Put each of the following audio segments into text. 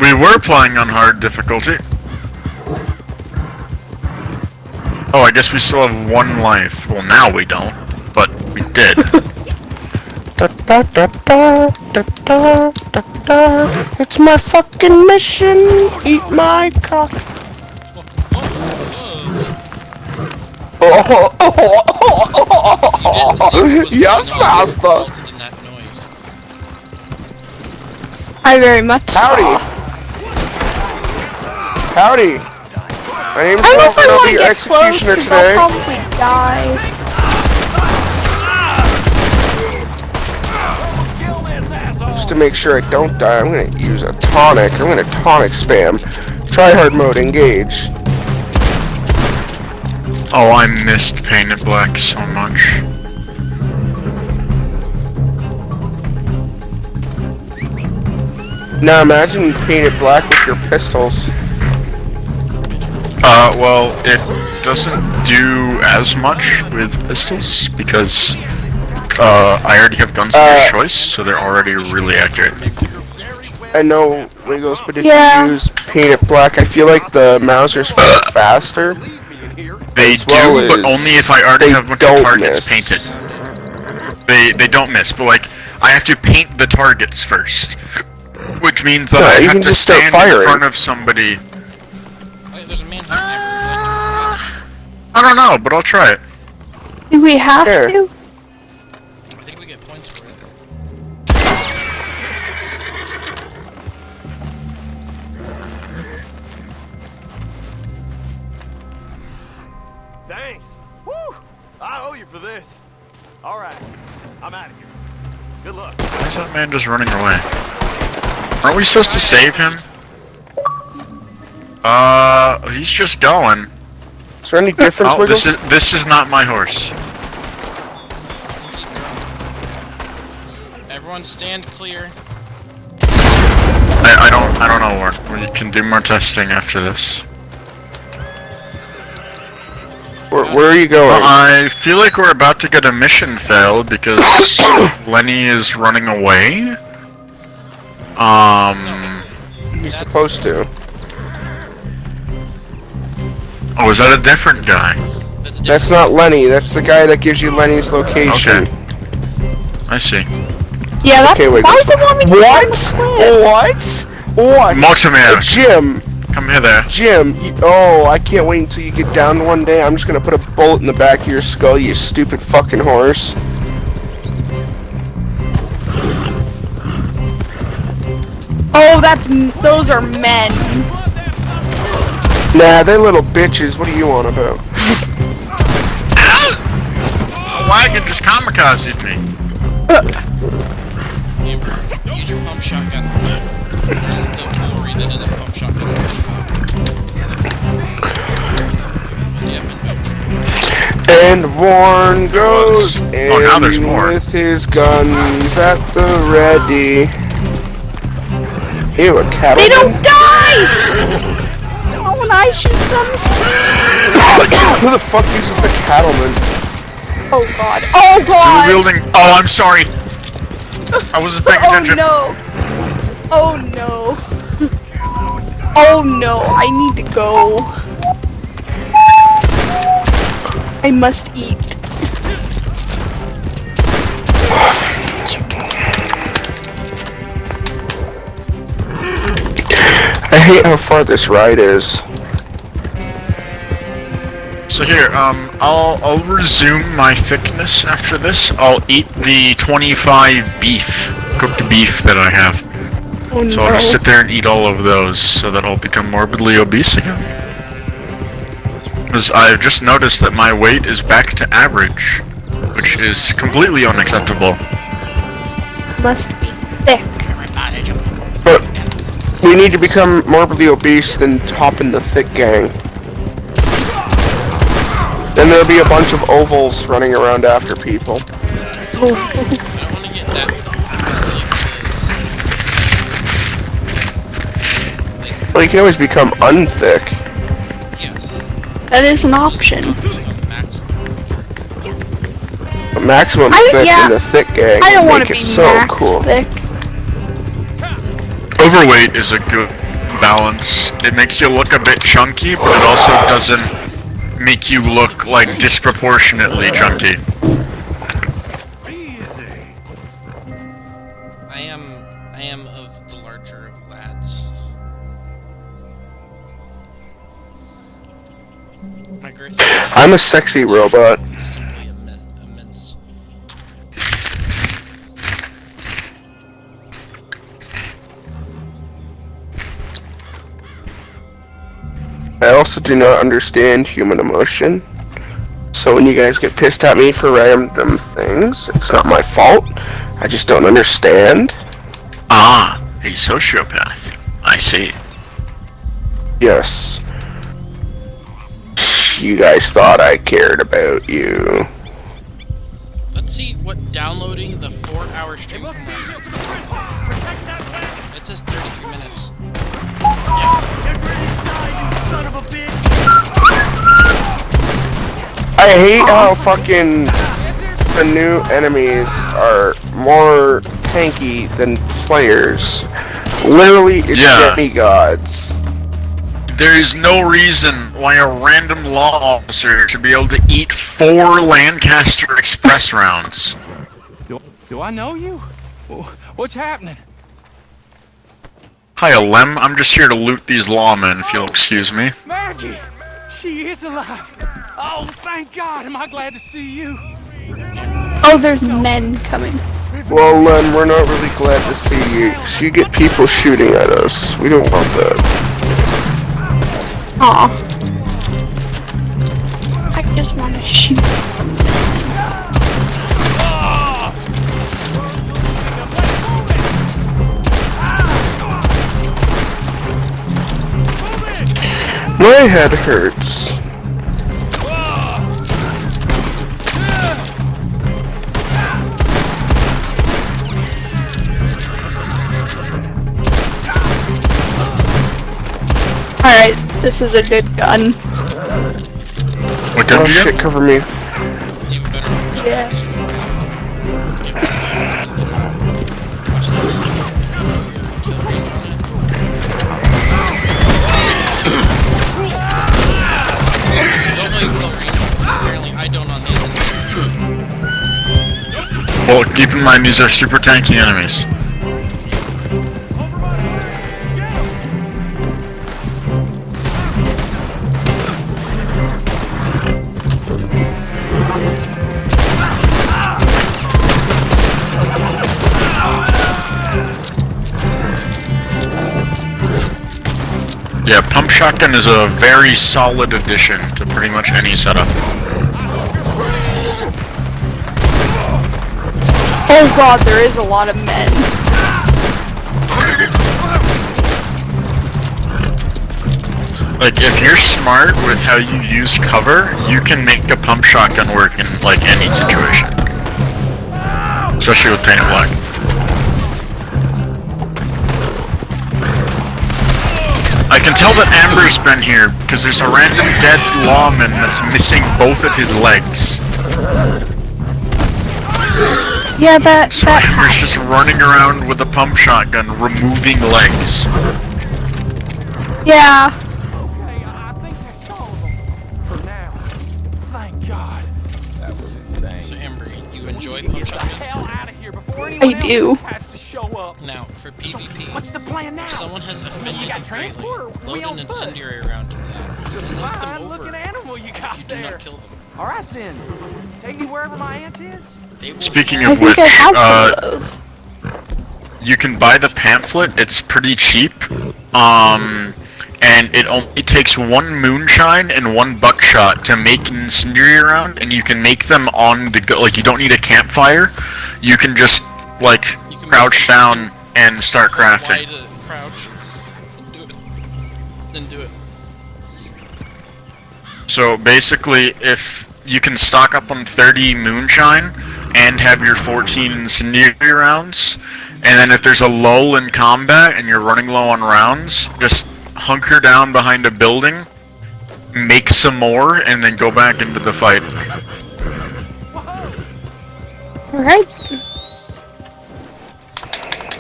We were playing on hard difficulty. Oh, I guess we still have one life. Well, now we don't, but we did. It's my fucking mission. Eat my cock. Yes, master. I very much Howdy. Howdy. My name's I don't know if I I'll want be to your get close executioner because today. I'll probably die. Just to make sure I don't die, I'm gonna use a tonic. I'm gonna tonic spam. Try hard mode, engage. Oh, I missed Painted Black so much. Now imagine painted black with your pistols. Well, it doesn't do as much with pistols because I already have guns of your choice, so they're already really accurate. I know, Wiggles, but if Yeah. you use painted black, I feel like the Mausers fire faster. They as well do, but as only if I already they have a bunch don't of targets miss. painted. They don't miss, but like I have to paint the targets first, which means that No, I you have can to just start stand firing. in front of somebody. Wait, there's a man here. I don't know, but I'll try it. Do we have Here. to? I think we get points for it. Thanks. Woo! I owe you for this. All right, I'm out of here. Good luck. Why is that man just running away? Aren't we supposed to save him? He's just going. Is there any difference, Oh, Wiggles? this is not my horse. Everyone stand clear. I don't know where. We can do more testing after this. Where are you going? Well, I feel like we're about to get a mission failed because Lenny is running away. He's supposed to. Oh, is that a different guy? That's not Lenny, that's the guy that gives you Lenny's location. Okay. I see. Yeah, that's Okay, wait. why does it want me to What? What? Mortimer, Jim! come here there. Jim! Oh, I can't wait until you get down one day. I'm just gonna put a bullet in the back of your skull, you stupid fucking horse. Oh, those are men. Nah, they're little bitches. What do you want about? A wagon just kamikazed me. Use your pump shotgun. The lorry that doesn't pump shotgun. And Warren goes in Oh, now there's more. with his guns at the ready. Ew, a cattle. They don't die! Oh, when I shoot them. Who the fuck uses the cattleman? Oh god. Oh god! Dual wielding. Oh, I'm sorry. I wasn't paying Oh attention. no! Oh no! Oh no! I need to go. I must eat. I hate how far this ride is. So here, I'll resume my thickness after this. I'll eat the 25 cooked beef that I have. Oh So no! I'll just sit there and eat all of those so that I'll become morbidly obese again. Because I've just noticed that my weight is back to average, which is completely unacceptable. Must be thick. But we need to become morbidly obese, then hop in the thick gang. Then there'll be a bunch of ovals running around after people. I don't want to get that Well, you can always become unthick. Yes. That is an option. A maximum thick in the thick gang I don't would want make to it be so max cool. thick. Overweight is a good balance. It makes you look a bit chunky, but it also doesn't make you look like disproportionately chunky. I am of the larger of lads. My girth I'm a sexy robot. is simply immense. I also do not understand human emotion. So when you guys get pissed at me for random things, it's not my fault. I just don't understand. Ah, a sociopath. I see. Yes. You guys thought I cared about you. Let's see what downloading the 4-hour stream from last night's gonna look like. It says 33 minutes. Yeah. Son of a bitch! I hate how fucking the new enemies are more tanky than players. Literally, it's Yeah. demigods. There is no reason why a random law officer should be able to eat 4 Lancaster Express rounds. Do I know you? What's happening? Hi, Lem. I'm just here to loot these lawmen, if you'll excuse me. Maggie! She is alive! Oh, thank God! Am I glad to see you? Oh, there's men coming. Well, Len, we're not really glad to see you, 'cause you get people shooting at us. We don't want that. Aw. I just want to shoot. My head hurts. Alright, this is a good gun. What gun Oh do you shit, get? cover me. It's even better when you're Yeah. watch this. Kill range on it. Don't know you kill range. Apparently I don't on these. Well, keep in mind these are super tanky enemies. Yeah, pump shotgun is a very solid addition to pretty much any setup. Oh god, there is a lot of men. Like, if you're smart with how you use cover, you can make a pump shotgun work in, like, any situation. Especially with painted black. I can tell that Amber's been here, because there's a random dead lawman that's missing both of his legs. Yeah, that So Amber's just running around with a pump shotgun, removing legs. yeah. Okay, I think that's all of them. For now. Thank God. So Amber, you enjoy Get pump the shotgun? hell out of here before anyone I do. else has to show up. Now, for PvP, What's the plan now? if someone has offended You got you greatly, transport or we load on an foot? incendiary round into that, and knock them Fine over looking animal you got if you do there. not kill them. All right then. Take me wherever my aunt is. They will Speaking I of think which, I have some of those. you can buy the pamphlet, it's pretty cheap. And it only takes 1 moonshine and 1 buckshot to make an incendiary round, and you can make them on the go. Like, you don't need a campfire. You can just, like, You can crouch make- down and start Why crafting. to crouch and do it. Then do it. So basically, if you can stock up on 30 moonshine and have your 14 incendiary rounds, and then if there's a lull in combat and you're running low on rounds, just hunker down behind a building, make some more, and then go back into the fight. Alright.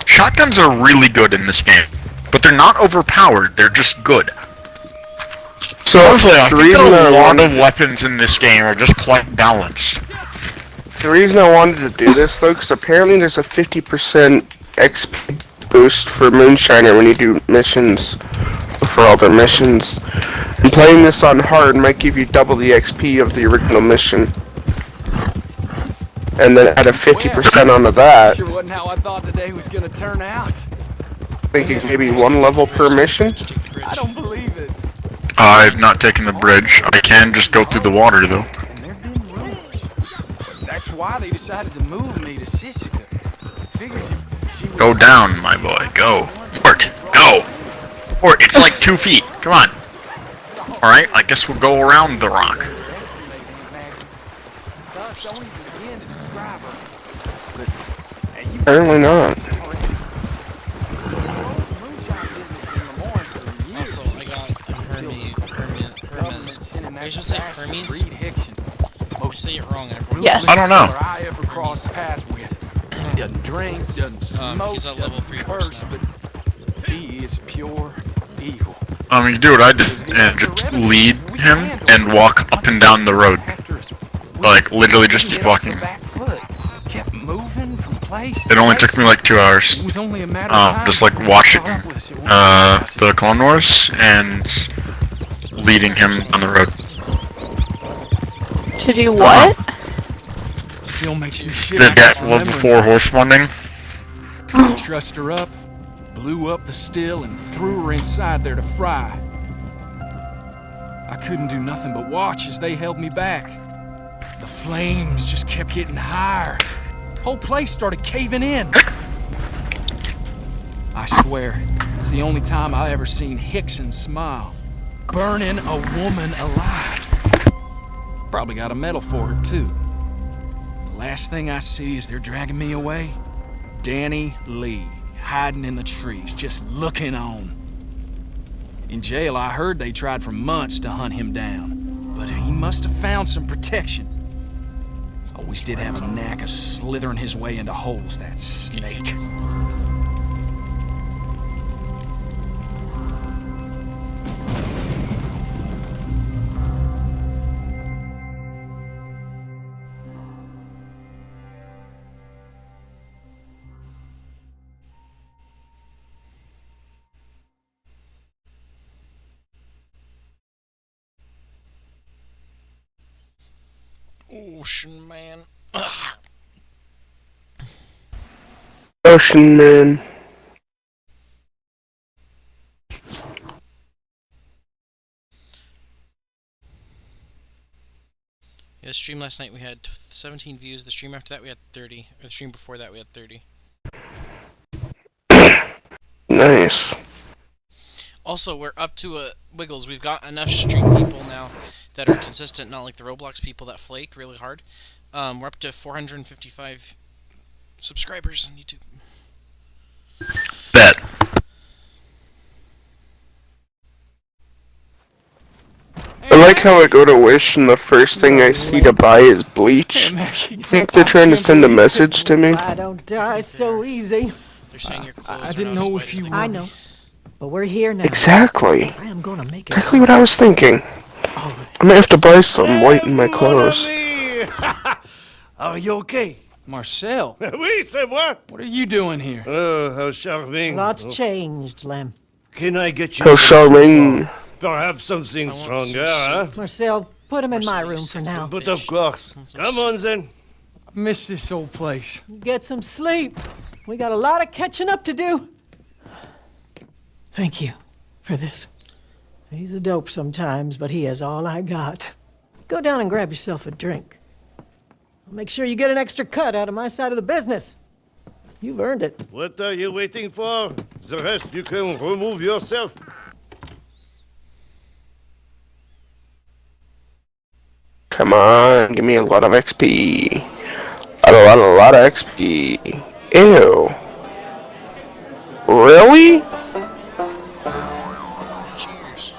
Shotguns are really good in this game. but they're not overpowered. They're just good. So Honestly, I the think reason that I a lot wanted of weapons in this game are just quite balanced. the reason I wanted to do this though, because apparently there's a 50% XP boost for Moonshiner when you do missions, for all their missions. And playing this on hard might give you double the XP of the original mission. And then add a 50% onto that, Sure wasn't how I thought the day was gonna turn out. thinking maybe one level per mission. Just take the bridge. I don't believe it. I've not taken the bridge. I can just go through the water, though. And there've been rumors. That's why they decided to move me to Sisika. Figured she was Go down, my boy. Go. Mort, go. Mort, it's like 2 feet. Come on. Alright, I guess we'll go around the rock. Thus, I won't even begin to describe her. But, hey, you Apparently not. Also, I got Hermes. I should say Hermes. I say it wrong every Yes. I don't know. I ever crossed paths with. He doesn't drink, doesn't smoke, he's at level 3 curse, now. but he is pure evil. You can do what I did and just lead him and walk up and down the road. Like, literally just keep walking. Kept moving from place It only took me like 2 hours. It was only a matter of time Just like watching the Clone Wars and leading him on the road. To do what? Still makes me shit. Did get level 4 horse funding. Trussed her up, blew up the still, and threw her inside there to fry. I couldn't do nothing but watch as they held me back. The flames just kept getting higher. Whole place started caving in. I swear, it's the only time I ever seen Hickson smile. Burning a woman alive. Probably got a medal for it, too. The last thing I see as they're dragging me away, Danny Lee, hiding in the trees, just looking on. In jail, I heard they tried for months to hunt him down, but he must have found some protection. Always did have a knack of slithering his way into holes, that snake. Ocean man. Ocean Man. Yeah, the stream last night we had 17 views. The stream after that we had 30. Or the stream before that we had 30. Nice. Also, we're up to Wiggles. We've got enough stream people now that are consistent, not like the Roblox people that flake really hard. We're up to 455 subscribers on YouTube. Bet. I like how I go to Wish and the first thing I see to buy is bleach. I think they're trying to send a message to me. I don't die so easy. They're saying your clothes I didn't know if you I know. But we're here now. Exactly. I am gonna make it. Exactly what I was thinking. I might have to buy some white in my clothes. Are you okay? Marcel, Oui, c'est moi. what are you doing here? Oh, how charming. Lots changed, Lem. Can I get you How some charming. support? Perhaps something I want stronger, some huh? Marcel, put him in my room for now. But of course. Come on then. I miss this old place. Get some sleep. We got a lot of catching up to do. Thank you for this. He's a dope sometimes, but he is all I got. Go down and grab yourself a drink. I'll make sure you get an extra cut out of my side of the business. You've earned it. What are you waiting for? The rest you can remove yourself. Come on, give me a lot of XP. A lot of XP. Ew. Really? Cheers.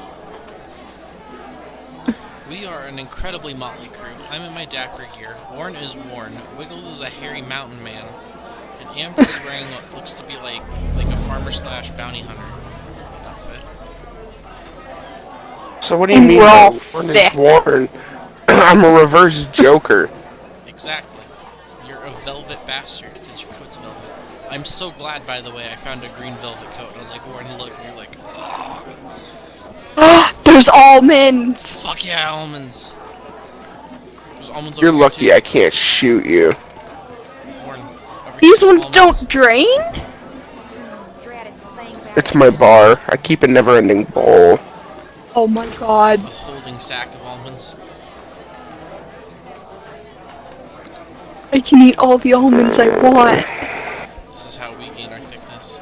We are an incredibly motley crew. I'm in my dapper gear. Warren is Warren. Wiggles is a hairy mountain man. And Amber is wearing what looks to be like a farmer slash bounty hunter. So what do you And mean we're by all Warren is thick. Warren? I'm a reverse Joker. Exactly. You're a velvet bastard because your coat's velvet. I'm so glad, by the way, I found a green velvet coat. I was like, Warren, look, and you're like, oh, There's almonds. fuck yeah, almonds. There's almonds over You're here lucky too. I can't shoot you. Warren, over here, These there's ones almonds. don't drain? It's my bar. I keep a never-ending bowl. Oh my god. A holding sack of almonds. I can eat all the almonds I want. This is how we gain our thickness.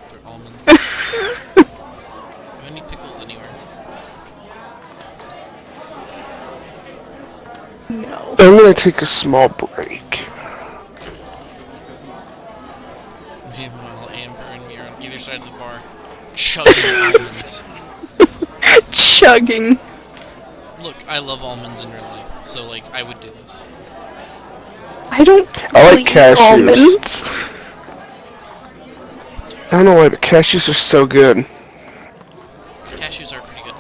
Through almonds. Do I need pickles anywhere? No. I'm gonna take a small break. Meanwhile, Amber and me are on either side of the bar, chugging almonds. Chugging. Look, I love almonds in real life, so like I would do this. I don't I like really eat cashews. almonds. I don't know why, but cashews are so good. Cashews are pretty good.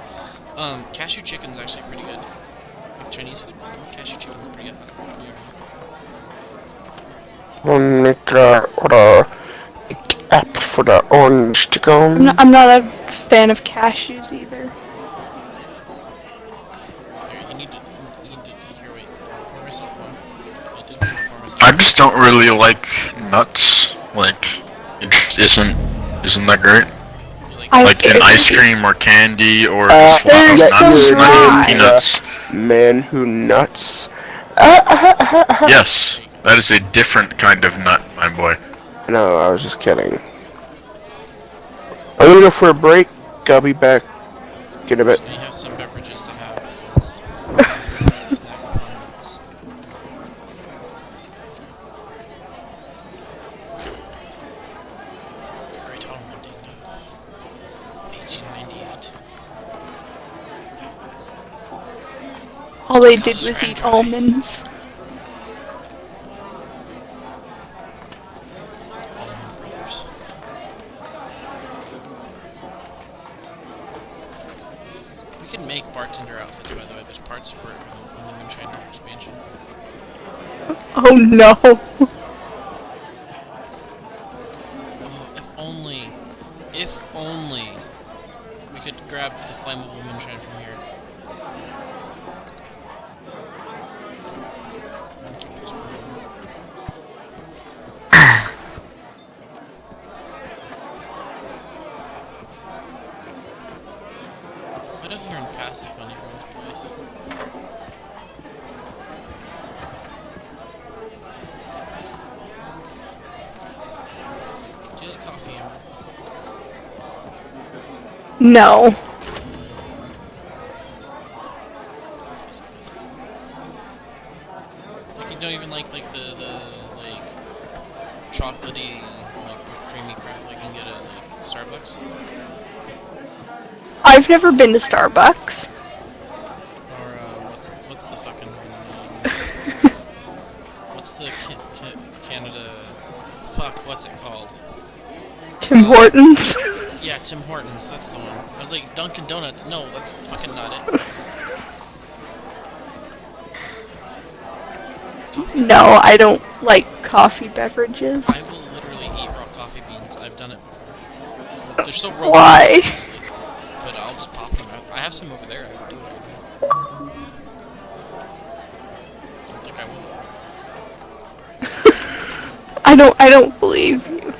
Cashew chicken's actually pretty good. Like Chinese food, cashew chicken's pretty good. Order app for the orange chicken. I'm not a fan of cashews either. Here, you need to here, wait, pour myself one. I did pour myself. I just don't really like nuts. Like, it just isn't that great? You like, Like in ice cream or candy or just they're flat so nuts, not dry. even peanuts. Man who nuts. Yes, that is a different kind of nut, my boy. No, I was just kidding. I'm gonna go for a break. I'll be back in a bit. so you have some beverages to have. Snack components. The Great Almond of 1898. All they did was eat almonds. Allman Brothers. We can make bartender outfits, by the way. There's parts for the Moonshine expansion. Oh no. Oh, if only we could grab the flammable moonshine from here. Why don't you earn passive money from this place? Do you like coffee, Amber? No. Coffee's good. Like you don't even like the like chocolatey like creamy crap like you can get at like Starbucks. I've never been to Starbucks. Or what's the fucking what's the Canada fuck what's it called? Tim Hortons. Yeah, Tim Hortons. That's the one. I was like Dunkin' Donuts. No, that's fucking not it. No, I don't like coffee beverages. I will literally eat raw coffee beans. I've done it before. They're so raw. Why? But I'll just pop them out. I have some over there. I would do it. Don't think I will. I don't believe you.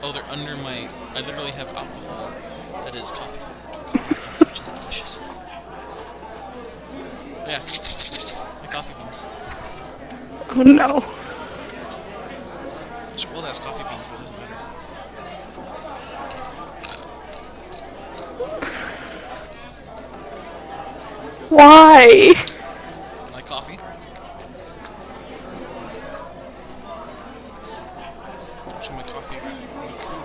Oh, they're under my... I literally have alcohol that is coffee flavored, which is delicious. But yeah, my coffee beans. Oh no. It's old ass coffee beans, but it doesn't matter. Why? Like coffee? Show my coffee liqueur.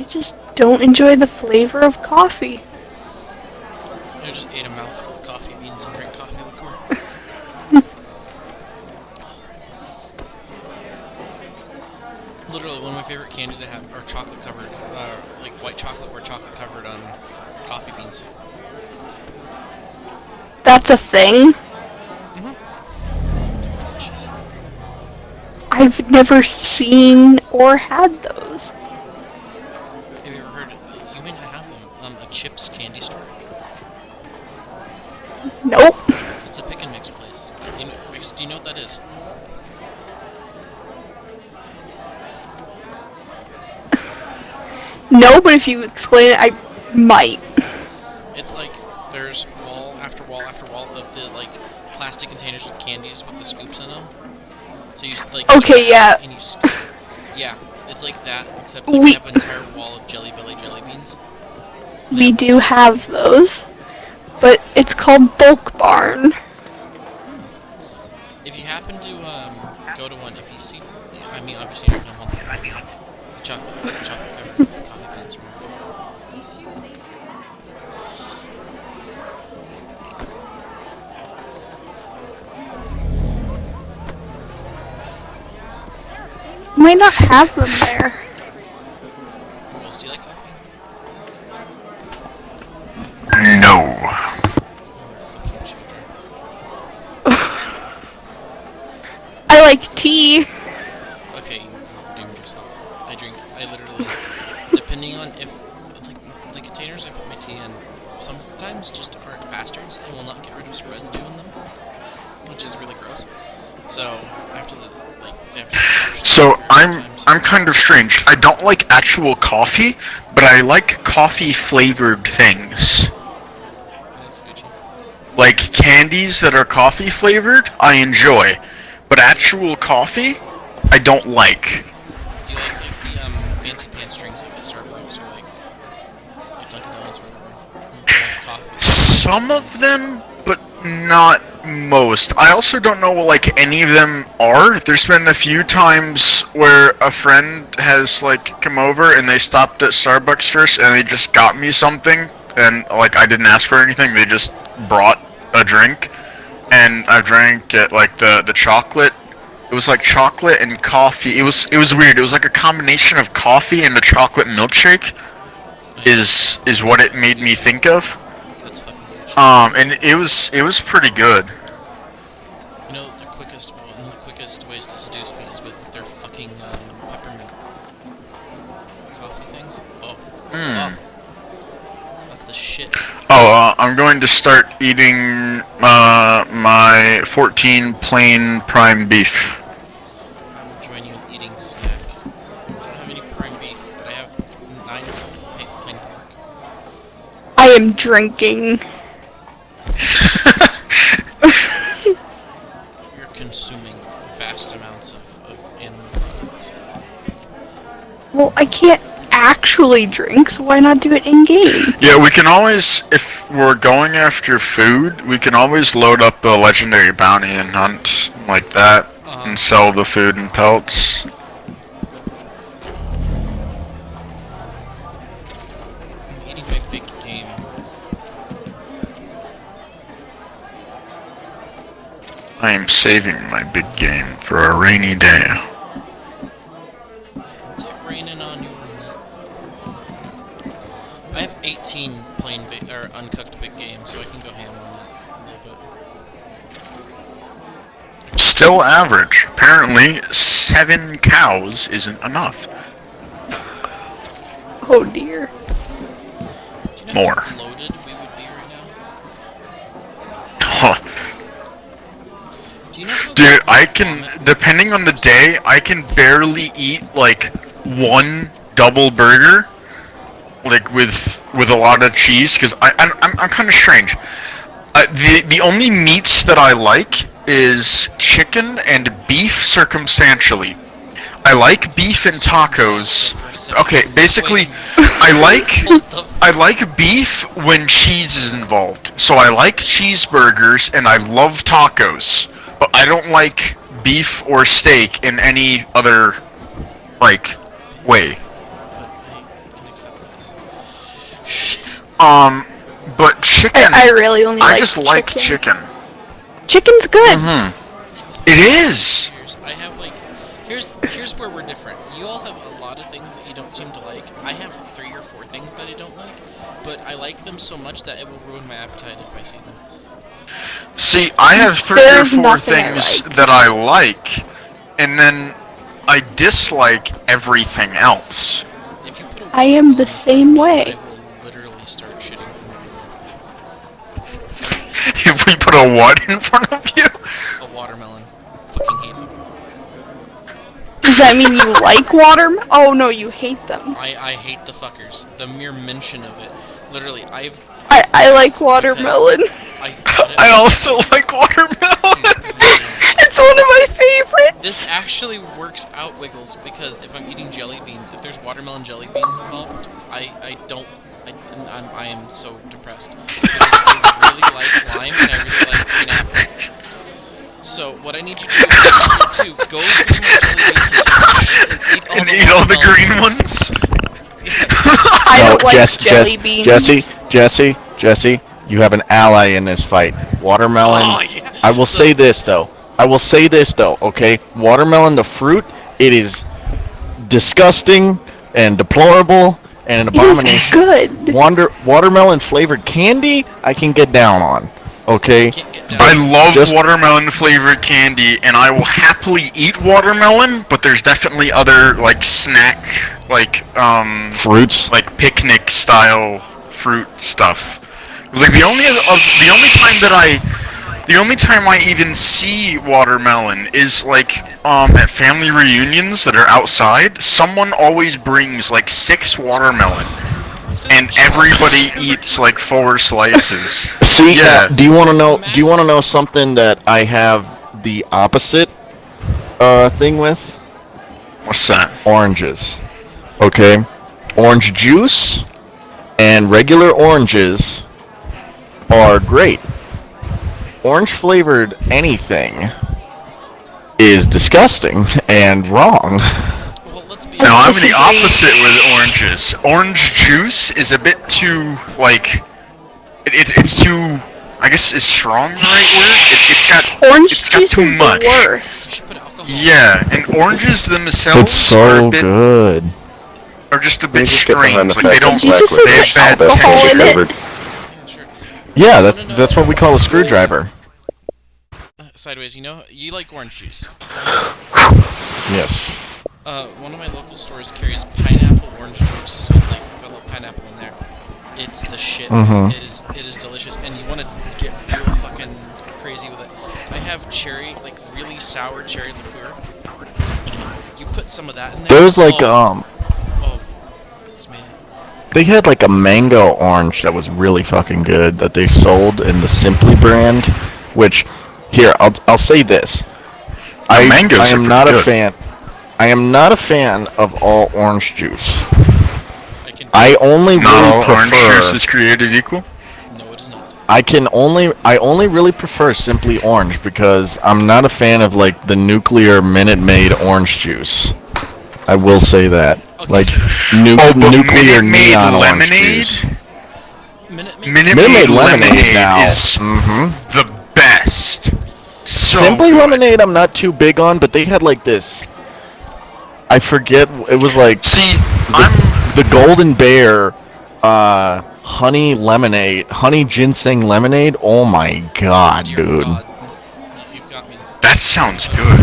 I just don't enjoy the flavor of coffee. I just ate a mouthful of coffee beans and drank coffee liqueur. Literally, one of my favorite candies I have are chocolate covered, like white chocolate or chocolate covered coffee beans. That's a thing? Delicious. I've never seen or had those. Have you ever heard? You may not have them. A Chips candy store. Nope. It's a pick and mix place. Do you know what that is? No, but if you explain it, I might. It's like there's wall after wall after wall of the like plastic containers with candies with the scoops in them. So you like Okay, yeah. and you scoop. Yeah, it's like that except you have an entire wall of Jelly Belly jelly beans. We do have those, but it's called Bulk Barn. If you happen to go to one, if you see, I mean obviously you're gonna want the chocolate covered coffee beans. Might not have them there. Well, do you like coffee? No. Fucking children. I like tea. Okay, you've redeemed yourself. I literally, depending on if, like the containers I put my tea in, sometimes just aren't bastards and will not get rid of some residue in them, which is really gross. So, after they have to wash So them after times. I'm kind of strange. I don't like actual coffee, but I like coffee flavored things. That's a good shit. Like candies that are coffee flavored, I enjoy, but actual coffee, I don't like. Do you like the fancy pants drinks like at Starbucks or like Dunkin' Donuts or whatever? Like coffee. Some of them, but not most. I also don't know what like any of them are. There's been a few times where a friend has like come over and they stopped at Starbucks first and they just got me something and like I didn't ask for anything. They just brought a drink and I drank it like the chocolate. It was like chocolate and coffee. It was weird. It was like a combination of coffee and a chocolate milkshake. Is what it made me think of. That's fucking good shit. And it was pretty good. You know, one of the quickest ways to seduce me is with their fucking peppermint coffee things. Oh. Oh. That's the shit. Oh, I'm going to start eating my 14 plain prime beef. I will join you in eating snack. I don't have any prime beef, but I have 9 plain pork. I am drinking. You're consuming vast amounts of animal products. Well, I can't actually drink, so why not do it in game? Yeah, we can always, if we're going after food, we can always load up a legendary bounty and hunt like that and sell the food and pelts. I'm eating my big game. I am saving my big game for a rainy day. What's it raining on your meat? I have 18 plain or uncooked big game, so I can go ham on it a little bit. Still average. Apparently, 7 cows isn't enough. Oh dear. Do you know More. how bloated we would be right now? Huh. Do you know how Dude, I vomit- can, depending on the day, I can barely eat like one double burger, like with a lot of cheese, because I'm kind of strange. The only meats that I like is chicken and beef circumstantially. I like beef and tacos. Okay, basically, I like beef when cheese is involved. So I like cheeseburgers and I love tacos. But I don't like beef or steak in any other, like, way. But I can But chicken. I really only I like just like chicken. Chicken's good. It is. I have like, here's where we're different. You all have a lot of things that you don't seem to like. I have 3 or 4 things that I don't like, but I like them so much that it will ruin my appetite if I see them. See, I have 3 There's or 4 nothing I things like. that I like, and then I dislike everything else. If you put I am the same I way. will literally start shitting from If we put a what in front of you? a watermelon. Fucking hate them. Does that mean you like watermelon? Oh no, you hate them. I hate the fuckers. The mere mention of it. Literally, I like watermelon. I thought it I was- also like watermelon. It's one of my favorites. This actually works out, Wiggles, because if I'm eating jelly beans, if there's watermelon jelly beans involved, I am so depressed. Because I really like lime and I really like green apple. So what I need you to do is to go through my jelly bean containers And eat all the green ones. I don't like Jess, jelly beans. Jesse, you have an ally in this fight. Watermelon. Oh, yeah. I will say this though. Okay? Watermelon, the fruit, it is disgusting and deplorable and an It is abomination. good. Watermelon flavored candy, I can get down on. Okay? Can't get down. I love Just- watermelon flavored candy, and I will happily eat watermelon. But there's definitely other like snack, Fruits. like picnic style fruit stuff. It's like the only time I even see watermelon is like at family reunions that are outside. Someone always brings like 6 watermelon, and everybody eats like 4 slices. See, Yes. do you want to know? Do you want to know something that I have the opposite thing with? What's that? Oranges. Okay, orange juice and regular oranges are great. Orange flavored anything is disgusting and wrong. Well, let's be No, I'm the disagree. opposite with oranges. Orange juice is a bit too like it's too. I guess is strong the right word? Orange it's got juice too is much. the worst. put alcohol. Yeah, and oranges themselves It's are so a bit good. are just a bit Just get behind strange. the Like they fact don't Did you just say they have put bad alcohol texture. in it? Flavored. Yeah, sure. Yeah, No, no, that's what we call a no. screwdriver. Sideways, you like orange juice. Yes. One of my local stores carries pineapple orange juice, so it's like got a little pineapple in there. It's the shit. Mhm. It is delicious, and you want to get real fucking crazy with it. I have cherry, like really sour cherry liqueur. You put some of that in there. There was like oh, it's amazing. they had like a mango orange that was really fucking good that they sold in the Simply brand, which here I'll say this. I mangoes are am not pretty a fan. I am not a fan of all orange juice. I I only Not really all orange juice prefer. is created equal. No, it is not. I only really prefer Simply Orange because I'm not a fan of like the nuclear Minute Maid orange juice. I will say that. Okay, Like so- But nuclear Minute Maid neon orange lemonade? juice. Minute Maid. Minute Minute Maid Maid lemonade now. is the best. So Simply good. Lemonade I'm not too big on, but they had like this. I forget. It was like See, I'm the Golden Bear honey lemonade, honey ginseng lemonade. Oh my god, Dear dude. God, you've got me. that sounds good.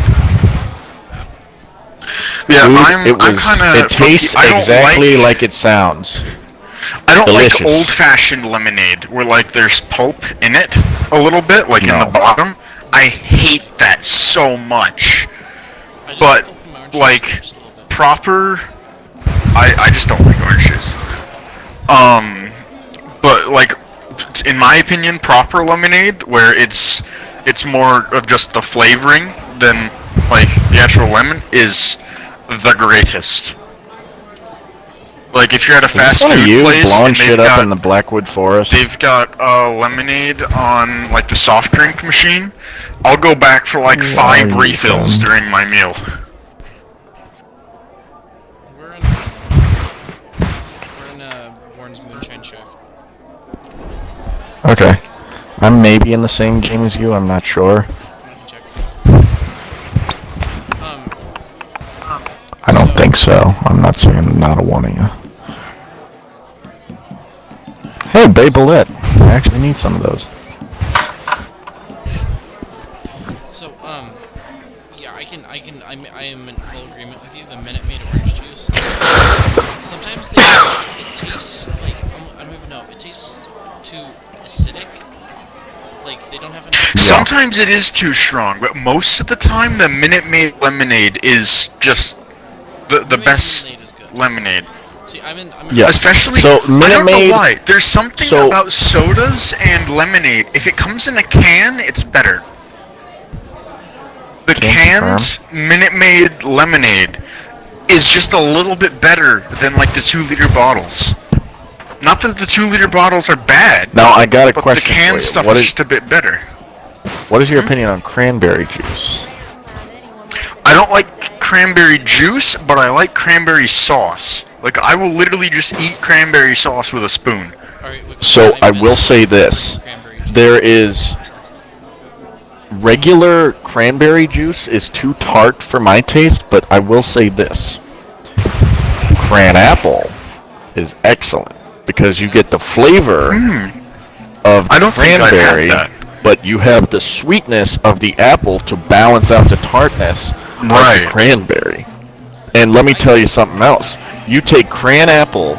Yeah, Dude, I'm kind of. it tastes exactly like it sounds. I don't delicious. like old-fashioned lemonade where like there's pulp in it a little bit, like in No. the bottom. I hate that so much. I just But, opened my orange like, juice just a little bit. Proper. I just don't like orange juice. But like, in my opinion, proper lemonade where it's more of just the flavoring than like the actual lemon is the greatest. Like if you're at a fast One of food you place blowing and shit up in the Blackwood Forest. they've got lemonade on like the soft drink machine, I'll go back for like Why 5 you refills son? during my meal. We're in Warren's Moonshine Shack. Okay. I'm maybe in the same game as you. I'm not sure. I can check. I don't So- think so. I'm not saying not a one of you. Hey, Bay Bullet. I actually need some of those. So, yeah, I am in full agreement with you. The Minute Maid orange juice. Sometimes it tastes like, I don't even know, it tastes too acidic. Like, they don't have enough. Sometimes it is too strong, but most of the time the Minute Maid lemonade is just the Minute Maid best lemonade is good. lemonade. See, I'm in. Yeah. Especially, So, I Minute don't Maid- know why. There's something so- about sodas and lemonade. If it comes in a can, it's better. The Can't canned Minute Maid lemonade is just a little bit better than like the 2-liter bottles. Not that the 2-liter bottles are bad, Now, I got a but the question for canned you. stuff What is is, just a bit better. what is your opinion on cranberry juice? I don't like cranberry juice, but I like cranberry sauce. Like, I will literally just eat cranberry sauce with a spoon. Alright, So, I will say this. There is... Regular cranberry juice is too tart for my taste, but I will say this. Cran apple is excellent because you get the flavor of I the don't think I've had cranberry, that. but you have the sweetness of the apple to balance out the tartness of Right. the cranberry. And let me tell you something else. You take cran apple,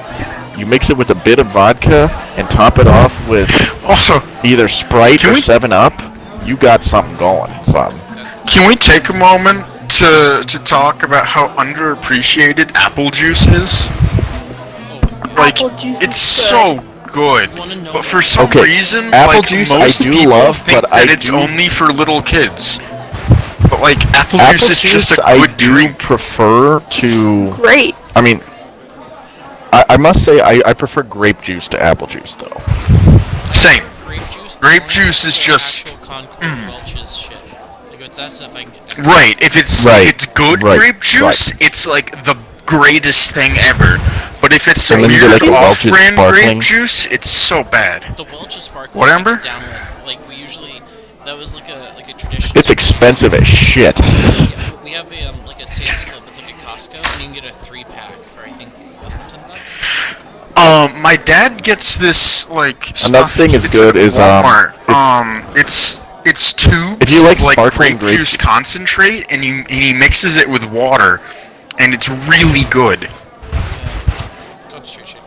you mix it with a bit of vodka, and top it off with Also, either Sprite Can or we- 7-Up, you got something going, son. can we take a moment to talk about how underappreciated apple juice is? Like, Apple juice it's is so good, You wanna know but for what- some Okay, reason, apple like, juice I most do people love, think but that I it's do- only for little kids. But like, apple Apple juice is just a I good do drink. prefer to... Great. I mean, I must say I prefer grape juice to apple juice, though. Same. Grape juice. Grape orange juice is or just- actual Concord Welch's shit. Like, if it's that stuff, I can get down. Right. If it's good right, grape juice, it's like the greatest thing ever. But if it's And then you get, weird like, a Welch's off-brand sparkling. grape juice, it's so bad. The Welch's sparkling. What, I Amber? get down with. Like, we usually, that was like a tradition. It's expensive as shit. Yeah, we have a like a Sam's Club. It's like a Costco, and you can get a 3-pack for I think less than $10. My dad gets this like Another stuff. thing is it's good at is, Walmart. it's tubes If you like of, like sparkling grape juice concentrate, and he mixes it with water, and it's really good. Concentrate shit.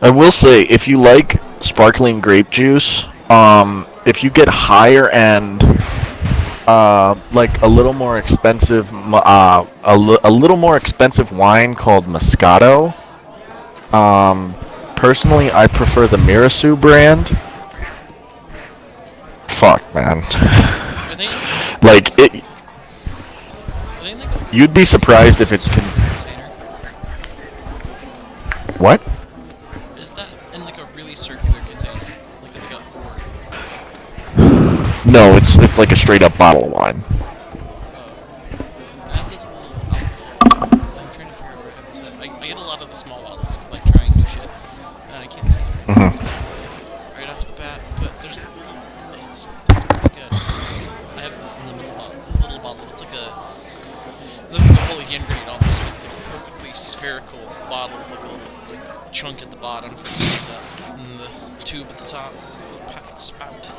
I will say, if you like sparkling grape juice, if you get higher end, like a little more expensive, a little more expensive wine called Moscato. Personally, I prefer the Mirasu brand. Fuck, man. Are they? Like it, Are they in like a you'd be surprised if it's container? what? Is that in like a really circular container? Like it's like a No, it's like a straight up bottle of wine. I have this little I'm trying to figure out where I have this at. I get a lot of the small bottles, like trying new shit, and I can't see it right off the bat. But there's this little, it's pretty good. I have it in the little bottle. It's like looks like a holy hand grenade almost. It's like a perfectly spherical bottle, with like a little like, chunk at the bottom for the stand up, and the tube at the top, the spout.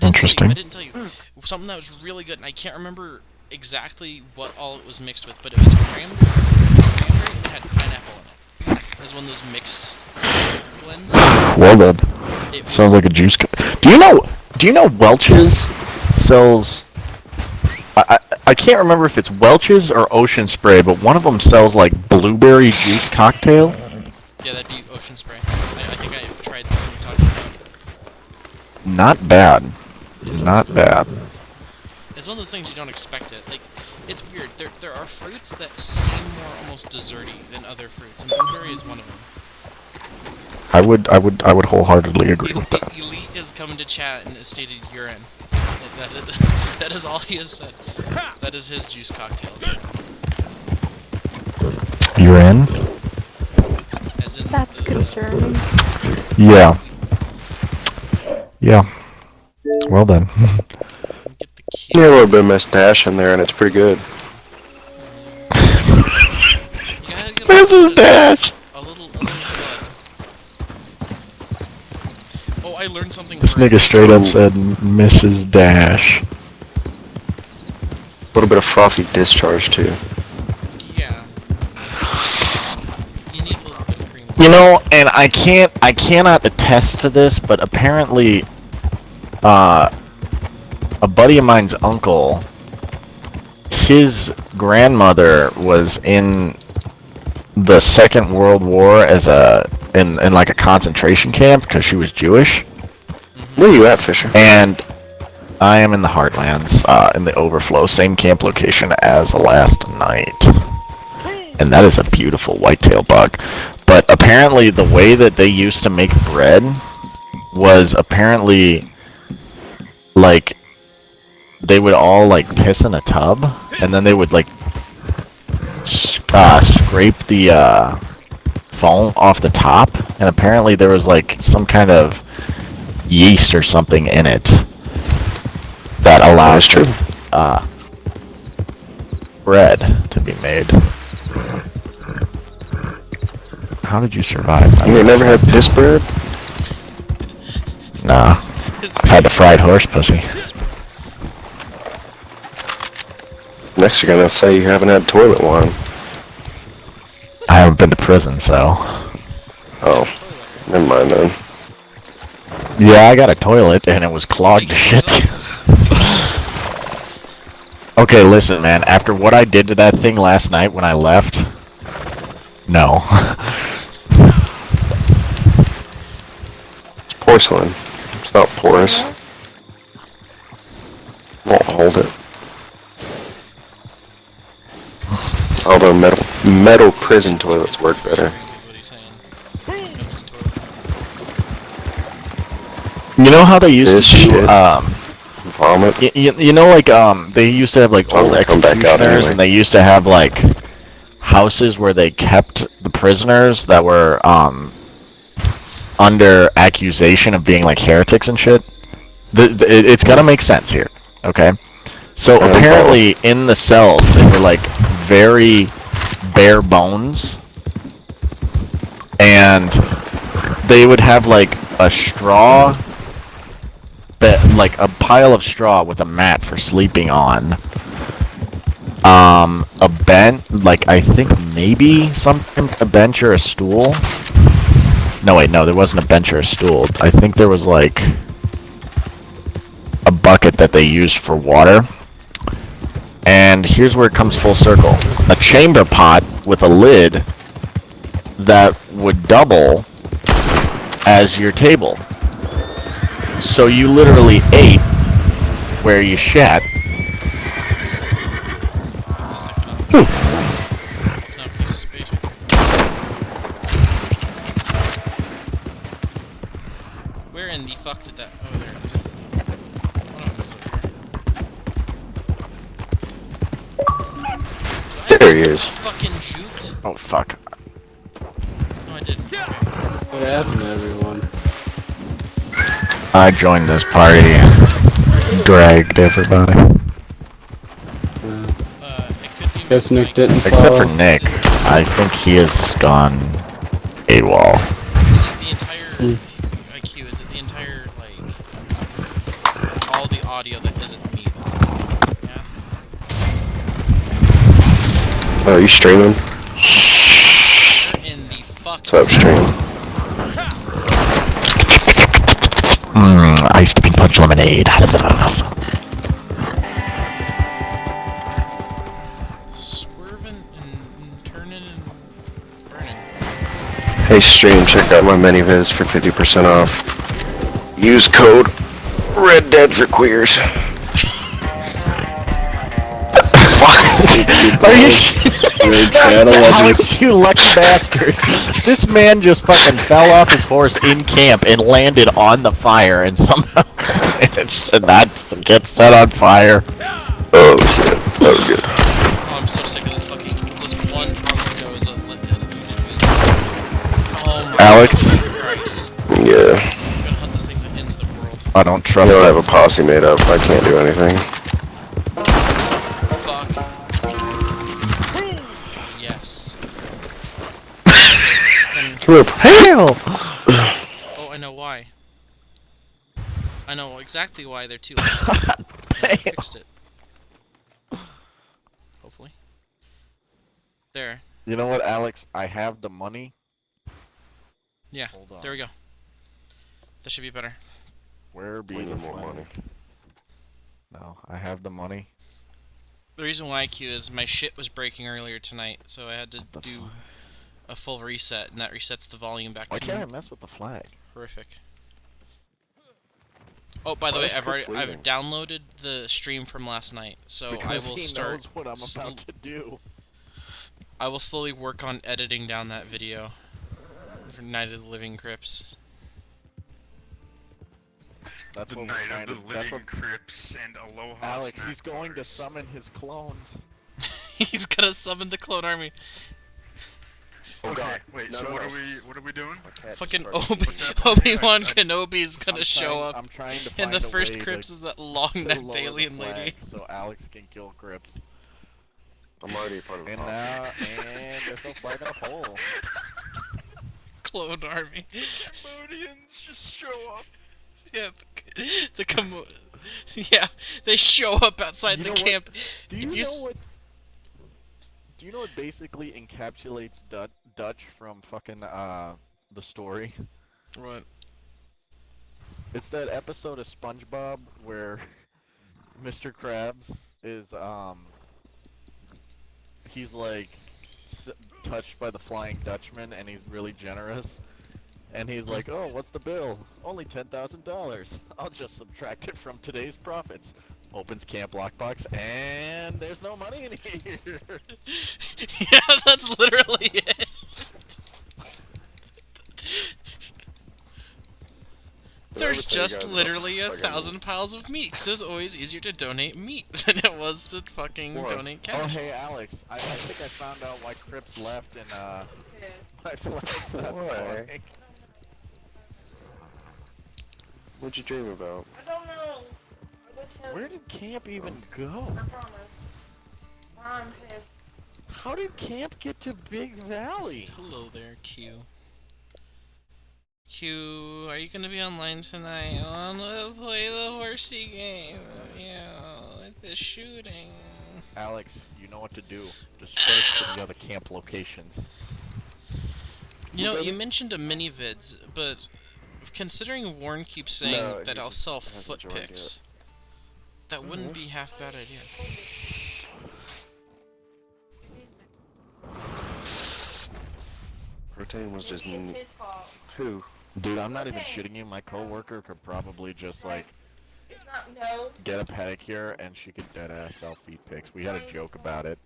Interesting. I didn't tell you. Something that was really good, and I can't remember exactly what all it was mixed with, but it was cranberry and it had pineapple in it. It was one of those mixed blends. Well then, It was, sounds like a juice. Do you know Welch's sells? I can't remember if it's Welch's or Ocean Spray, but one of them sells like blueberry juice cocktail. yeah, that'd be Ocean Spray. I think I've tried the one you're talking about. Not bad. Not bad. It's one of those things you don't expect it. Like, it's weird. There are fruits that seem more almost desserty than other fruits, and blueberry is one of them. I would wholeheartedly agree with that. Elite has come into chat and has stated urine. That is all he has said. That is his juice cocktail. You're in? As in, That's concerning. Yeah. Yeah. Well then. get the key. Yeah, a little bit of mustache in there, and it's pretty good. You gotta get a Mrs. little bit Dash! a little blood. Oh, I learned something. This great. nigga straight up said Mrs. Dash. A little bit of frothy discharge too. Yeah. You need a little bit of cream. You know, and I cannot attest to this, but apparently, a buddy of mine's uncle, his grandmother was in the Second World War as in like a concentration camp because she was Jewish. Where you at, Fisher? And I am in the Heartlands, in the Overflow, same camp location as last night. And that is a beautiful whitetail buck. But apparently the way that they used to make bread was apparently, like, they would all, like, piss in a tub, and then they would, like, scrape the, foam off the top, and apparently there was, like, some kind of yeast or something in it that allows true. Bread to be made. How did you survive? You ain't never had piss bread? Nah. I've had the fried horse pussy. Next you're gonna say you haven't had toilet wine. I haven't been to prison, so. Oh, never mind then. Yeah, I got a toilet and it was clogged to shit. Okay, listen, man. After what I did to that thing last night when I left, no. It's porcelain. It's not porous. Won't hold it. Although metal prison toilets work better. Is what he's saying. When it comes to toilet. You know how they used This to do, shit. Vomit. you know, like, they used to have, like, I'm old gonna come back out executioners, anyway. and they used to have, like, houses where they kept the prisoners that were, under accusation of being, like, heretics and shit. It's gotta make sense here, okay? So, Yeah, apparently, in the cells, they were, like, very bare bones, and they would have, like, a straw... like a pile of straw with a mat for sleeping on. A bench, like I think maybe a bench or a stool. No wait, no, there wasn't a bench or a stool. I think there was like a bucket that they used for water. And here's where it comes full circle. A chamber pot with a lid that would double as your table. So you literally ate where you shat. It's just like another piece of space right there. Where in the fuck did that... Oh, there it is. One of them is over here. There he is. Fucking juked? Oh fuck. No, I didn't. Okay. What happened to everyone? I joined this party. Dragged everybody. It could be... Guess Nick didn't Except follow. for Nick. I think he has gone AWOL. Is it the entire IQ? Is it the entire, like, all the audio that isn't me? Yeah? Oh, you streaming? Where in the fuck? What's up, stream? Iced pink punch lemonade. Swerving and turning and burning. Hey, stream, check out my mini-vids for 50% off. Use code Red Dead for queers. Are you Raid Shadow Legends. Alex, you lucky bastard. This man just fucking fell off his horse in camp and landed on the fire and somehow did not get set on fire. Oh shit, that was good. Oh, I'm so sick of this fucking... This one drum window is a Alex, Christ. Yeah. I'm gonna hunt this thing to end the world. I don't I trust don't have it. a posse made up. I can't do anything. Fuck. Yes. Then, Rip, hell! oh, I know why. I know exactly why they're too late. I fixed it. Hopefully. There. You know what, Alex? I have the money. Yeah. Hold on. There we go. That should be better. Where be We the need more flag? money. No, I have the money. The reason why I queue is my shit was breaking earlier tonight, so I had to do a full reset, and that resets the volume back Why to can't I mess with the flag? horrific. Oh, by the Why way, is Crips leaving? I've downloaded the stream from last night, so Because I will he start. knows what I'm about to do. I will slowly work on editing down that video for Night of the Living Crips. That's The what we're Night trying of the to. That's Living what Crips and Aloha Alex. snack He's going to bars. summon his clones. He's gonna summon the clone army. Okay, wait. No, So no, what no. are we doing? My cat Fucking just started What's happening? Obi-Wan Kenobi is gonna I'm show trying- up, I'm trying to and the find a first way Crips to- is that to long-necked lower the alien lady. flag So Alex can kill Crips. I'm already a part of the And posse. now, and there's no flag in a hole. Clone army. Cambodians just show up. Yeah, yeah, they show up outside You the know what? camp. Do If you you know s- what? Do you know what basically encapsulates Dutch from fucking the story? What? It's that episode of SpongeBob where Mr. Krabs is he's like touched by the Flying Dutchman and he's really generous. And he's like, "Oh, what's the bill? Only $10,000. I'll just subtract it from today's profits." Opens camp lockbox and there's no money in here. Yeah, that's literally it. There's just literally 1,000 piles of meat, 'cause it was always easier to donate meat than it was to fucking donate Oh, cash. hey, Alex. I think I found out why Crips left and my flag's not Why? spawning. What'd you dream about? I don't know. I will tell Where you. did camp even go? I promise. I'm pissed. How did camp get to Big Valley? Hello there, Q. Q, are you gonna be online tonight? I wanna play the horsey game. Yeah, like the shooting. Alex, you know what to do. Just search for the other camp locations. You know, you mentioned a mini vids, but considering Warren keeps saying No, that he I'll just sell hasn't foot joined pics, that wouldn't be half bad idea. Protein was just Maybe it's his fault. who? Dude, I'm not even shitting you. My coworker could probably just like It's not no. get a pedicure and she could deadass sell feet pics. We had a joke about it.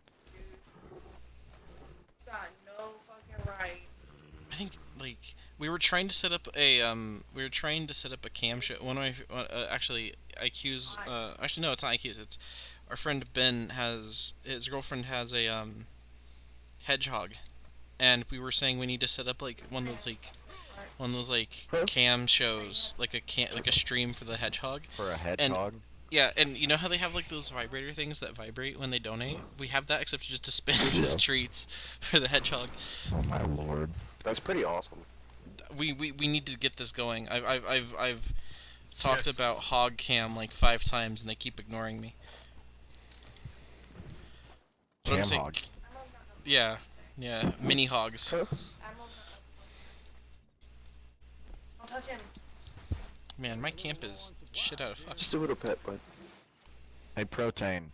Got no fucking right. I think like we were trying to set up a cam show. One of my actually IQ's actually no, it's not IQ's. It's our friend Ben has his girlfriend has a hedgehog, and we were saying we need to set up like one of those cam shows, like a stream for the hedgehog. For a hedgehog? Yeah, and you know how they have like those vibrator things that vibrate when they donate? We have that, except it just dispenses treats for the hedgehog. Oh my lord. That's pretty awesome. We need to get this going. I've talked Yes. about hog cam like 5 times and they keep ignoring me. But I'm Cam saying, hog. yeah, mini hogs. Don't touch him. Man, my camp is shit out of fuck. Just a little pet, bud. Hey, Protein.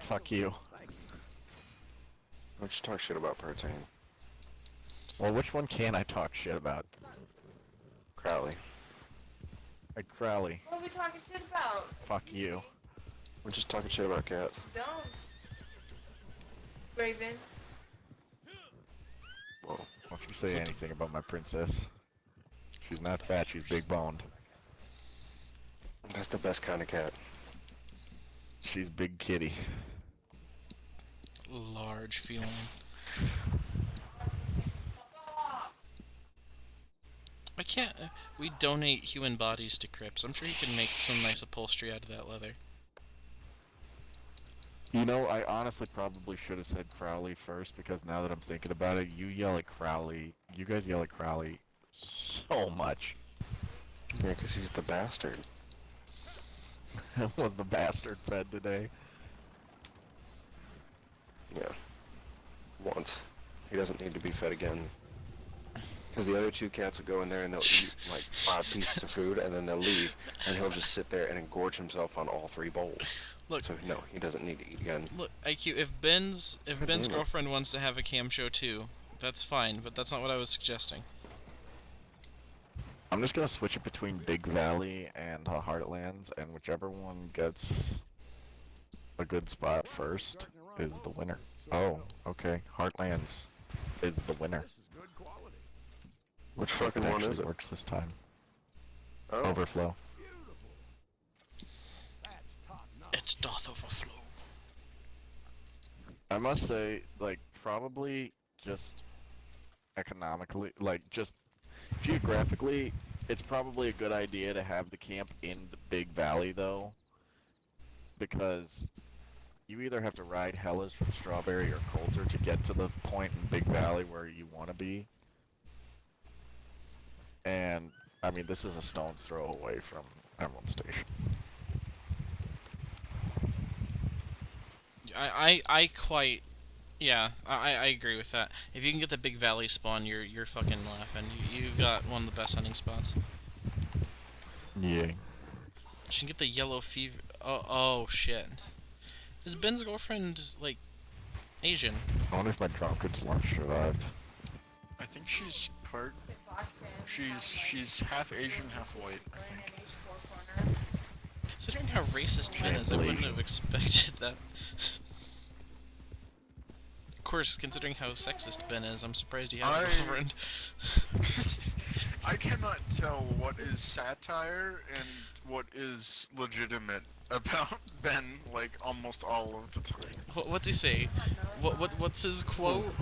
Fuck you. Don't you talk shit about protein. Well, which one can I talk shit about? Crowley. Hey, Crowley. What are we talking shit about? Fuck you. We're just talking shit about cats. Don't. Raven. Whoa. Don't you say anything about my princess. She's not fat, she's big boned. That's the best kind of cat. She's big kitty. Large feline. I can't. We donate human bodies to Crips. I'm sure you can make some nice upholstery out of that leather. You know, I honestly probably should have said Crowley first because now that I'm thinking about it, you guys yell at Crowley so much. Yeah, because he's the bastard. Was the bastard fed today? Yeah. Once. He doesn't need to be fed again. Because the other two cats will go in there and they'll eat like 5 pieces of food and then they'll leave and he'll just sit there and engorge himself on all 3 bowls. Look. So no, he doesn't need to eat again. Look, IQ. If Ben's girlfriend wants to have a cam show too, that's fine. But that's not what I was suggesting. I'm just gonna switch it between Big Valley and Heartlands, and whichever one gets a good spot first is the winner. Oh, okay. Heartlands is the winner. Which fucking one is it? Works this time. Oh. Overflow. It doth overflow. I must say, like, probably just economically, like, just geographically, it's probably a good idea to have the camp in the Big Valley, though, because you either have to ride Hellas from Strawberry or Coulter to get to the point in Big Valley where you want to be. And, I mean, this is a stone's throw away from Emerald Station. I agree with that. If you can get the Big Valley spawn, you're fucking laughing. You've got one of the best hunting spots. Yeah. You can get the yellow fever. Oh shit. Is Ben's girlfriend like Asian? I wonder if my drunkard's lunch survived. I think she's part. She's half Asian, half white. I think. Considering how racist Ben is, I wouldn't have expected that. Of course, considering how sexist Ben is, I'm surprised he has a girlfriend. I cannot tell what is satire and what is legitimate about Ben, like, almost all of the time. What's he say? What's his quote?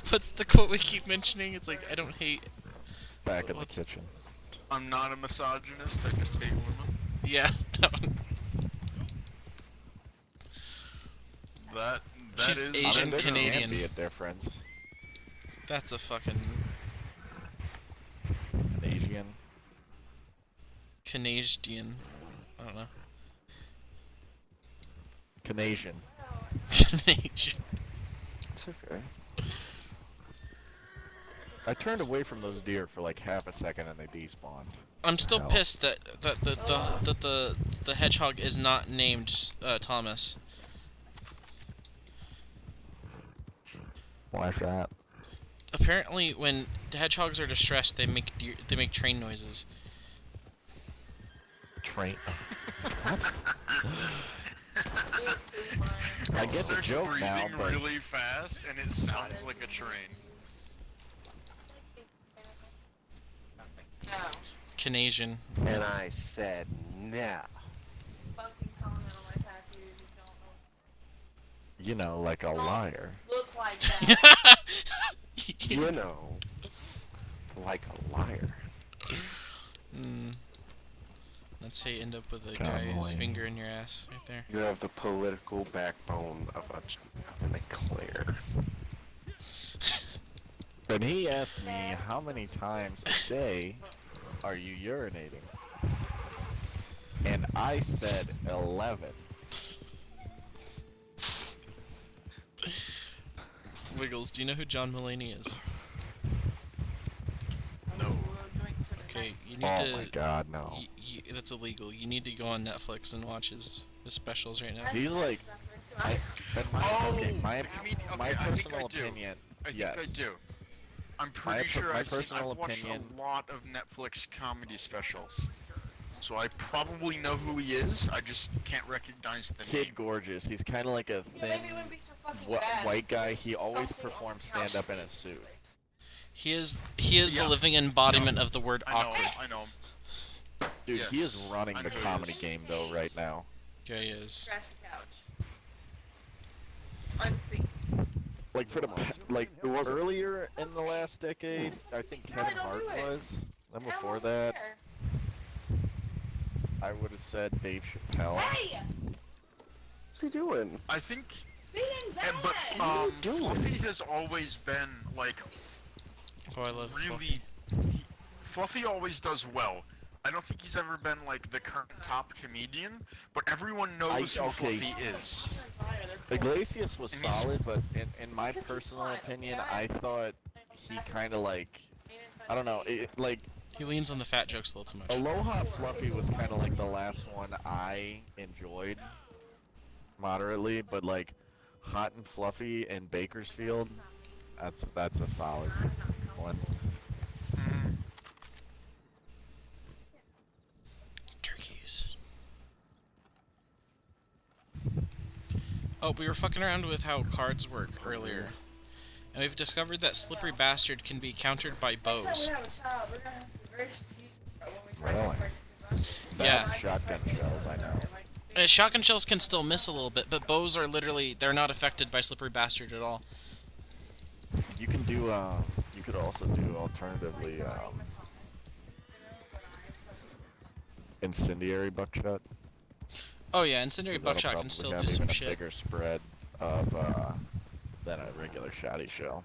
What's the quote we keep mentioning? It's like, I don't hate... Back in the kitchen. I'm not a misogynist, I just hate women. Yeah, that one. She's is Asian Canadian. Can't be a difference. That's a fucking... Canadian. Canadian. I don't know. Canadian. Canadian. It's okay. I turned away from those deer for like half a second and they despawned. I'm still pissed that the hedgehog is not named Thomas. Why is that? Apparently, when the hedgehogs are distressed, they make train noises. Train. What? I get the joke now, but really fast and it sounds like a train. Canadian. And I said no. you know, like a liar. Look like that. You know, like a liar. Let's say you end up with a God, guy's lame. finger in your ass right there. You have the political backbone of an eclair. But he asked me how many times a day are you urinating? And I said 11. Wiggles, do you know who John Mulaney is? No. Okay, you need Oh to... my god, no. That's illegal. You need to go on Netflix and watch his specials right now. He's like... my I think personal I do. opinion... I think yes. I do. I'm pretty sure my I've personal watched opinion- a lot of Netflix comedy specials. So I probably know who he is, I just can't recognize the Kid name. Gorgeous. He's kind of like a thin white guy. He always performs stand-up in a suit. He is the living embodiment of the word awkward. I know him. Dude, he Yes, is running I the know who he comedy is. game though right now. Yeah, he is. Trash couch. Unseen. like for the earlier in the last decade, I think Kevin Hart was. Then before that, I would have said Dave Chappelle. What's he doing? I think, but Fluffy has always been like Oh, I love really. Fluffy always does well. I don't think he's ever been like the current top comedian, but everyone knows who Fluffy is. Iglesias was solid, but in my personal opinion, I thought he kind of like, I don't know, He leans on the fat jokes a little too much. Aloha Fluffy was kind of like the last one I enjoyed moderately, but like Hot and Fluffy in Bakersfield, that's a solid one. Turkeys. Oh, we were fucking around with how cards work earlier. And we've discovered that Slippery Bastard can be countered by bows. Really? Yeah. Shotgun shells, I know. Shotgun shells can still miss a little bit, but bows are literally, they're not affected by Slippery Bastard at all. You can do, you could also do alternatively, incendiary buckshot. Oh yeah, incendiary buckshot can still do some shit. A bigger spread of, than a regular shotty shell.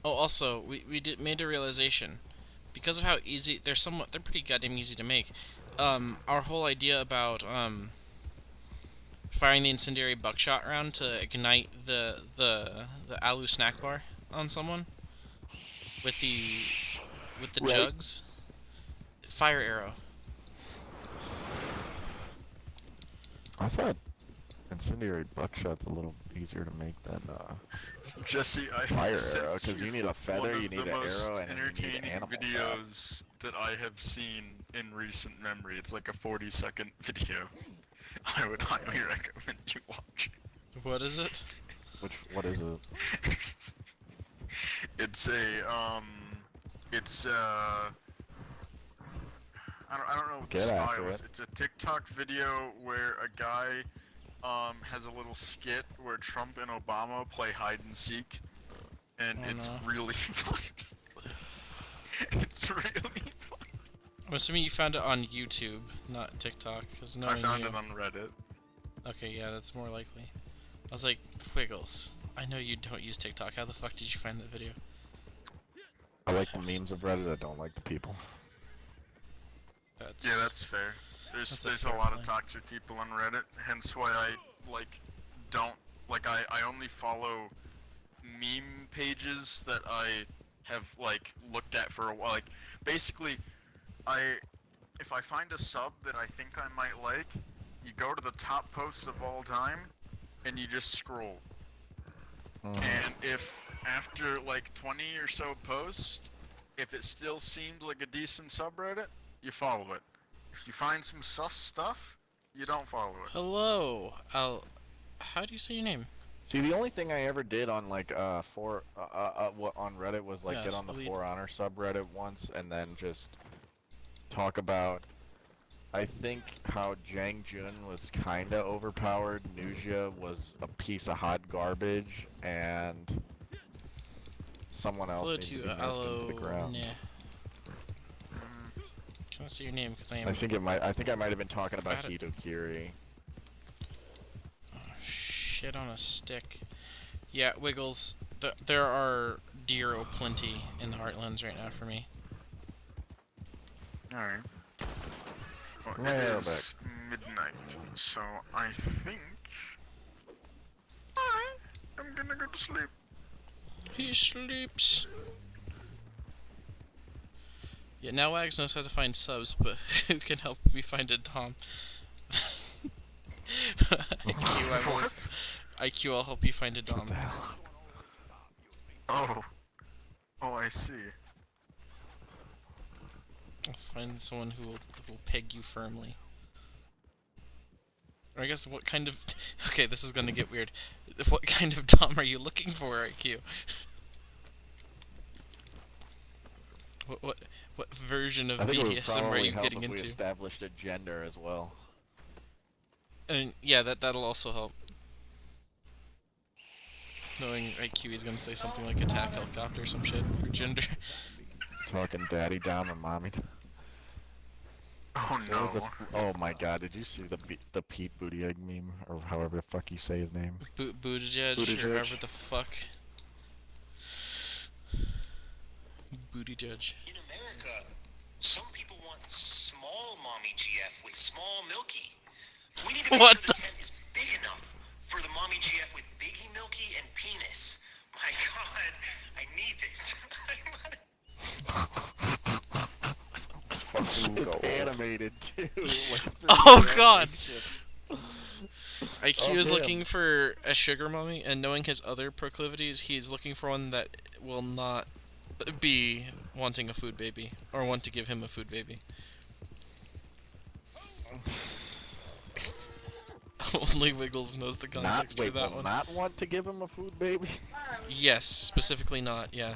Oh, also, we made a realization. Because of how easy, they're pretty goddamn easy to make. Our whole idea about, firing the incendiary buckshot round to ignite the alu snack bar on someone with the Right. jugs. Fire arrow. I thought incendiary buckshot's a little easier to make than Jesse, I fire sent arrow, because you need a feather, you need an arrow, and you need entertaining animal fat. videos that I have seen in recent memory. It's like a 40-second video. I would highly recommend you watch it. What is it? What is it? It's I don't know what the Get after style is. it. It's a TikTok video where a guy has a little skit where Trump and Obama play hide and seek, and Oh, it's no. really funny. It's really funny. I'm assuming you found it on YouTube, not TikTok, because I knowing found you. it on Reddit. Okay, yeah, that's more likely. I was like, Wiggles, I know you don't use TikTok. How the fuck did you find that video? I like the memes of Reddit, I don't like the people. Yeah, that's fair. That's a There's fair a lot point. of toxic people on Reddit, hence why I I only follow meme pages that I have looked at for a while. Like basically, if I find a sub that I think I might like, you go to the top posts of all time, and you just scroll. And if after 20 or so posts, if it still seems like a decent subreddit, you follow it. If you find some sus stuff, you don't follow it. Hello, how do you say your name? See, the only thing I ever did on on Reddit was Yes, get on the lead. For Honor subreddit once and then just talk about, I think, how Jang Jun was kinda overpowered, Nujia was a piece of hot garbage, and someone else Hello needed to be to moved into the ground. Nah. Can I see your name? Because I am. I think I might have been talking about Got it. Hito Kiri. Oh, shit on a stick. Yeah, Wiggles. There are deer plenty in the Heartlands right now for me. Alright. Well, My it hair is midnight, so I think I'm gonna go to sleep. He sleeps. Yeah, now Wags knows how to find subs, but who can help me find a Dom? IQ, I'll help you find a Dom. Oh, I see. I'll find someone who will peg you firmly. Or I guess what kind of... Okay, this is gonna get weird. What kind of Dom are you looking for, IQ? What version of I think it would BDSM are probably you help getting if we into? established a gender as well. And yeah, that'll also help. Knowing IQ is gonna say something like attack helicopter or some shit for gender. Talking daddy dom and mommy. Oh What was the no. oh my god, did you see the Pete Buttigieg meme? Or however the fuck you say his name? Buttigieg, Buttigieg. or however the fuck. Buttigieg. In America, some people want small mommy GF with small milky. We need to make What sure the tent is big enough for the mommy GF with biggie milky and penis. My god, I need this. Fucking It's gold. animated too. Oh god! IQ Oh, is damn. looking for a sugar mommy, and knowing his other proclivities, he's looking for one that will not be wanting a food baby, or want to give him a food baby. Only Wiggles knows the context for that one. Not want to give him a food baby? Yes, specifically not, yeah.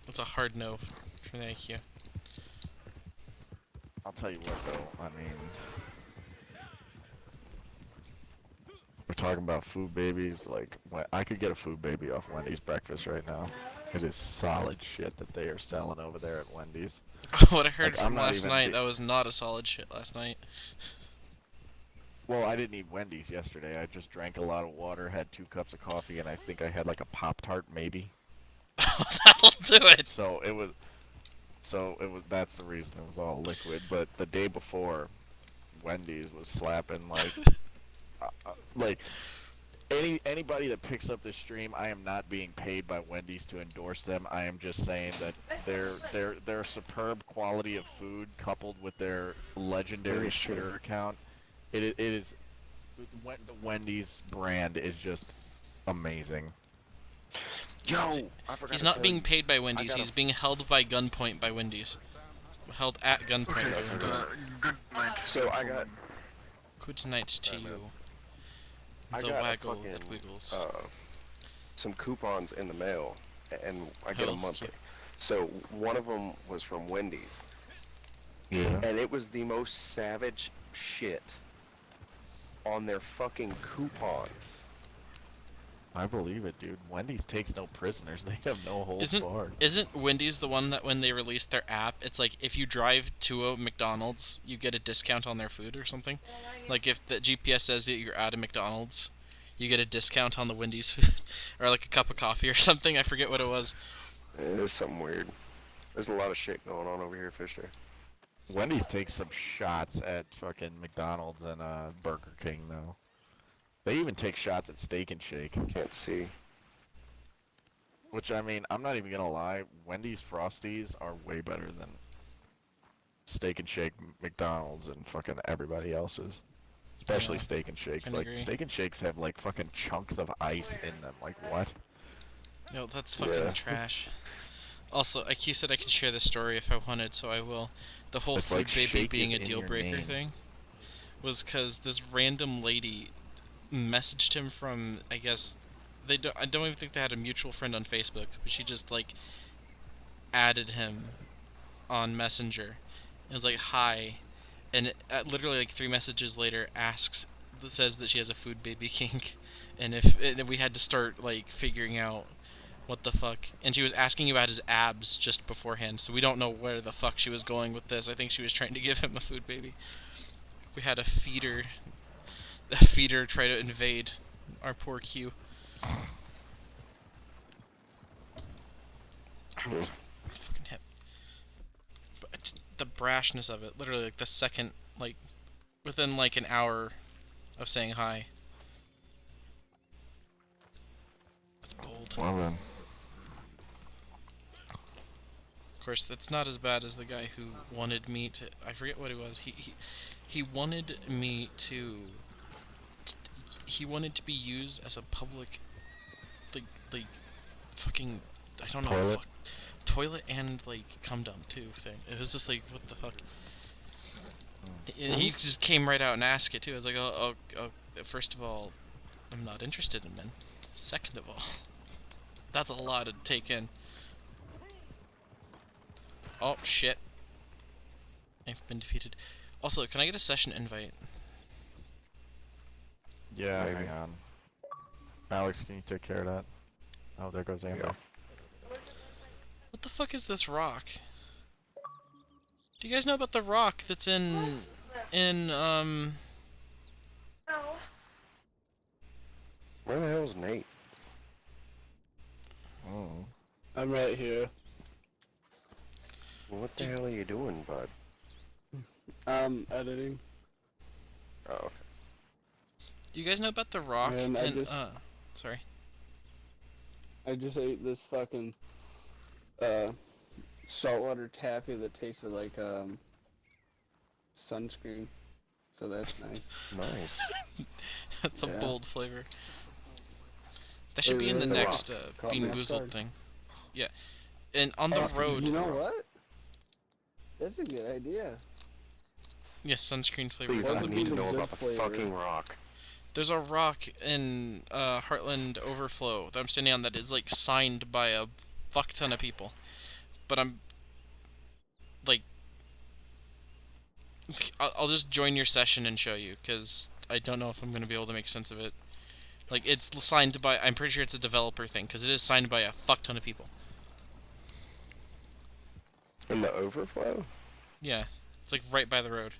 That's a hard no for the IQ. I'll tell you what though, I mean, we're talking about food babies, like, I could get a food baby off Wendy's breakfast right now. It is solid shit that they are selling over there at Wendy's. What I heard Like, I'm from not last even night, that was not a solid shit last night. Well, I didn't eat Wendy's yesterday. I just drank a lot of water, had 2 cups of coffee, and I think I had like a Pop-Tart maybe. That'll do it! So it was, that's the reason it was all liquid. But the day before, Wendy's was slapping like anybody that picks up this stream, I am not being paid by Wendy's to endorse them. I am just saying that their superb quality of food coupled with their legendary Twitter account, it is the Wendy's brand is just amazing. Yo, I forgot He's to not tell being you, paid by Wendy's, gotta- he's being held by gunpoint by Wendy's. Held at gunpoint by Wendy's. Good night. So I got Good night to you. I The got a waggle fucking, that wiggles. some coupons in the mail, and I get Oh, them monthly. yeah. So one of them was from Wendy's, Yeah. and it was the most savage shit on their fucking coupons. I believe it, dude. Wendy's takes no prisoners. They have no holds barred. Isn't Wendy's the one that when they released their app, it's like if you drive to a McDonald's, you get a discount on their food or something? Like if the GPS says that you're at a McDonald's, you get a discount on the Wendy's food, or like a cup of coffee or something. I forget what it was. It is something weird. There's a lot of shit going on over here, Fisher. Wendy's takes some shots at fucking McDonald's and Burger King, though. They even take shots at Steak and Shake. Can't see. Which, I mean, I'm not even gonna lie, Wendy's Frosties are way better than Steak and Shake, McDonald's, and fucking everybody else's. Especially Yeah, Steak and Shakes. can Like, agree. Steak and Shakes have, like, fucking chunks of ice in them. Like, what? No, that's fucking Yeah. trash. Also, IQ said I could share this story if I wanted, so I will. The whole It's food like baby shake being is a in deal your breaker name. thing was because this random lady messaged him from, I guess, I don't even think they had a mutual friend on Facebook, but she just, like, added him on Messenger. It was like, hi, and literally, like, 3 messages later, says that she has a food baby kink, and if we had to start, like, figuring out what the fuck, and she was asking about his abs just beforehand, so we don't know where the fuck she was going with this. I think she was trying to give him a food baby. We had a feeder try to invade our poor Q. Fucking hip. But just the brashness of it, literally, like, the second, like, within, like, an hour of saying hi. That's bold. Well then. Of course, that's not as bad as the guy who wanted me to. I forget what it was. He wanted me to. He wanted to be used as a public, like fucking, I don't know, Toilet? toilet and like cum dump too thing. It was just like, what the fuck. And he just came right out and asked it too. I was like, oh, first of all, I'm not interested in men. Second of all, that's a lot to take in. Oh, shit. I've been defeated. Also, can I get a session invite? Yeah, Maybe. hang on. Alex, can you take care of that? Oh, there goes Amber. What the fuck is this rock? Do you guys know about the rock that's in... Where the hell's Nate? Oh. I'm right here. What the hell are you doing, bud? Editing. Oh, okay. Do you guys know about the rock Man, sorry. I just ate this fucking saltwater taffy that tasted like sunscreen. So that's nice. Nice. That's a Yeah. bold flavor. That should be in the really? next Call Bean me Boozled Scarf. thing. Yeah. And on the road... You know what? That's a good idea. Yes, sunscreen flavor. Please, What I would need be to the know good about the flavor? fucking rock. There's a rock in Heartland Overflow that I'm standing on that is like signed by a fuck ton of people. But I'm like, I'll just join your session and show you, because I don't know if I'm going to be able to make sense of it. Like, it's signed by, I'm pretty sure it's a developer thing, because it is signed by a fuck ton of people. In the overflow? Yeah, it's like right by the road.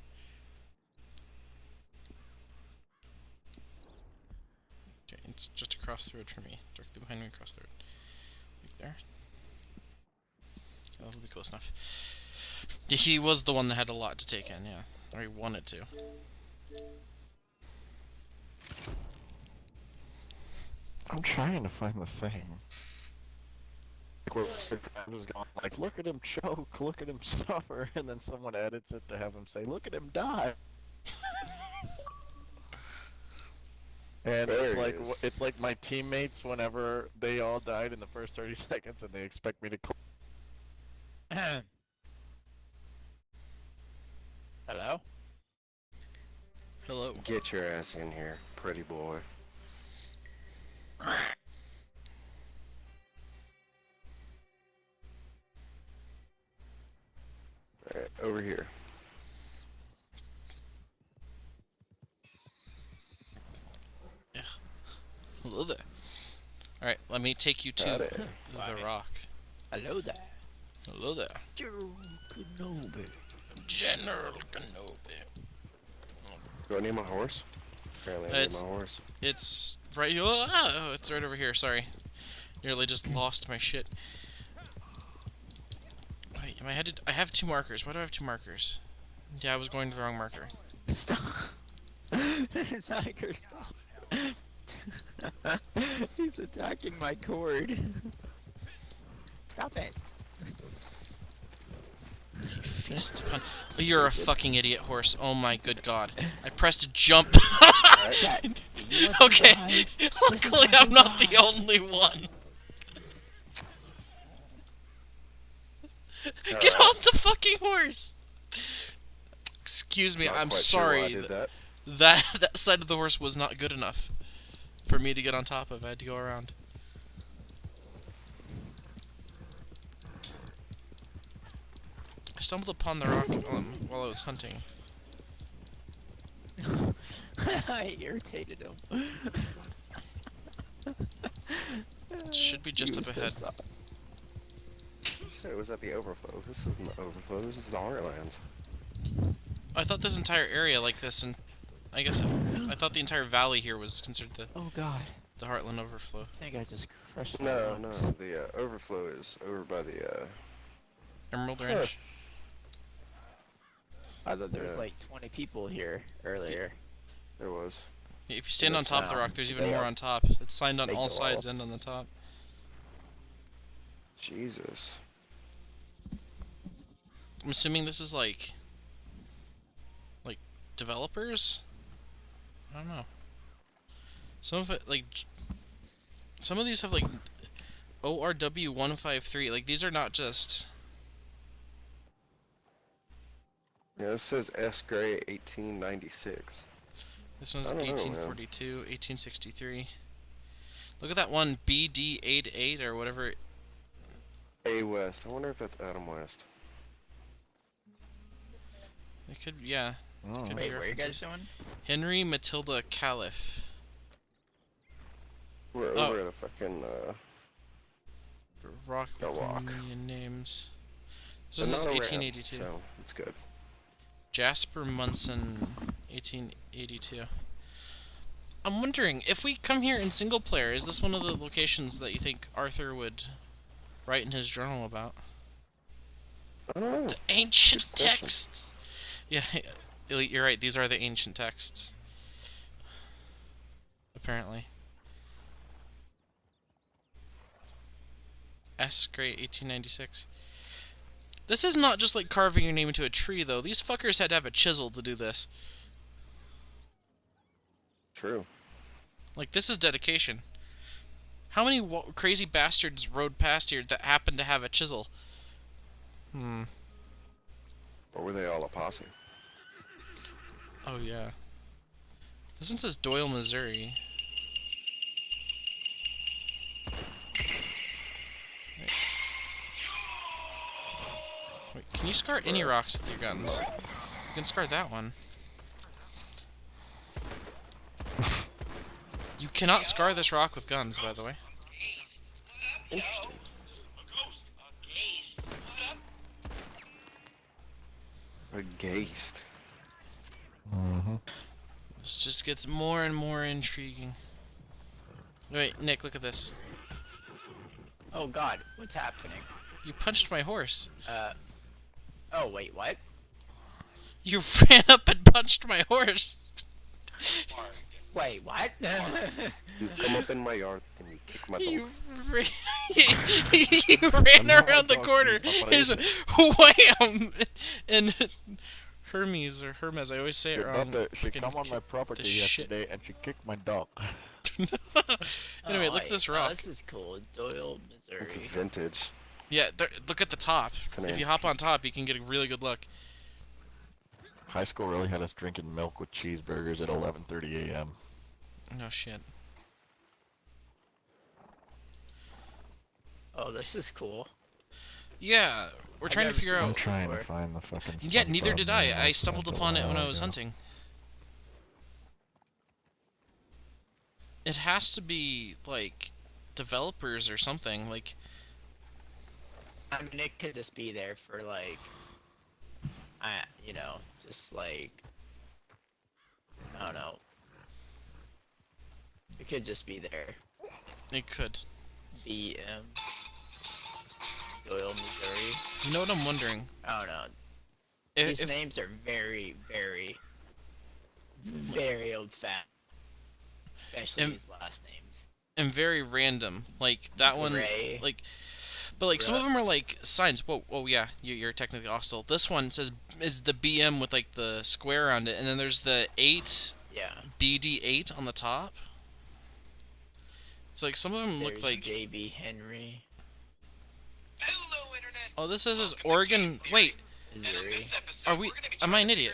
Okay, it's just across the road from me, directly behind me across the road. Right there. That'll be close enough. Yeah, he was the one that had a lot to take in, yeah. Or he wanted to. I'm trying to find the thing. I'm just going like, look at him choke, look at him suffer, and then someone edits it to have him say, look at him die. And There it's he like is. it's like my teammates whenever they all died in the first 30 seconds, and they expect me to. Hello? Hello. Get your ass in here, pretty boy. Alright, over here. Hello there. Alright, let me take you to Howdy. the rock. Hello there. Hello there. General Kenobi. Do I need my horse? Apparently I need my horse. It's right. Oh, it's right over here. Sorry, nearly just lost my shit. Wait, am I headed? I have 2 markers. Why do I have 2 markers? Yeah, I was going to the wrong marker. Stop. Tiger, stop. He's attacking my cord. Stop it. He feasts upon. Oh, you're a fucking idiot, horse. Oh my good god. I pressed jump. Okay. Luckily, I'm not the only one. Get on the fucking horse. Excuse me. Not I'm quite sure why I sorry. did that. That side of the horse was not good enough for me to get on top of. I had to go around. I stumbled upon the rock while I was hunting. I irritated him. It should be just up ahead. You said it was at the overflow. This isn't the overflow. This is the Heartlands. I thought this entire area like this, and I guess I thought the entire valley here was considered the Oh god. the Heartland Overflow. I think I just crushed my No, lungs. no. The overflow is over by the Emerald Ranch. I thought there was Yeah. like 20 people here earlier. There was. Yeah, if you stand on top of the rock, there's even more on top. It's signed on They all go sides off. and on the top. Jesus. I'm assuming this is like developers? I don't know. Some of it, some of these have like ORW153. Like, these are not just... Yeah, this says S. Gray 1896. This one's I don't know, man. 1842, 1863. Look at that one, BD88 or whatever. A West. I wonder if that's Adam West. It could, yeah. Oh. Could be Wait, where are you references. guys going? Henry Matilda Caliph. We're Oh. over at a fucking, Rock The with Rock. million names. So but this is not a 1882. ramp, so it's good. Jasper Munson, 1882. I'm wondering, if we come here in single player, is this one of the locations that you think Arthur would write in his journal about? I don't know. The ancient Good question. texts! Yeah, Elite, you're right, these are the ancient texts. Apparently. S. Great, 1896. This is not just like carving your name into a tree, though. These fuckers had to have a chisel to do this. True. Like, this is dedication. How many crazy bastards rode past here that happened to have a chisel? Hmm. Or were they all a posse? Oh, yeah. This one says Doyle, Missouri. Wait, can you scar any rocks with your guns? You can scar that one. You cannot scar this rock with guns, by the way. Interesting. A geist. Mm-hmm. This just gets more and more intriguing. Wait, Nick, look at this. Oh god, what's happening? You punched my horse. Oh wait, what? You ran up and punched my horse. Wait, what? You come up in my yard and you kick my dog. You ran around the corner. Here's a wham! And Hermes or Hermes, I always say it Your wrong. daughter, she Fucking come on my kick property the shit. yesterday and she kicked my dog. Anyway, look at this rock. Oh, this is cool. Doyle, Missouri. It's vintage. Yeah, look at the top. an If you hop on top, you can get a really good look. High school really had us drinking milk with cheeseburgers at 11:30 a.m. No shit. Oh, this is cool. Yeah, we're trying to never figure seen I'm out. this trying to before. find the fucking. Yeah, neither SpongeBob did I. meme I I stumbled found a upon it when while I was ago. hunting. It has to be like developers or something. Like, I mean, it could just be there for like, you know, just like, I don't know. It could just be there. it could. BM. Doyle, Missouri. You know what I'm wondering? I don't know. If, These names are very, very, very old-fashioned. Especially Im- these last names. and very random. Like that one, Ray. like, but like some of them are Ruts. like signs. Whoa, oh yeah, you're technically hostile. This one says is the BM with like the square around it, and then there's the 8 Yeah. BD8 on the top. It's like some of them look There's like. JB Henry, Hello, Internet. Oh, this says is Oregon. Wait, Missouri. are we? Am I an idiot?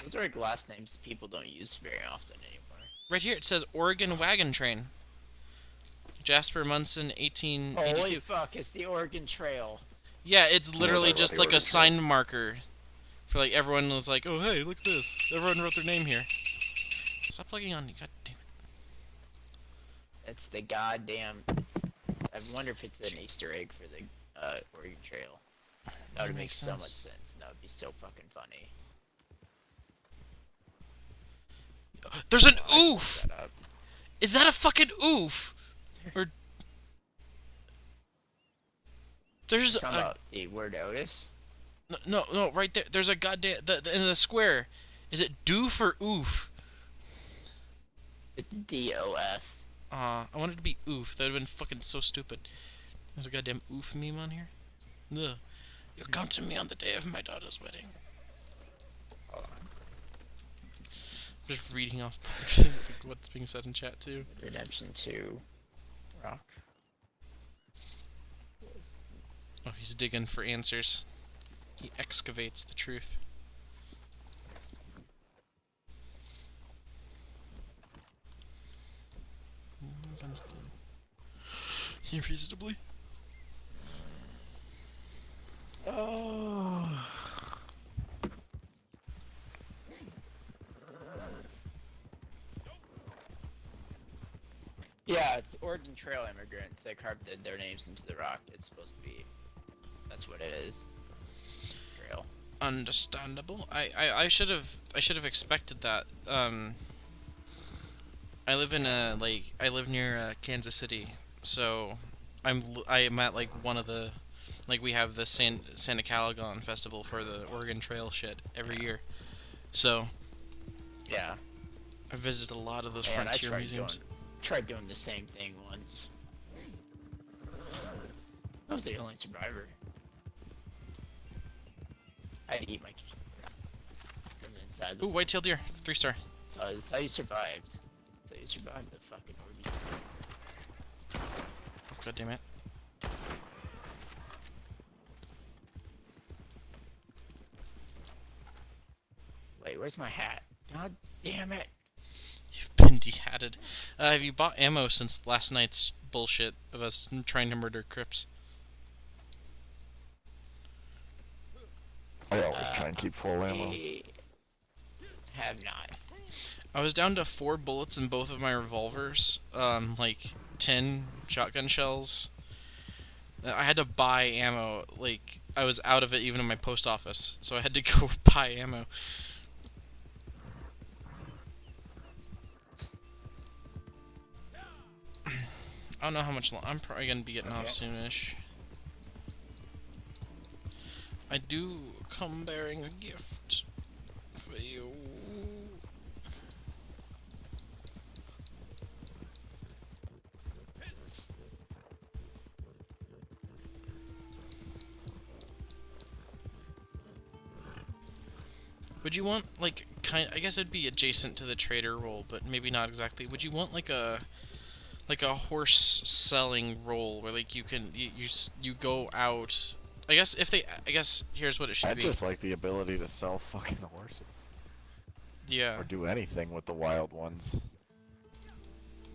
Those are like last names people don't use very often anymore. Right here it says Oregon Wagon Train. Jasper Munson, 1882. Holy fuck, it's the Oregon Trail. Yeah, it's literally about just the like a Oregon sign marker for like everyone was like, oh hey, look at this. Everyone wrote their name here. Stop plugging on me, god damn it. It's the goddamn. I wonder if it's an Easter egg for the Oregon Trail. That would make makes so sense. much sense. That would be so fucking funny. There's an oof! Shut up. Is that a fucking oof? Or there's Talking a about the word Otis. no, right there. There's a goddamn in the square. Is it doof or oof? It's DOF. I wanted it to be oof. That would have been fucking so stupid. There's a goddamn oof meme on here. Ugh. You'll come to me on the day of my daughter's wedding. Just reading off what's being said in chat too. Redemption 2. Rock. Oh, he's digging for answers. He excavates the truth. Irreasonably. Oh. Yeah, it's Oregon Trail immigrants that carved their names into the rock. It's supposed to be. That's what it is. Trail. Understandable. I should have expected that. I live in I live near Kansas City, so I'm at like one of the like we have the Santa Calagon festival for the Oregon Trail shit every year. So Yeah. I visited a lot of those And frontier I museums. tried doing the same thing once. I was the only survivor. I had to eat my from the inside. Ooh, white-tailed deer, 3-star. That's how you survived. That's how you survived the fucking orgy. God damn it. Wait, where's my hat? God damn it. You've been de-hatted. Have you bought ammo since last night's bullshit of us trying to murder Crips? I always try and keep full ammo. Have not. I was down to 4 bullets in both of my revolvers, like 10 shotgun shells. I had to buy ammo, like, I was out of it even in my post office, so I had to go buy ammo. I don't know how much I'm probably gonna be getting off soonish. I do come bearing a gift for you. Would you want, like, I guess it'd be adjacent to the trader role, but maybe not exactly. Would you want, like a horse selling role where, like, you can, you go out, I guess here's what it should I'd be. just like the ability to sell fucking horses. Yeah. Or do anything with the wild ones.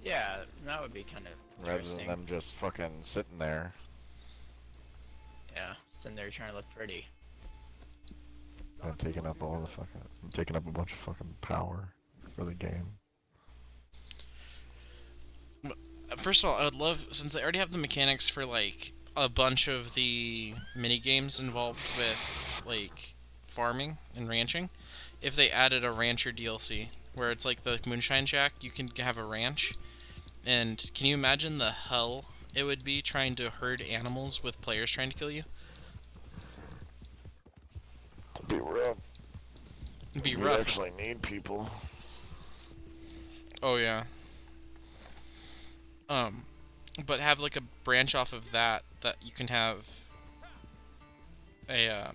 Yeah, that would be kind of Rather interesting. than them just fucking sitting there. Yeah, sitting there trying to look pretty. And taking up all the fucking, taking up a bunch of fucking power for the game. First of all, I would love, since they already have the mechanics for, like, a bunch of the mini games involved with, like, farming and ranching, if they added a rancher DLC, where it's like the Moonshine Shack, you can have a ranch, and can you imagine the hell it would be trying to herd animals with players trying to kill you? It'd be rough. It'd be You'd rough. actually need people. Oh yeah. But have like a branch off of that you can have a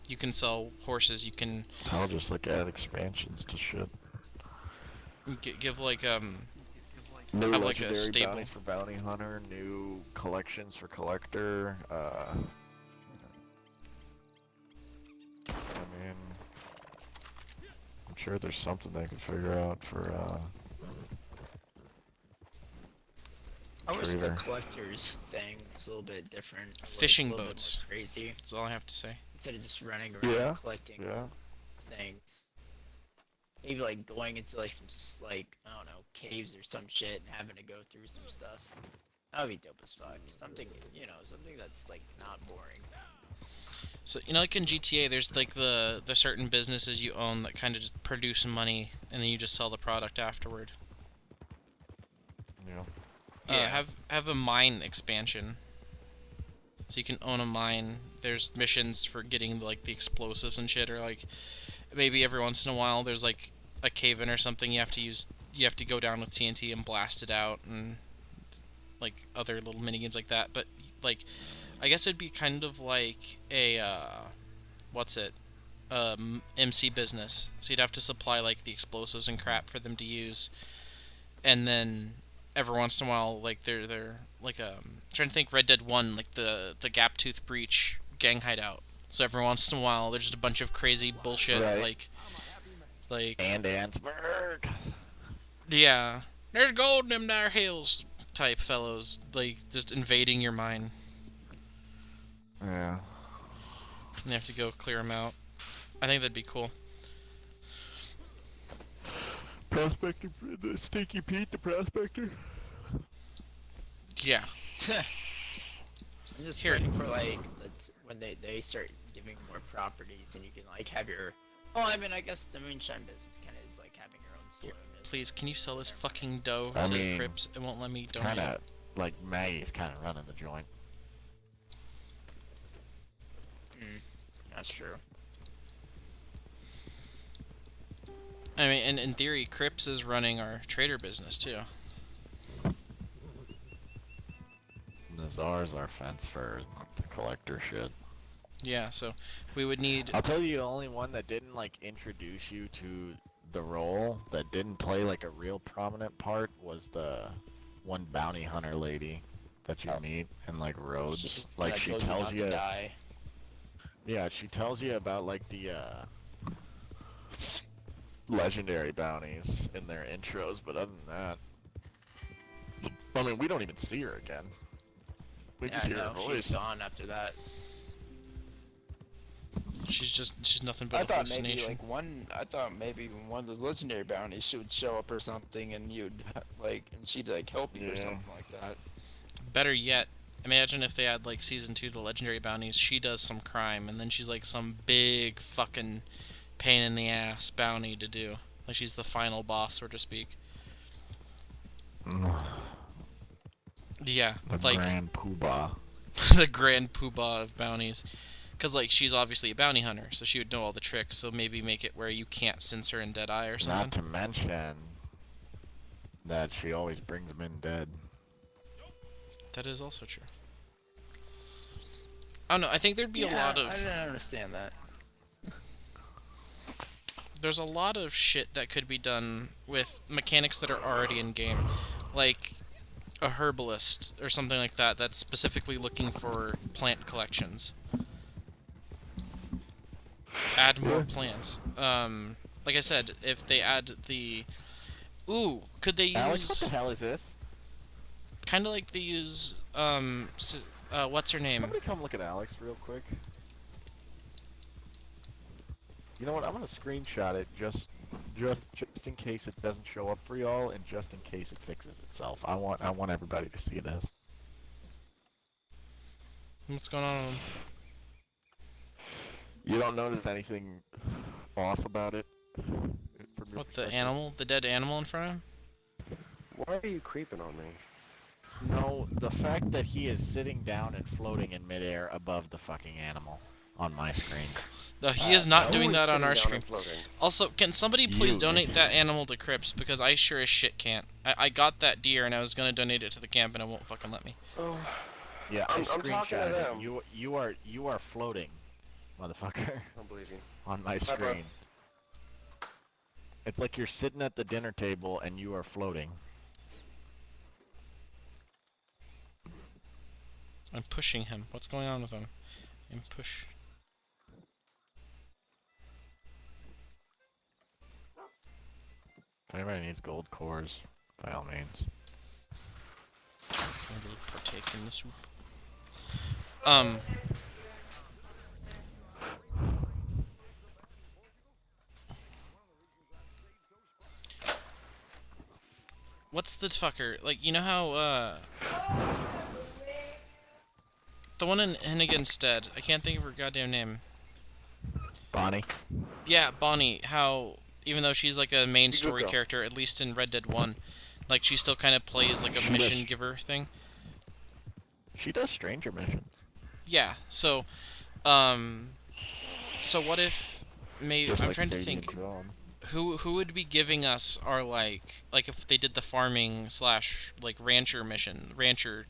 you can sell horses. You can. I'll just like add expansions to shit. Give like New have like a legendary stable. bounties for bounty hunter, new collections for collector. I mean, I'm sure there's something they can figure out for I wish the either. collector's thing was a little bit different. Like, Fishing a little bit boats. more crazy. That's all I have to say. Instead of just running around collecting Yeah. things. Maybe like going into like some like I don't know caves or some shit and having to go through some stuff. That would be dope as fuck. Something something that's like not boring. So like in GTA, there's like the certain businesses you own that kind of just produce money, and then you just sell the product afterward. Yeah. Have a mine expansion. So you can own a mine. There's missions for getting like the explosives and shit, or like maybe every once in a while there's like a cave-in or something you have to go down with TNT and blast it out, and like other little mini games like that. But like I guess it'd be kind of like a MC business. So you'd have to supply like the explosives and crap for them to use, and then every once in a while, like they're like trying to think Red Dead 1, like the Gap Tooth Breach gang hideout. So every once in a while, there's just a bunch of crazy bullshit, Right. like And Ansburg. yeah, there's gold in them there hills type fellows, like just invading your mine. Yeah. And you have to go clear them out. I think that'd be cool. Prospector, the Stinky Pete, the prospector. Yeah. I'm just Here. waiting for like when they start giving more properties and you can like have your. Well, I mean, I guess the moonshine business kind of is like having your own saloon. Please, can you sell this fucking dough I to mean, Crips? It won't let me donate. Kind of like Maggie's kind of running the joint. That's true. I mean, in theory, Crips is running our trader business too. Nazar's our fence for the collector shit. Yeah, so we would need. I'll tell you, the only one that didn't like introduce you to the role, that didn't play like a real prominent part, was the one bounty hunter lady that you meet in like Rhodes. Like she tells you. Yeah, she tells you about like the legendary bounties in their intros, but other than that, I mean, we don't even see her again. We just hear her voice. She's gone after that. She's nothing but I a thought hallucination. maybe one of those legendary bounties she would show up or something, and you'd like, and she'd like help you or something like that. Better yet, imagine if they had like season 2 the legendary bounties. She does some crime, and then she's like some big fucking pain in the ass bounty to do. Like she's the final boss, so to speak. Yeah, The like Grand Poobah. the grand poobah of bounties. Because, like, she's obviously a bounty hunter, so she would know all the tricks, so maybe make it where you can't censor in Deadeye or something. Not to mention that she always brings them in dead. That is also true. I don't know, I think there'd be a lot of... I didn't understand that. There's a lot of shit that could be done with mechanics that are already in game. Like a herbalist or something like that that's specifically looking for plant collections. Add more plants. Like I said, if they add the... Ooh, could they use... Alex, what the hell is this? Kind of like they use, what's her name? Somebody come look at Alex real quick. You know what, I'm gonna screenshot it just in case it doesn't show up for y'all, and just in case it fixes itself. I want everybody to see this. What's going on? You don't notice anything off about it? What, the animal? The dead animal in front of him? Why are you creeping on me? No, the fact that he is sitting down and floating in midair above the fucking animal on my screen. No, he is not doing that on our screen. Also, can somebody please You. donate that animal to Crips, because I sure as shit can't. I got that deer and I was gonna donate it to the camp and it won't fucking let me. Oh. Yeah, I'm talking to screenshotted them. it. You are floating, motherfucker. I don't believe you. On my Bye, bro. screen. It's like you're sitting at the dinner table and you are floating. I'm pushing him. What's going on with him? I'm push. If anybody needs gold cores, by all means. I will partake in the soup. What's the fucker? Like, you know how, the one in Henniganstead, I can't think of her goddamn name. Bonnie? Yeah, Bonnie, how, even though she's like a main She's a good story girl. character, at least in Red Dead 1, like, she still kind of plays like a She mission does. giver thing. She does stranger missions. Yeah, so what if, maybe, Just I'm like trying to Sadie think, and John. who would be giving us our, like if they did the farming slash, like, rancher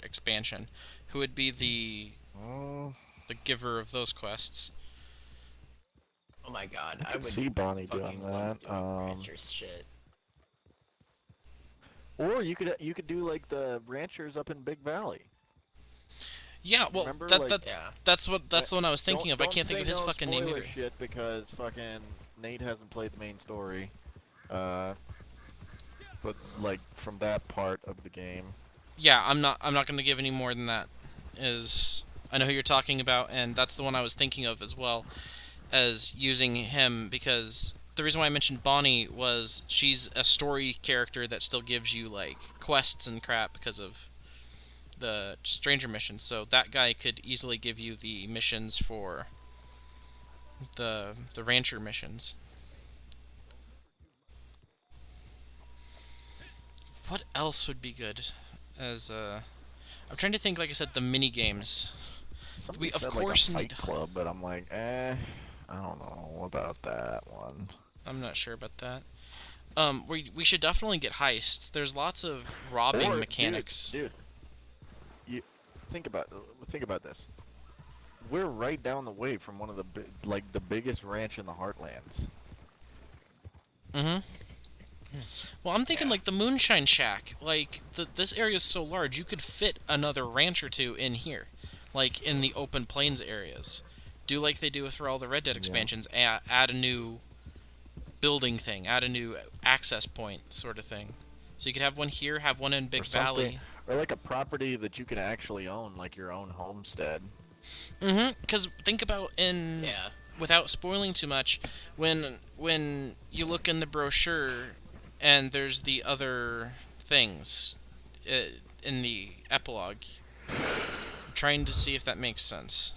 expansion, who would be the giver of those quests? Oh my god, I I could would see Bonnie doing fucking love that. doing rancher's shit. Or you could do like the ranchers up in Big Valley. Yeah, well, Remember, that's the one I was thinking of. I Don't can't think of say his no fucking name spoiler either. shit because fucking Nate hasn't played the main story. But like from that part of the game. Yeah, I'm not going to give any more than that. I know who you're talking about, and that's the one I was thinking of as well as using him, because the reason why I mentioned Bonnie was she's a story character that still gives you like quests and crap because of the stranger missions. So that guy could easily give you the missions for the rancher missions. What else would be good? As I'm trying to think. Like I said, the mini games. Somebody We of said course like a need. Fight Club, but I'm like, I don't know about that one. I'm not sure about that. We should definitely get heists. There's lots of robbing Or, mechanics. dude, you think about this. We're right down the way from one of the biggest ranch in the Heartlands. Mm-hmm. Well, I'm thinking like the Moonshine Shack. Like this area is so large, you could fit another ranch or two in here, like in the open plains areas. Do like they do for all the Red Dead expansions. Add a new building thing. Add a new access point sort of thing. So you could have one here, have one in Big Valley. Or like a property that you can actually own, like your own homestead. Mm-hmm. Because think about without spoiling too much, when you look in the brochure, and there's the other things in the epilogue. I'm trying to see if that makes sense.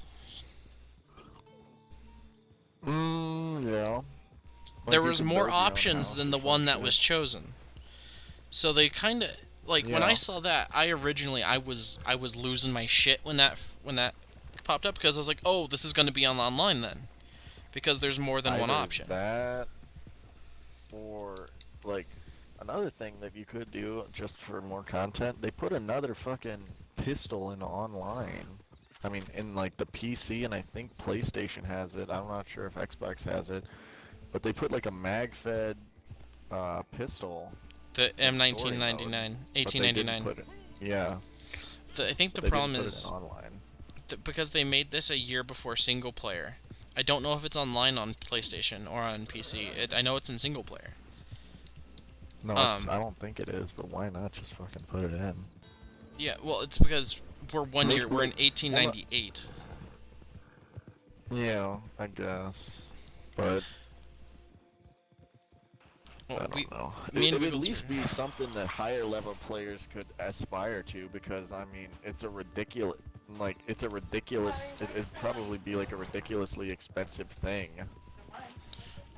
Yeah. There was more options than the one that was chosen. So they kind of when I saw that, I was losing my shit when that popped up, because I was like, oh, this is going to be on online then, because there's more than one option. That, or like another thing that you could do just for more content, they put another fucking pistol in online. I mean, in like the PC, and I think PlayStation has it. I'm not sure if Xbox has it, but they put like a mag-fed pistol. The M1999, 1899. Yeah. I think the problem is because they made this a year before single player. I don't know if it's online on PlayStation or on PC. I know it's in single player. No, I don't think it is, but why not just fucking put it in? Yeah, well, it's because we're we're in 1898. Yeah, I guess. But well, I don't know. Me It and would at Wiggles least be something that higher level players could aspire to, because I mean, it's a ridiculous, it'd probably be like a ridiculously expensive thing.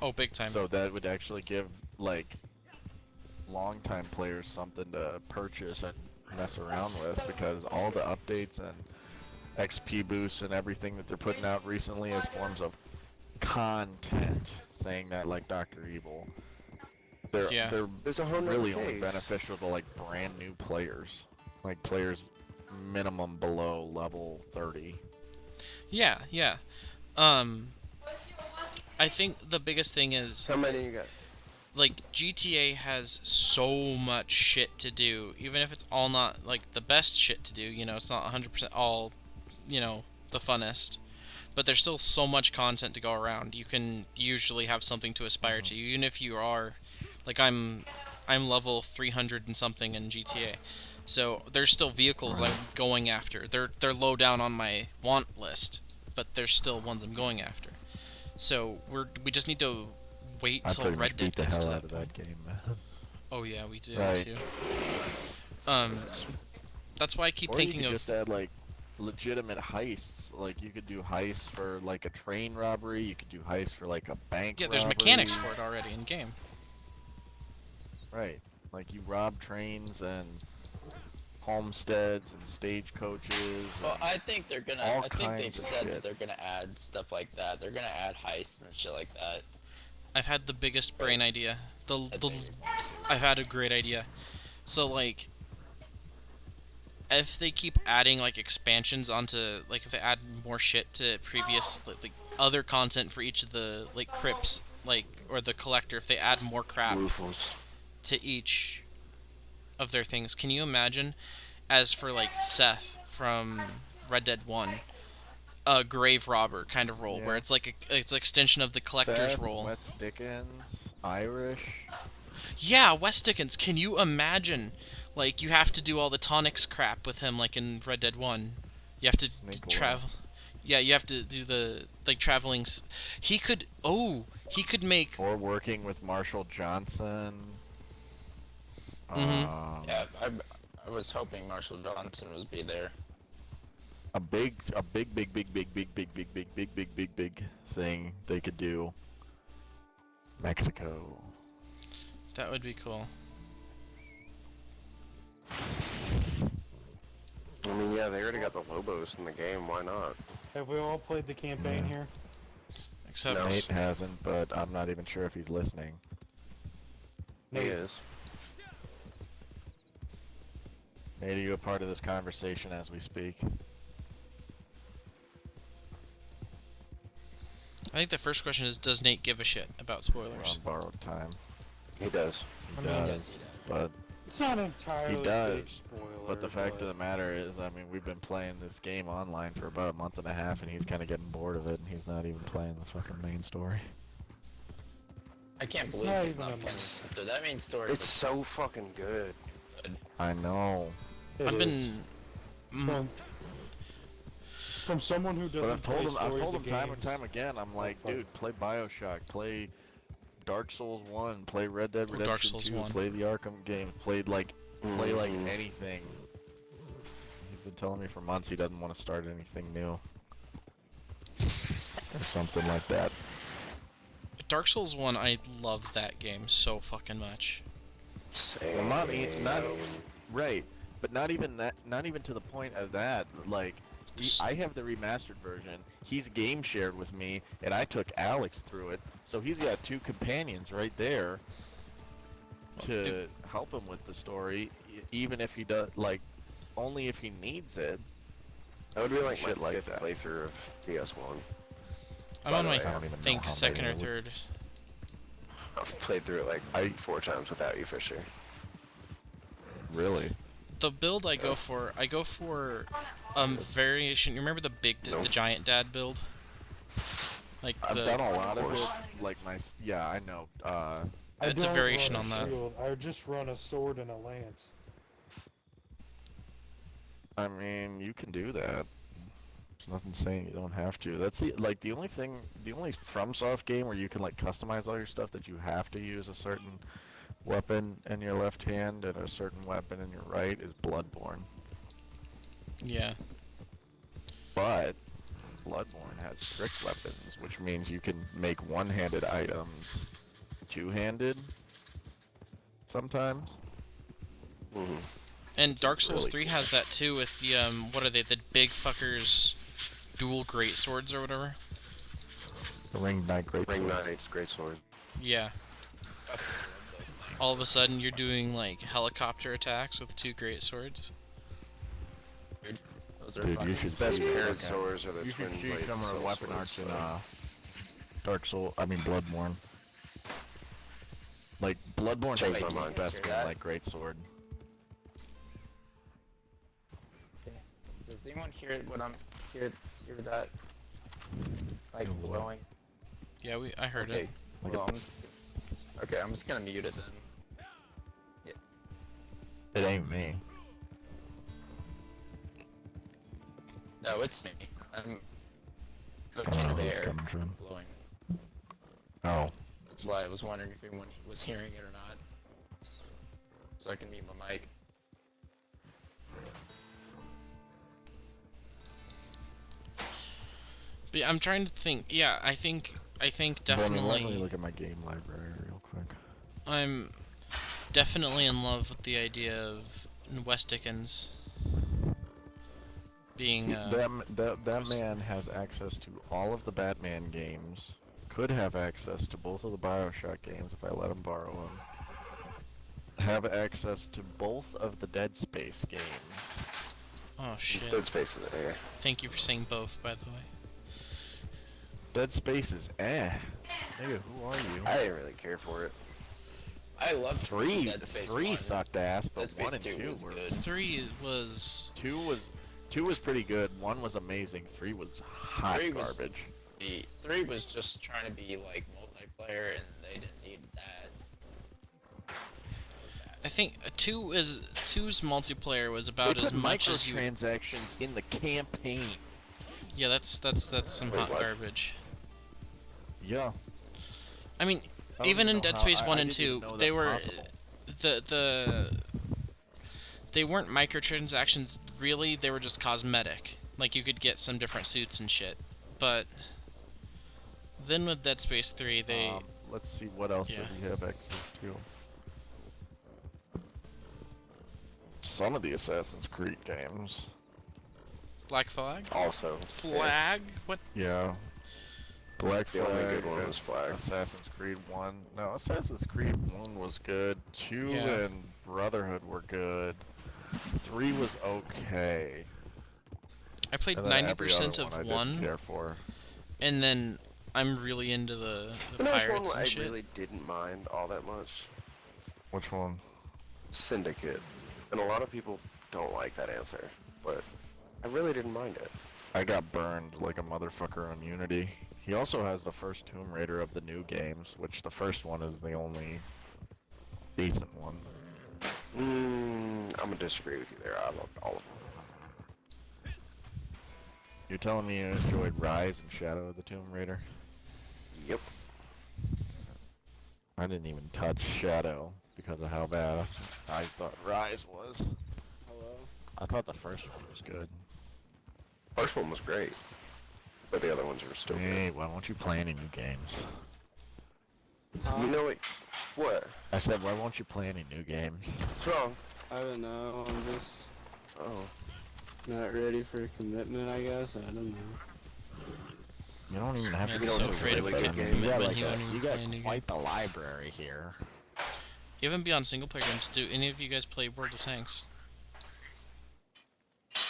Oh, big time. So that would actually give like longtime players something to purchase and mess around with, because all the updates and XP boosts and everything that they're putting out recently as forms of content, saying that like Dr. Evil, they're really only beneficial to like brand new players, like players minimum below level 30. Yeah. I think the biggest thing is how many you got? Like GTA has so much shit to do, even if it's all not like the best shit to do. You know, it's not 100% all, the funnest. But there's still so much content to go around. You can usually have something to aspire to, even if you are, like I'm level 300 and something in GTA. So there's still vehicles I'm going after. They're low down on my want list, but there's still ones I'm going after. So we just need to wait till Red Dead gets to that point. Game. Oh yeah, we do Right. too. That's why I keep Or thinking you could of just add like legitimate heists. Like you could do heists for like a train robbery. You could do heists for like a bank. Yeah, there's mechanics for it already in game. Right. Like you rob trains and homesteads and stagecoaches. Well, I think they're gonna. all I think they've kinds of said that shit. they're gonna add stuff like that. They're gonna add heists and shit like that. I've had the biggest brain idea. I've had a great idea. So like, if they keep adding like expansions onto, like if they add more shit to previous like other content for each of the like crypts, like, or the collector, if they add more crap to each of their things, can you imagine, as for like Seth from Red Dead 1, a grave robber kind of role, where it's like it's an extension of the collector's Seth, role. West Dickens, Irish. Yeah, West Dickens. Can you imagine? Like, you have to do all the tonics crap with him, like in Red Dead 1. You have to travel. Yeah, you have to do the like traveling. He could. Oh, he could make. Or working with Marshall Johnson. Mm-hmm. Yeah, I was hoping Marshall Johnson would be there. A big thing they could do. Mexico. That would be cool. I mean, yeah, they already got the Lobos in the game. Why not? Have we all played the campaign here? Except Nate hasn't, but I'm not even sure if he's listening. He is. Nate, are you a part of this conversation as we speak? I think the first question is, does Nate give a shit about We're spoilers? on borrowed time. He does. He does, but It's not entirely he a does. big spoiler. But the fact of the matter is, I mean, we've been playing this game online for about a month and a half, and he's kind of getting bored of it, and he's not even playing the fucking main story. I can't It's believe not he's even not a playing so that main story. It's so fucking good. I know. I've been. From someone who But doesn't I've told play him, stories of time and games. time again, I'm like, dude, play Bioshock, play Dark Souls 1, play Red Dead Redemption Dark Souls 2, 1. play the Arkham games, play like anything. He's been telling me for months he doesn't want to start anything new. Or something like that. Dark Souls 1, I love that game so fucking much. Well, not right, but not even that. Not even to the point of that. Like, I have the remastered version. He's game shared with me, and I took Alex through it. So he's got two companions right there to help him with the story, even if he does, like, only if he needs it. That would be like Shit my like fifth that. playthrough of PS1. I'm on my, I don't even think, know how second or many third. I've played through it like 4 times without you, Fisher. Really? The build I go for variation. You remember the the giant dad build? Like I've done a lot of it. Like yeah, I know. It's a don't variation run on that. shield, I just run a sword and a lance. I mean, you can do that. There's nothing saying you don't have to. That's the only FromSoft game where you can like customize all your stuff that you have to use a certain weapon in your left hand and a certain weapon in your right is Bloodborne. Yeah. But Bloodborne has strict weapons, which means you can make one-handed items two-handed sometimes. And Dark Souls Really 3 has that too with the what are they, the big fuckers dual great swords or whatever? The Ring Knight Great Ring Knight's great sword. Yeah. All of a sudden you're doing like helicopter attacks with 2 great swords. Those are Dude, fun. you should Best see paired swords are the you should twin see blade some of the soul weapon swords, arts in so- Bloodborne. Like Bloodborne Change has my the mind. best Hear one, that? like great sword. Does anyone hear what I'm hear that? Like blowing. Yeah, I heard Okay. it. Well, okay, I'm just gonna mute it then. It ain't me. No, it's me. I'm I don't know looking where it's there. coming from. Blowing. Oh. That's why I was wondering if anyone was hearing it or not. So I can mute my mic. But yeah, I'm trying to think. Yeah, I think Let me definitely look at my game library real quick. I'm definitely in love with the idea of West Dickens being That man has access to all of the Batman games. Could have access to both of the Bioshock games if I let him borrow them. Have access to both of the Dead Space games. Oh shit. Dead Space is there. Thank you for saying both, by the way. Dead Space is Nigga, who are you? I didn't really care for it. I love Three Dead Space 3 1. sucked ass, but Dead Space 1 and 2 2 was were good. 3 was 2 was pretty good. 1 was amazing. 3 was hot 3 was- garbage. 3 was just trying to be like multiplayer, and they didn't need that. I think 2's multiplayer was about They as put much as you. microtransactions in the campaign. Yeah, that's some Wait, hot what? garbage. Yeah. I mean, I don't even even in know Dead how- Space I 1 and didn't even 2, know they that were possible. they weren't microtransactions really. They were just cosmetic. Like you could get some different suits and shit. But then with Dead Space 3, they let's see what else Yeah. do we have access to. Some of the Assassin's Creed games. Black Flag. Also. Flag. What? Yeah. Black The Flag. only good one was Flag. Assassin's Creed 1. No, Assassin's Creed 1 was good. 2 Yeah. and Brotherhood were good. 3 was okay. I played And then every 90% other of I didn't 1, care for. and then I'm really into the The next one pirates and I shit. really didn't mind all that much. Which one? Syndicate. And a lot of people don't like that answer, but I really didn't mind it. I got burned like a motherfucker on Unity. He also has the first Tomb Raider of the new games, which the first one is the only decent one. I'm gonna disagree with you there. I loved all of them. You're telling me you enjoyed Rise and Shadow of the Tomb Raider? Yep. I didn't even touch Shadow because of how bad I thought Rise was. Hello? I thought the first one was good. First one was great, but the other ones were still Hey, why won't you play any new games? good. You know it. What? I said, why won't you play any new games? What's wrong? I don't know. I'm just Oh. not ready for commitment, I guess. I don't know. You don't even have to Man, go so to afraid of a really kid good commitment game. You got, when like he won't even you play got a new quite the library here. Even beyond single player games, do any of you guys play World of Tanks?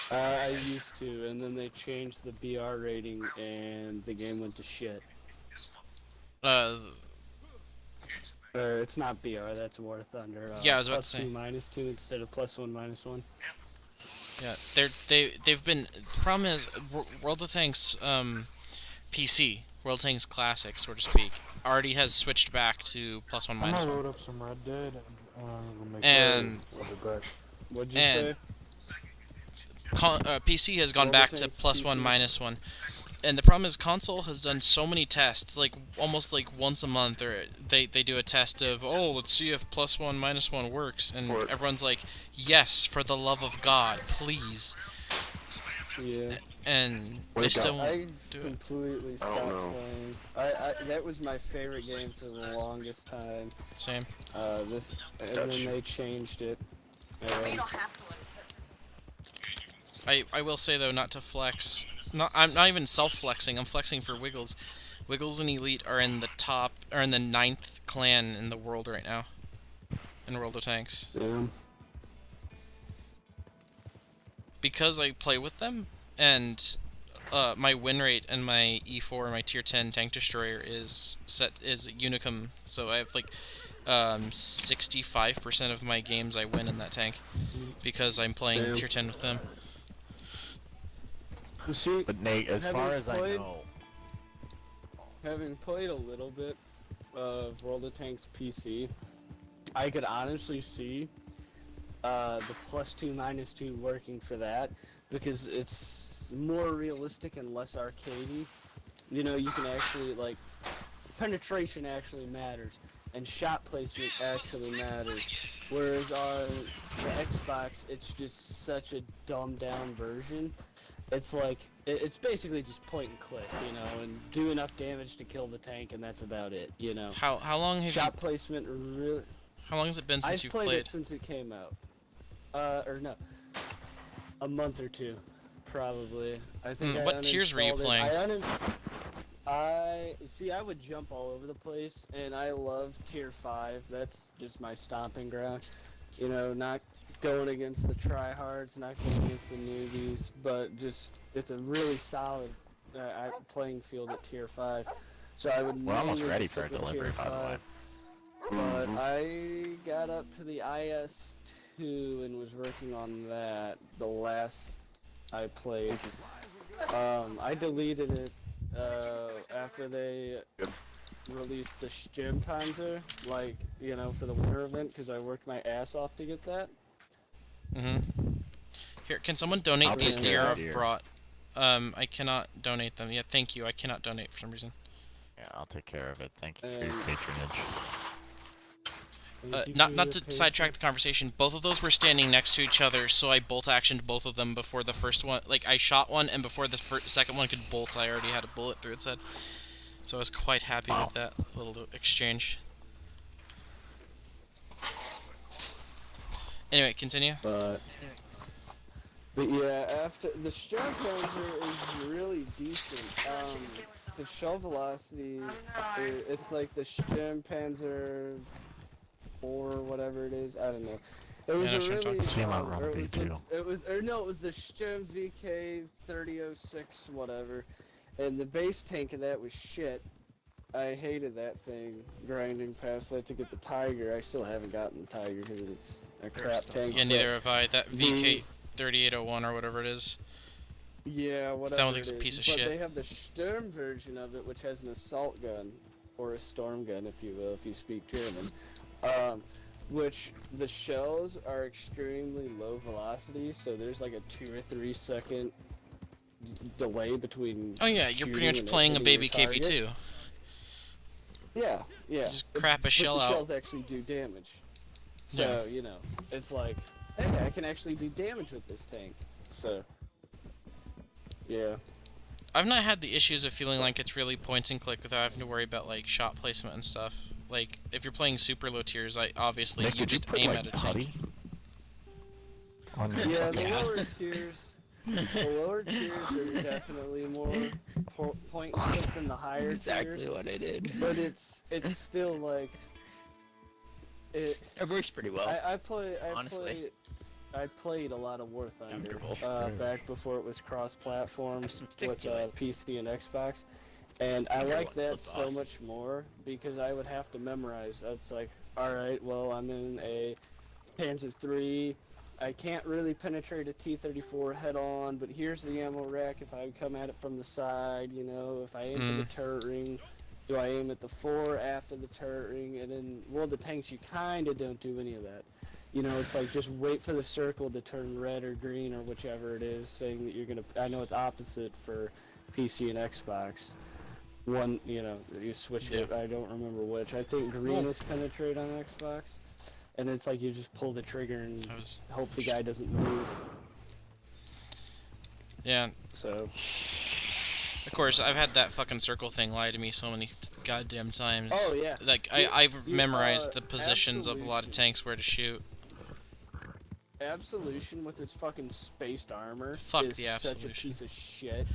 I used to, and then they changed the BR rating, and the game went to shit. It's not BR, that's War Thunder. Yeah, I was about to say. +2/-2 instead of +1/1. Yeah, they've been. The problem is World of Tanks PC, World of Tanks Classic, so to speak, already has switched back to +1/-1. I'm gonna load up some Red Dead and make And sure I'll be back. What'd you say? PC has gone World of back to Tanks +1/-1. And the problem is console has done so many tests, like almost like once a month, or they do a test of, oh, let's see if +1/-1 works, and everyone's like, yes, for the love of God, please. Yeah. And they still I won't do it. completely stopped playing. That was my favorite game for the longest time. Same. And then they changed it. And I will say though, not to flex. I'm not even self-flexing. I'm flexing for Wiggles. Wiggles and Elite are in the top, are in the 9th clan in the world right now. In World of Tanks. Yeah. Because I play with them, and my win rate and my E4, my tier 10 tank destroyer is Unicum, so I have like 65% of my games I win in that tank because I'm playing tier 10 with them. See, but Nate, as far as I know, having played a little bit of World of Tanks PC, I could honestly see the +2/-2 working for that, because it's more realistic and less arcadey. You know, you can actually, like, penetration actually matters, and shot placement actually matters. Whereas on the Xbox, it's just such a dumbed down version. It's like, it's basically just point and click, you know, and do enough damage to kill the tank, and that's about it, you know. How long have shot placement really? How long has it been since I've you've played played? it since it came out. Or no, a month or two, probably. I think. What tiers were you playing? I would jump all over the place, and I love tier 5. That's just my stomping ground. You know, not going against the tryhards, not going against the newbies, but just it's a really solid playing field at tier 5. So I would. we're almost mainly ready just for a stick with delivery, tier by the way. 5. But I got up to the IS-2 and was working on that the last I played. I deleted it after they released the Sturmpanzer, like, you know, for the winter event, because I worked my ass off to get that. Here, can someone donate I'll these take deer care I've of deer. brought? I cannot donate them. Yeah, thank you. I cannot donate for some reason. Yeah, I'll take care of it. Thank you for your patronage. not to sidetrack the conversation. Both of those were standing next to each other, so I bolt actioned both of them before the first one. Like I shot one, and before the second one could bolt, I already had a bullet through its head. So I was quite happy with that little exchange. Anyway, continue. But yeah, after the Sturmpanzer is really decent. The shell velocity, it's like the Sturmpanzer or whatever it is. I don't know. It was a really it was the Sturm VK 3006 whatever, and the base tank of that was shit. I hated that thing, grinding past that to get the Tiger. I still haven't gotten the Tiger because it's a crap tank. Yeah, neither have I. That VK 3801 or whatever it is. Yeah, whatever. That one thing's a piece of shit. But they have the Sturm version of it, which has an assault gun, or a storm gun, if you will, if you speak German. Which the shells are extremely low velocity, so there's like a 2 or 3 second delay between. Oh yeah, you're pretty much playing a baby KV2. Yeah, yeah. You just crap a shell the out. Shells actually do damage. So, you know, it's like, hey, I can actually do damage with this tank. So, yeah. I've not had the issues of feeling like it's really points and click without having to worry about like shot placement and stuff. Like if you're playing super low tiers, obviously Nick, you just aim at a tank. Yeah, the lower tiers. The lower tiers are definitely more point and click than the higher tiers. Exactly what I did. But it's still like it works pretty well. I honestly. played a lot of War Thunder back before it was cross-platform with PC and Xbox, and I like that so much more because I would have to memorize. It's like, all right, well, I'm in a Panzer III. I can't really penetrate a T-34 head-on, but here's the ammo rack if I come at it from the side, you know, if I aim to the turret ring, do I aim at the 4 after the turret ring, and in World of Tanks you kinda don't do any of that. You know, it's like just wait for the circle to turn red or green or whichever it is, saying that you're gonna, I know it's opposite for PC and Xbox. One, you know, you switch it, I don't remember which. I think green is penetrate on Xbox. And it's like you just pull the trigger and hope the guy doesn't move. Yeah. So. Of course, I've had that fucking circle thing lie to me so many goddamn times. Oh yeah. Like I've memorized the positions of a lot of tanks where to shoot. Absolution with its fucking spaced armor Fuck the such a piece of shit.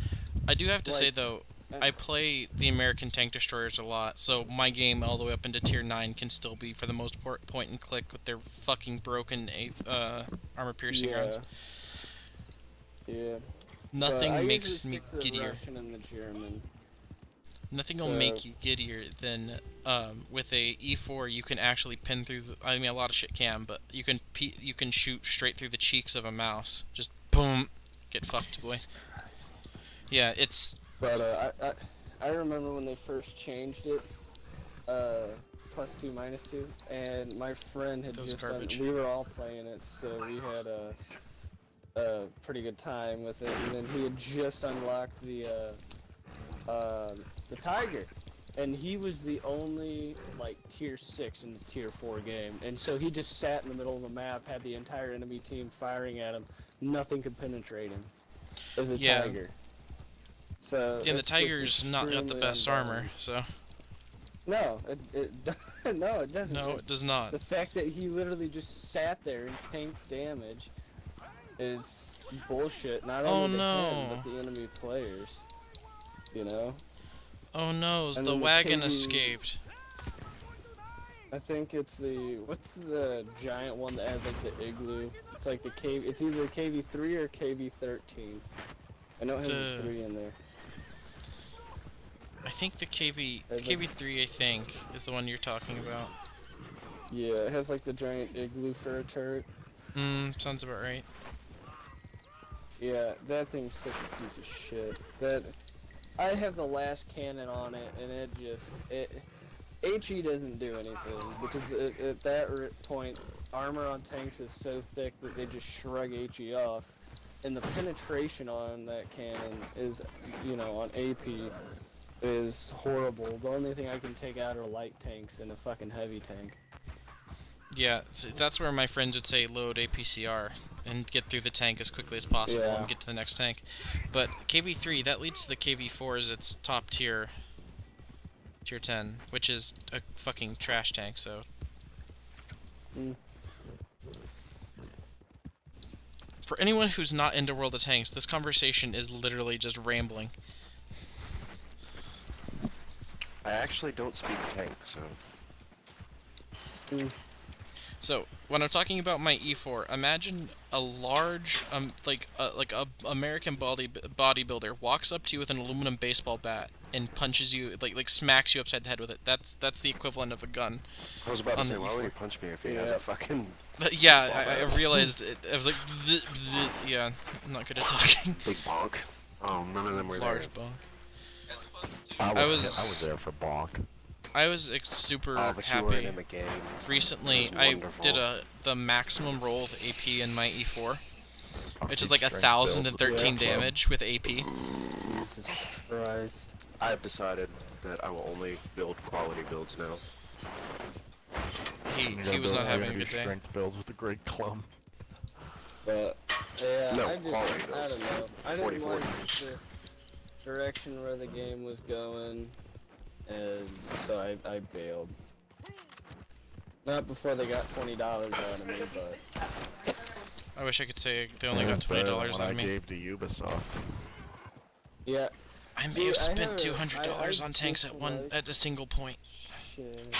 I do have to say though, I play the American tank destroyers a lot, so my game all the way up into tier 9 can still be for the most part point and click with their fucking broken armor piercing rounds. Yeah. Nothing makes me giddier. And the German. Nothing will make you giddier than with a E4 you can actually pin through. I mean, a lot of shit can, but you can shoot straight through the cheeks of a mouse. Just boom, get fucked, boy. Yeah, it's. But I remember when they first changed it, +2, -2, and my friend had we were all playing it, so we had a pretty good time with it, and then he had just unlocked the Tiger, and he was the only like tier 6 in the tier 4 game, and so he just sat in the middle of the map, had the entire enemy team firing at him, nothing could penetrate him. As a Tiger. So yeah, the Tiger's not got the best armor, so. No, no, it doesn't. No, it does not. The fact that he literally just sat there and tanked damage is bullshit. Not only to him, but the enemy players. You know. Oh no! The wagon escaped. I think it's what's the giant one that has like the igloo? It's like the KV. It's either KV3 or KV13. I know it has a 3 in there. I think the KV3 I think is the one you're talking about. Yeah, it has like the giant igloo for a turret. Sounds about right. Yeah, that thing's such a piece of shit. I have the last cannon on it, and HE doesn't do anything because at that point, armor on tanks is so thick that they just shrug HE off, and the penetration on that cannon is, you know, on AP is horrible. The only thing I can take out are light tanks and a fucking heavy tank. Yeah, that's where my friends would say load APCR and get through the tank as quickly as possible Yeah. and get to the next tank. But KV3, that leads to the KV4 as its top tier, tier 10, which is a fucking trash tank, so... For anyone who's not into World of Tanks, this conversation is literally just rambling. I actually don't speak tank, so... So, when I'm talking about my E4, imagine a large, like a American bodybuilder walks up to you with an aluminum baseball bat and punches you, like smacks you upside the head with it. That's the equivalent of a gun. I was about to on say, the why E4. would he punch me if he has a fucking... Yeah, I realized it. I was like, yeah, I'm not good at talking. Big bonk. Oh, none of them were Large there. bonk. I was there for bonk. I was super but you weren't happy. in the game. Recently, It was I wonderful. did the maximum roll with AP in my E4, which is see like strength 1,013 build with damage with AP. Jesus Christ. I've decided that I will only build quality builds now. He was not having a good day. Strength builds with a great clump. But yeah, No, I just quality I builds. don't know. I 40, didn't like 40. the direction where the game was going, and so I bailed. Not before they got $20 out of me, but I wish I could say they only got That's better than $20 what on I me. gave to Ubisoft. yeah. I may See, have spent I $200 on tanks dislike- at a single point. Shit.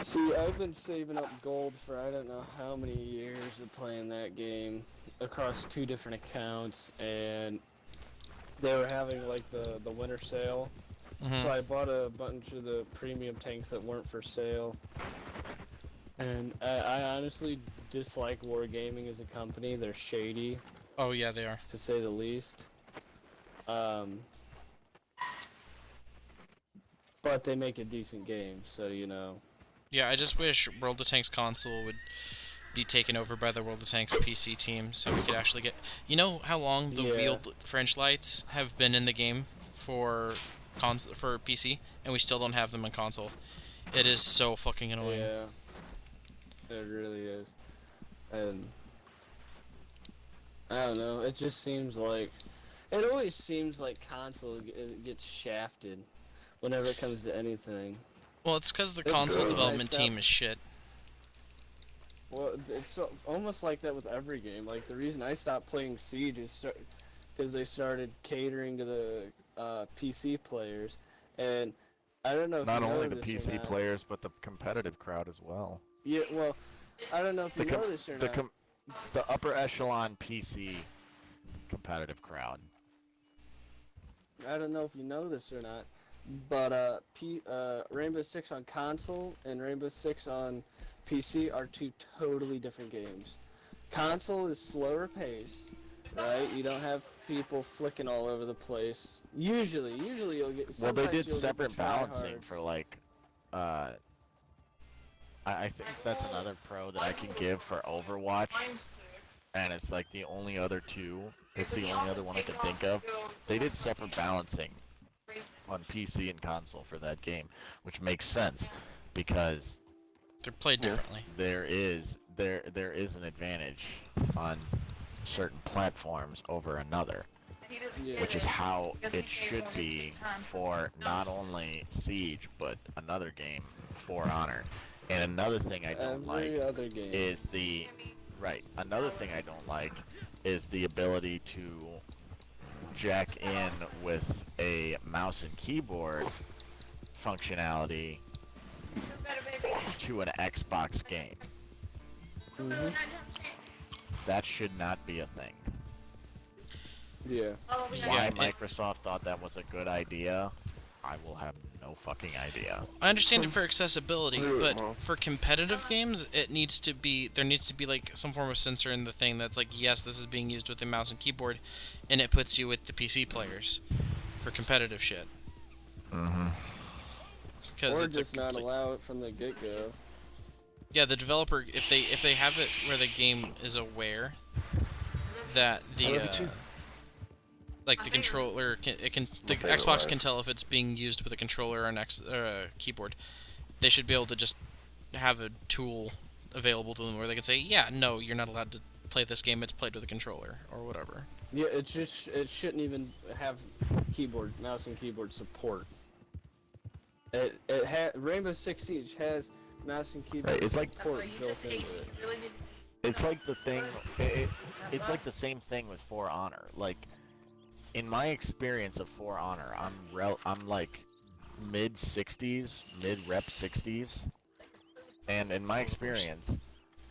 See, I've been saving up gold for I don't know how many years of playing that game across 2 different accounts, and they were having like the winter sale. So I bought a bunch of the premium tanks that weren't for sale. And I honestly dislike Wargaming as a company. They're shady, Oh yeah, they are. to say the least. But they make a decent game, so you know. Yeah, I just wish World of Tanks console would be taken over by the World of Tanks PC team, so we could actually get. You know how long the Yeah. wheeled French lights have been in the game for PC, and we still don't have them in console. It is so fucking annoying. Yeah, it really is. And I don't know, it just seems like it always seems like console gets shafted whenever it comes to anything. Well, it's because the It's console so development nice team is shit. Well, it's almost like that with every game. Like the reason I stopped playing Siege is because they started catering to the PC players, and I don't know if Not you know only the this or PC not. players, but the competitive crowd as well. Yeah, well, I don't know if you know this or not. The upper echelon PC competitive crowd. I don't know if you know this or not, but Rainbow Six on console and Rainbow Six on PC are 2 totally different games. Console is slower paced, right? You don't have people flicking all over the place. Usually you'll get. Well, they sometimes did you'll get separate the balancing tryhards. for like, I think that's another pro that I can give for Overwatch, and it's like the only other two. It's the only other one I can think of. They did separate balancing on PC and console for that game, which makes sense because They're played differently. there is an advantage on certain platforms over another, which is how it should be for not only Siege but another game, For Honor. And another thing I don't Every like other game. is another thing I don't like is the ability to jack in with a mouse and keyboard functionality to an Xbox game. That should not be a thing. Yeah. Why Microsoft thought that was a good idea, I will have no fucking idea. I understand it for accessibility, but for competitive games, there needs to be like some form of sensor in the thing that's like, yes, this is being used with a mouse and keyboard, and it puts you with the PC players for competitive shit. Because Or it's just not allow it from the get-go. Yeah, the developer, if they have it where the game is aware that the like the controller the Xbox can tell if it's being used with a controller or an keyboard, they should be able to just have a tool available to them where they can say, yeah, no, you're not allowed to play this game. It's played with a controller or whatever. Yeah, it shouldn't even have mouse and keyboard support. Rainbow Six Siege has mouse and keyboard Right, it's like support built into it. it's like the thing. It's like the same thing with For Honor. Like, in my experience of For Honor, I'm like mid 60s, mid rep 60s, and in my experience,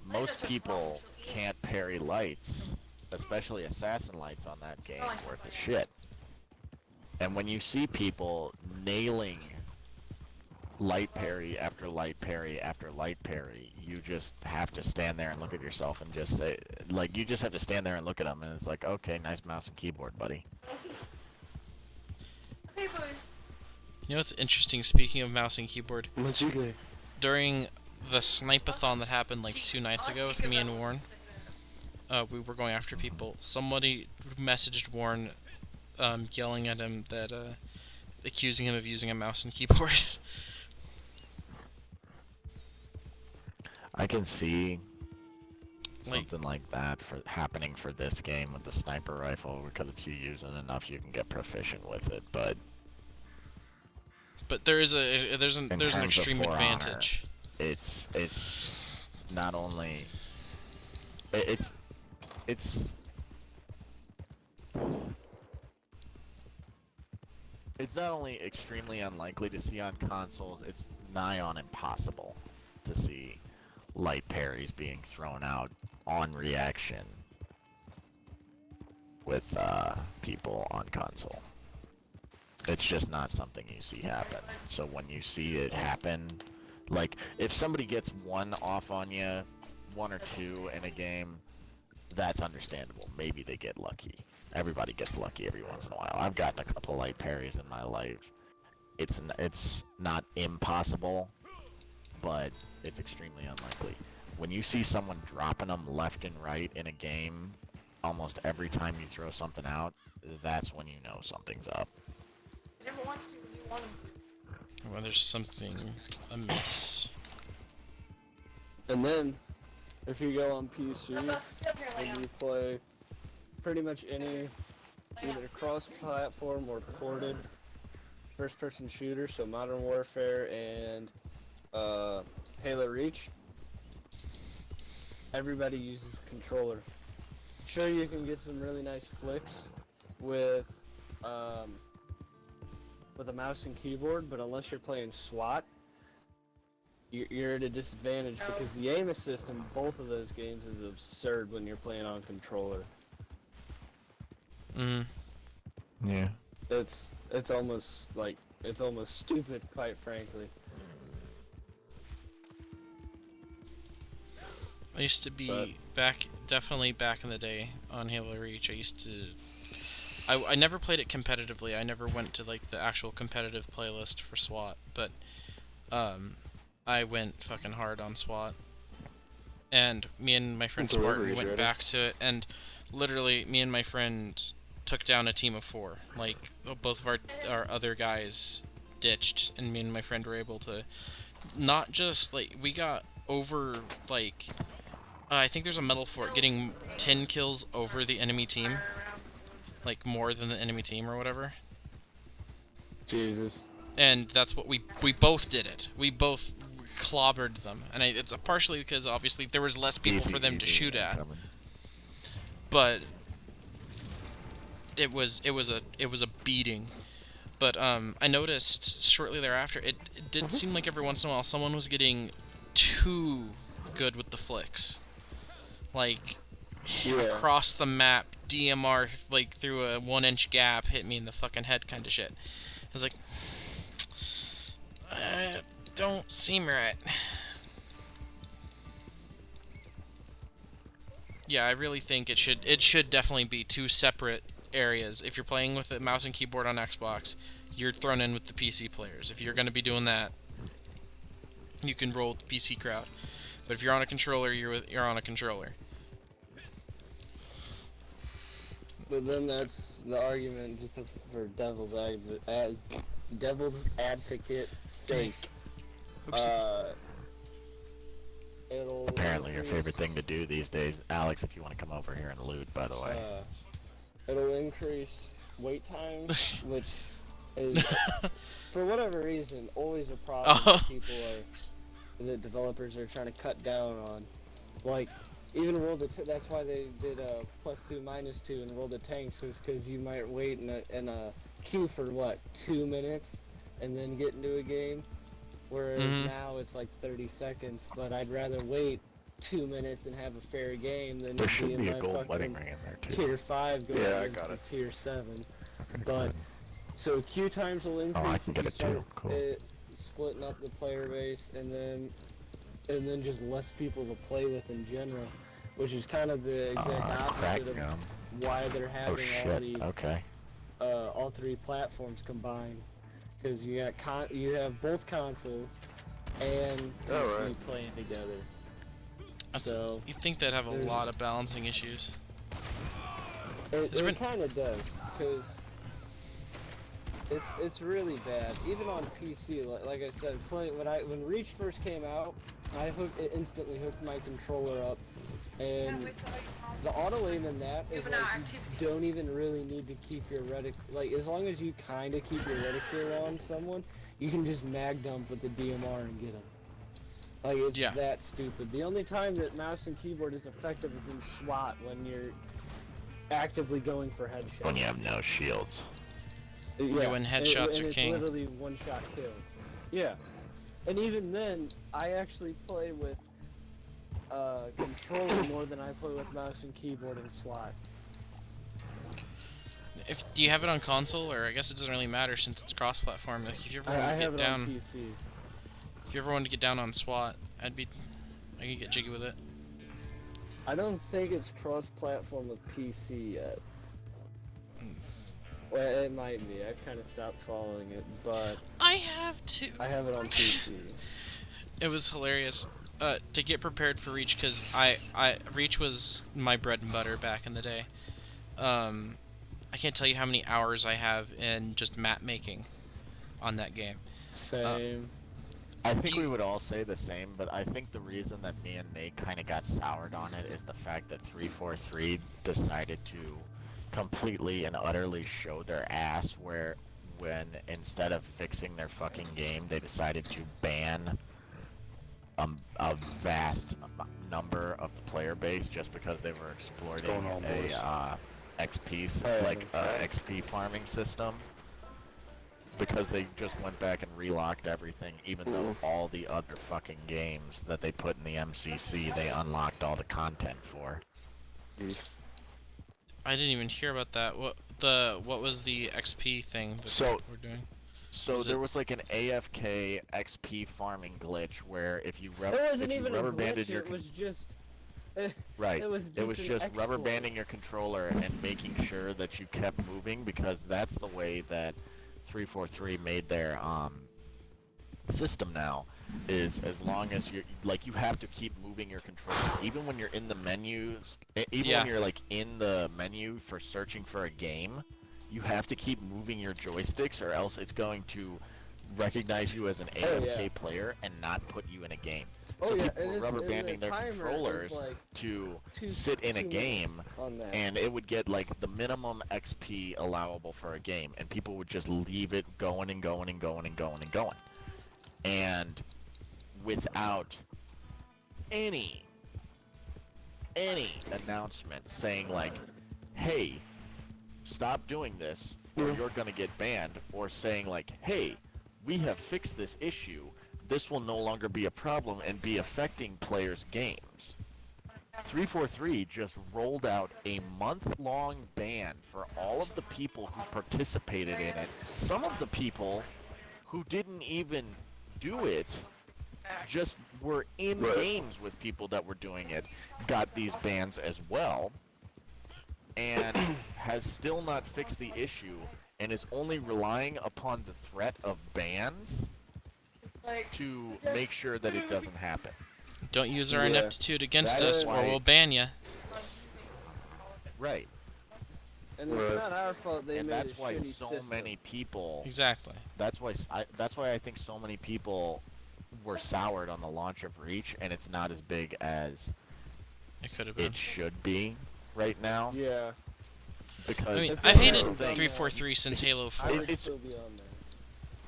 most people can't parry lights, especially assassin lights on that game worth of shit. And when you see people nailing light parry after light parry after light parry, you just have to stand there and look at yourself and just say, like, you just have to stand there and look at them, and it's like, okay, nice mouse and keyboard, buddy. Hey, boys. You know what's interesting, speaking of mouse and keyboard? During the snipe-a-thon that happened like 2 nights ago with me and Warren, we were going after people. Somebody messaged Warren, yelling at him that, accusing him of using a mouse and keyboard. I can see something like that happening for this game with the sniper rifle, because if you use it enough, you can get proficient with it. But there's an extreme For advantage. Honor, it's not only it's not only extremely unlikely to see on consoles, it's nigh on impossible to see light parries being thrown out on reaction with people on console. It's just not something you see happen. So when you see it happen, like, if somebody gets one off on you, 1 or 2 in a game, that's understandable. Maybe they get lucky. Everybody gets lucky every once in a while. I've gotten a couple light parries in my life. It's not impossible, but it's extremely unlikely. When you see someone dropping them left and right in a game, almost every time you throw something out, that's when you know something's up. He never wants to when you want him to. Well, there's something amiss. And then, if you go on PC, and you play pretty much any either cross-platform or ported first-person shooter, so Modern Warfare and Halo Reach, everybody uses controller. Sure, you can get some really nice flicks with a mouse and keyboard, but unless you're playing SWAT, you're at a disadvantage because the aim assist in both of those games is absurd when you're playing on controller. Yeah. It's almost stupid, quite frankly. I used to be definitely back in the day on Halo Reach. I never played it competitively. I never went to like the actual competitive playlist for SWAT, but I went fucking hard on SWAT. And me and my friend Spartan went back to it, and literally me and my friend took down a team of 4. Like, both of our other guys ditched, and me and my friend were able to not just, like, we got over, like, I think there's a medal for it, getting 10 kills over the enemy team. Like, more than the enemy team or whatever. Jesus. And that's what we both did it. We both clobbered them, and it's partially because obviously there was less people for them to shoot at. But it was a beating. But I noticed shortly thereafter it did seem like every once in a while someone was getting too good with the flicks. Like, across the map, DMR, like, through a 1-inch gap, hit me in the fucking head kind of shit. I was like, don't seem right. Yeah, I really think it should definitely be 2 separate areas. If you're playing with a mouse and keyboard on Xbox, you're thrown in with the PC players. If you're going to be doing that, you can roll with the PC crowd. But if you're on a controller, you're on a controller. But then that's the argument, just for devil's advocate's sake. it'll Apparently your increase, favorite thing to do these days. Alex, if you want to come over here and loot, by the way. It'll increase wait times, which is, for whatever reason, always a problem that developers are trying to cut down on. Like, even that's why they did +2, -2 in World of Tanks, is because you might wait in a queue for, what, 2 minutes, and then get into a game, whereas now it's like 30 seconds, but I'd rather wait 2 minutes and have a fair game than There be should in be my a gold fucking wedding ring in there too. tier 5 going Yeah, I against got the it. tier 7. But, so queue times will increase I can if get you it too. start Cool. splitting up the player base, and then just less people to play with in general, which is kind of the exact opposite of why they're Oh having shit, all 3 platforms combined, because you have both consoles and PC playing together. So you'd think they'd have a lot of balancing issues. It kind of does, because it's really bad. Even on PC, like I said, when Reach first came out, it instantly hooked my controller up, and the auto aim in that is like you don't even really need to keep your reticule. Like, as long as you kind of keep your reticule on someone, you can just mag dump with the DMR and get them. Like, it's that stupid. The only time that mouse and keyboard is effective is in SWAT, when you're actively going for headshots. When you have no shields. Yeah, when headshots are it's king. Literally one-shot kill. Yeah. And even then, I actually play with controller more than I play with mouse and keyboard in SWAT. Do you have it on console, or I guess it doesn't really matter since it's cross-platform? Like, if you ever want to get down, on PC. If you ever wanted to get down on SWAT, I could get jiggy with it. I don't think it's cross-platform with PC yet. Well, it might be. I've kind of stopped following it, but I have too. I have it on PC. It was hilarious to get prepared for Reach, because Reach was my bread and butter back in the day. I can't tell you how many hours I have in just map making on that game. Same. I think we would all say the same, but I think the reason that me and Nate kind of got soured on it is the fact that 343 decided to completely and utterly show their ass, when instead of fixing their fucking game, they decided to ban a vast number of the player base just because they were exploiting a XP farming system. Because they just went back and relocked everything, even though all the other fucking games that they put in the MCC, they unlocked all the content for. I didn't even hear about that. What was the XP thing that we're doing? So there was like an AFK XP farming glitch where if you rubber banded your it was just right, it was just rubber banding your controller and making sure that you kept moving, because that's the way that 343 made their system now, is as long as you have to keep moving your controller even when you're in the menus, even when you're like in the menu for searching for a game, you have to keep moving your joysticks, or else it's going to recognize you as an AFK player and not put you in a game. So people were rubber banding their controllers to sit in a game, and it would get like the minimum XP allowable for a game, and people would just leave it going and going and going and going and going. And without any announcement saying like, hey, stop doing this or you're gonna get banned, or saying like, hey, we have fixed this issue, this will no longer be a problem and be affecting players' games. 343 just rolled out a month-long ban for all of the people who participated in it. Some of the people who didn't even do it, just were in games with people that were doing it, got these bans as well, and has still not fixed the issue, and is only relying upon the threat of bans to make sure that it doesn't happen. Don't use our ineptitude against us, or we'll ban you. Right. And it's not our fault they and made that's a why shitty so system. many people. Exactly. That's why I think so many people were soured on the launch of Reach, and it's not as big as it could have been. it should be right now. Yeah. Because I mean, I've hated 343 since Halo 4. I would still be on there.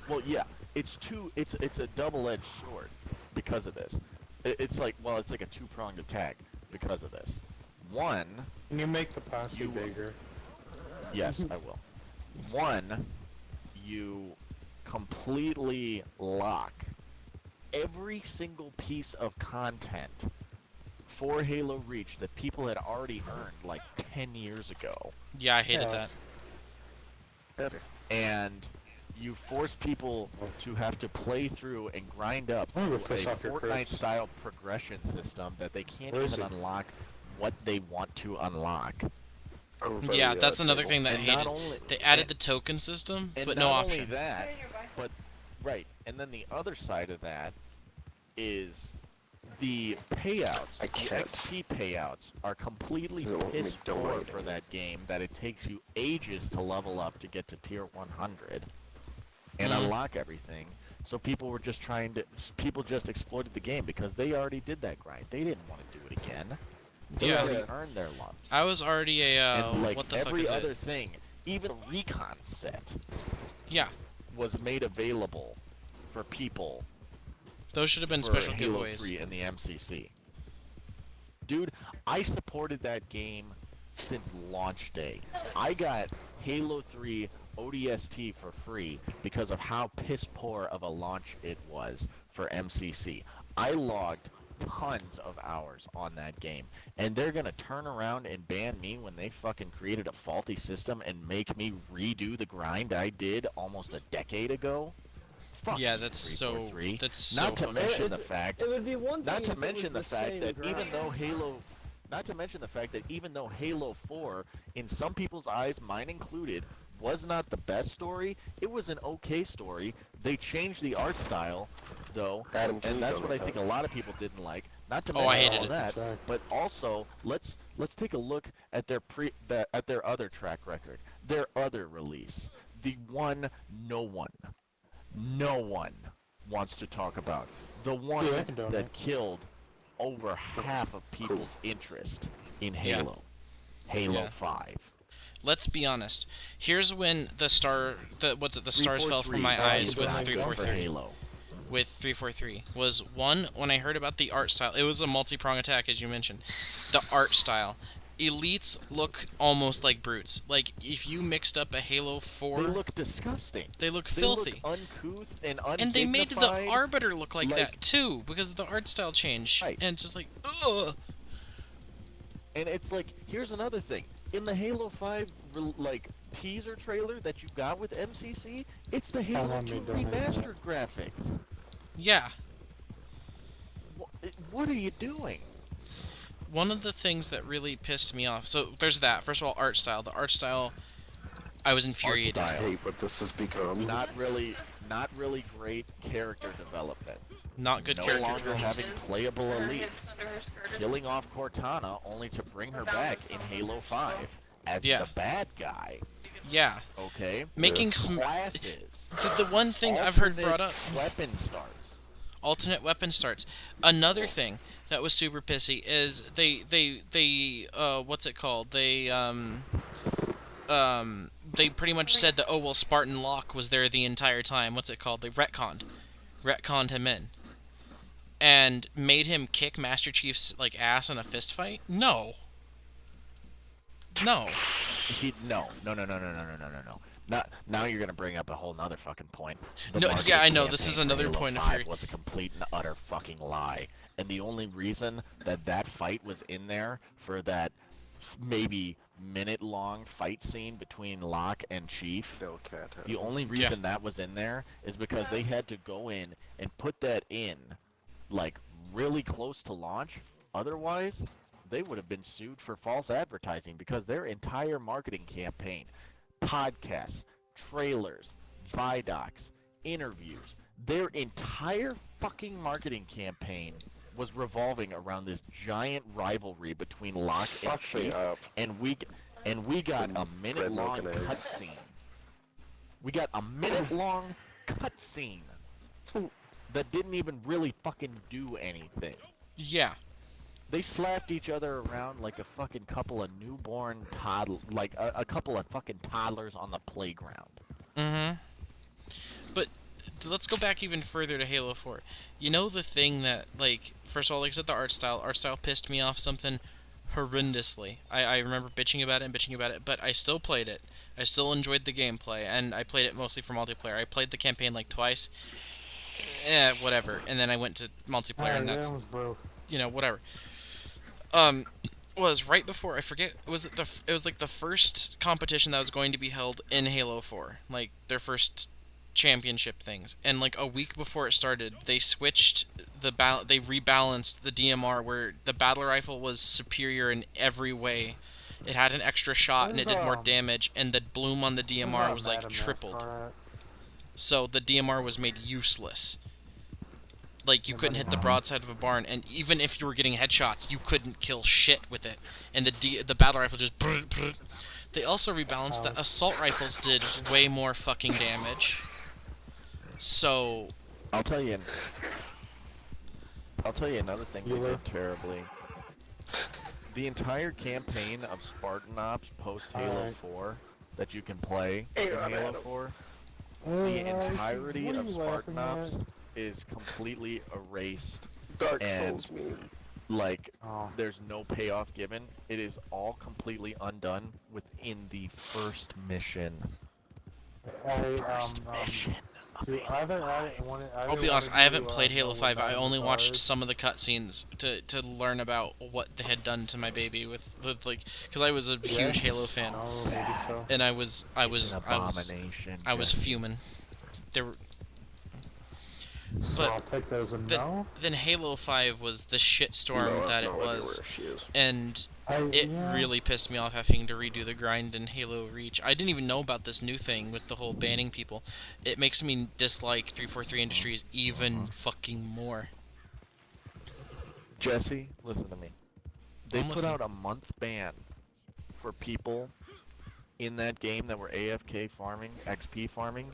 Well, yeah, it's a double-edged sword because of this. It's like a two-pronged attack because of this. One, Can you make the passive bigger? yes, I will. One, you completely lock every single piece of content for Halo Reach that people had already earned like 10 years ago. Yeah, I hated that. Better. And you force people to have to play through and grind up through a Fortnite-style progression system that they can't even unlock what they want to unlock. Yeah, that's another thing that I And hated. not only- They added the token system, and but not no only option. that, but right, and then the other side of that is the payouts, the XP payouts are completely piss poor for that game. That it takes you ages to level up to get to tier 100 and unlock everything. So people just exploited the game because they already did that grind. They didn't want to do it again. They Yeah. already earned their lumps. I was already a and like what the fuck every is other it? thing, even recon set, Yeah, was made available for people. Those should have been for special Halo giveaways. 3 and the MCC. Dude, I supported that game since launch day. I got Halo 3 ODST for free because of how piss poor of a launch it was for MCC. I logged tons of hours on that game, and they're gonna turn around and ban me when they fucking created a faulty system and make me redo the grind I did almost a decade ago? Fuck Yeah, you, that's so 343. that's so Not to fucking mention shit. the fact It would be one thing not to if it mention the was fact same that grind. even though Halo 4, in some people's eyes, mine included, was not the best story, it was an okay story. They changed the art style, though, and that's what I think a lot of people didn't like. Not to mention I hated all it. that, but also let's take a look at their other track record, their other release, the one no one wants to talk about, the one that killed over half of people's interest in Halo, Halo 5. Let's be honest. Here's when the stars fell from my eyes with 343. With 343 was one, when I heard about the art style. It was a multi-prong attack, as you mentioned. The art style. Elites look almost like brutes. Like, if you mixed up a Halo 4... They look disgusting. They look They filthy. look uncouth and undignified. And they made the Arbiter look like that, too, because of the art style change. Right. And it's just like, ugh. And it's like, here's another thing. In the Halo 5, teaser trailer that you got with MCC, it's the Halo 2 remastered graphics. Yeah. What are you doing? One of the things that really pissed me off... So, there's that. First of all, art style. The art style, I was infuriated. I hate what this has become. Not really great character development. Not good no character longer development. having playable elites. Killing off Cortana only to bring her back in Halo 5 as the bad guy. Yeah. Okay. Making classes. The one thing I've heard brought up. Weapon starts. Alternate weapon starts. Another thing that was super pissy is they what's it called? They pretty much said that, oh well, Spartan Locke was there the entire time. What's it called? They retconned him in. And made him kick Master Chief's ass in a fist fight? No. No. No. Now you're gonna bring up a whole nother fucking point. No, yeah, I know. This is another point of fury. Was a complete and utter fucking lie, and the only reason that fight was in there for that maybe minute-long fight scene between Locke and Chief. The only reason that was in there is because they had to go in and put that in, really close to launch. Otherwise, they would have been sued for false advertising because their entire marketing campaign, podcasts, trailers, Vidocs, interviews, their entire fucking marketing campaign was revolving around this giant rivalry between Locke and Chief, and we got a minute-long cutscene. We got a minute-long cutscene that didn't even really fucking do anything. Yeah. They slapped each other around like a fucking couple of newborn like a couple of fucking toddlers on the playground. Mm-hmm. But let's go back even further to Halo 4. You know the thing that, like, first of all, like I said, the art style. Art style pissed me off something horrendously. I remember bitching about it, but I still played it. I still enjoyed the gameplay, and I played it mostly for multiplayer. I played the campaign like twice. Whatever. And then I went to multiplayer, and that's, you know, whatever. Was right before, I forget, it was like the first competition that was going to be held in Halo 4, like their first championship things, and like a week before it started, they switched they rebalanced the DMR where the battle rifle was superior in every way. It had an extra shot and it did more damage, and the bloom on the DMR was like tripled. So the DMR was made useless. Like, you couldn't hit the broadside of a barn, and even if you were getting headshots, you couldn't kill shit with it. And the battle rifle just... They also rebalanced that assault rifles did way more fucking damage. So... I'll tell you another thing they did terribly. The entire campaign of Spartan Ops post Halo 4 that you can play in Halo 4, the entirety of Spartan Ops is completely erased. Dark and Souls meme. Like, there's no payoff given. It is all completely undone within the first mission. I'll be honest, I haven't played Halo 5. I only watched some of the cutscenes to learn about what they had done to my baby with like, because I was a huge Halo fan, and I was fuming. There were. But I'll take those and no. Then Halo 5 was the shitstorm that it was, and it really pissed me off having to redo the grind in Halo Reach. I didn't even know about this new thing with the whole banning people. It makes me dislike 343 Industries even fucking more. Jesse, listen to me. They put out a month ban for people in that game that were AFK farming, XP farming.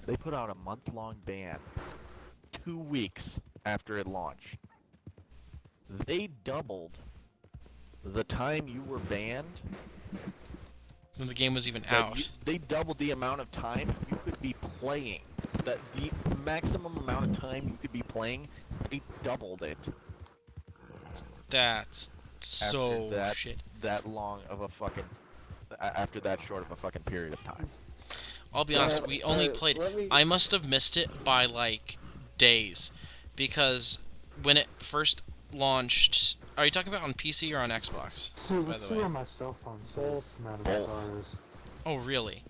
They put out a month-long ban 2 weeks after it launched. They doubled the time you were banned. When the game was even out. They doubled the amount of time you could be playing. The maximum amount of time you could be playing, they doubled it. That's so shit. That long of a fucking... After that short of a fucking period of time. I'll be honest, we only played... I must have missed it by, like, days. Because when it first launched... Are you talking about on PC or on Xbox? By the way, on my cell phone says Oh, really?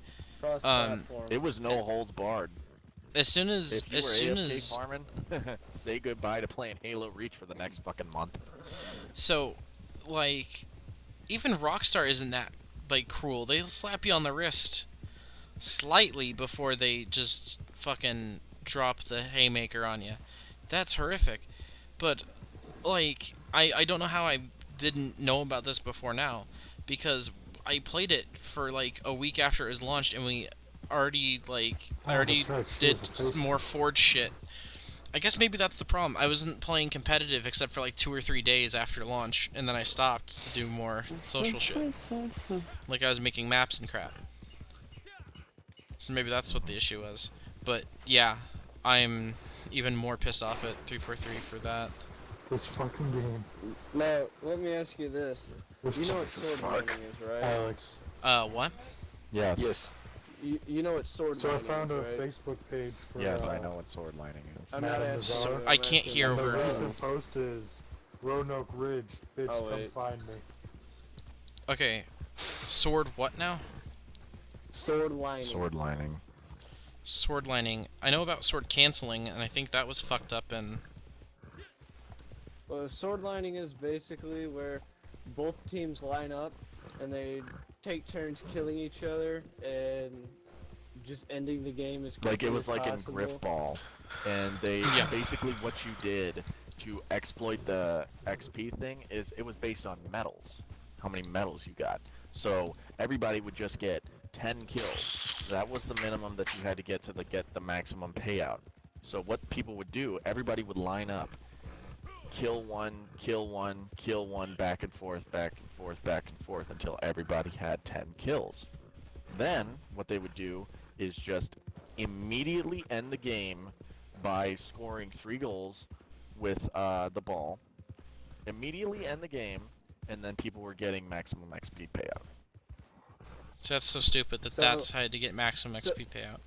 It was no holds barred. As soon as... farming, say goodbye to playing Halo Reach for the next fucking month. So, like... Even Rockstar isn't that, like, cruel. They slap you on the wrist slightly before they just fucking drop the haymaker on you. That's horrific. But, like, I don't know how I didn't know about this before now, because I played it for like a week after it was launched, and we already, like, I already did more Forge shit. I guess maybe that's the problem. I wasn't playing competitive except for like 2 or 3 days after launch, and then I stopped to do more social shit. Like I was making maps and crap. So maybe that's what the issue was. But yeah, I'm even more pissed off at 343 for that. This fucking game. Now, let me ask you this. You know what sword mining is, right? Alex. What? Yes. Yes. You know what sword So I mining found is, a right? Facebook page for... Yes, I know what sword lining is. I'm not asking So, you, I I'm can't asking hear you. The over... recent post is Roanoke Ridge. Bitch, Oh, come wait. find me. Okay. Sword what now? Sword lining. Sword lining. Sword lining. I know about sword canceling, and I think that was fucked up in... Well, sword lining is basically where both teams line up and they take turns killing each other and just ending the game as quickly Like it was as like possible. in Griffball, and they basically what you did to exploit the XP thing is it was based on medals, how many medals you got. So everybody would just get 10 kills. That was the minimum that you had to get the maximum payout. So what people would do, everybody would line up, kill one, kill one, kill one, back and forth, back and forth, back and forth, until everybody had 10 kills. Then, what they would do is just immediately end the game by scoring 3 goals with the ball. Immediately end the game, and then people were getting maximum XP payout. So that's so stupid that that's how to get maximum XP payout.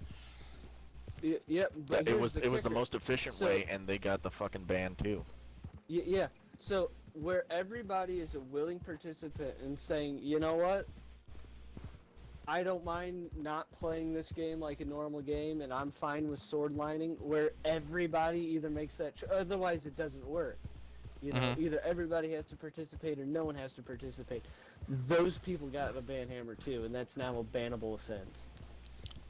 Yeah, but it was the kicker. most efficient way, and they got the fucking ban too. Yeah. So where everybody is a willing participant and saying, you know what, I don't mind not playing this game like a normal game, and I'm fine with sword lining. Where everybody either makes that, otherwise it doesn't work. You know, either everybody has to participate or no one has to participate. Those people got a ban hammer too, and that's now a bannable offense.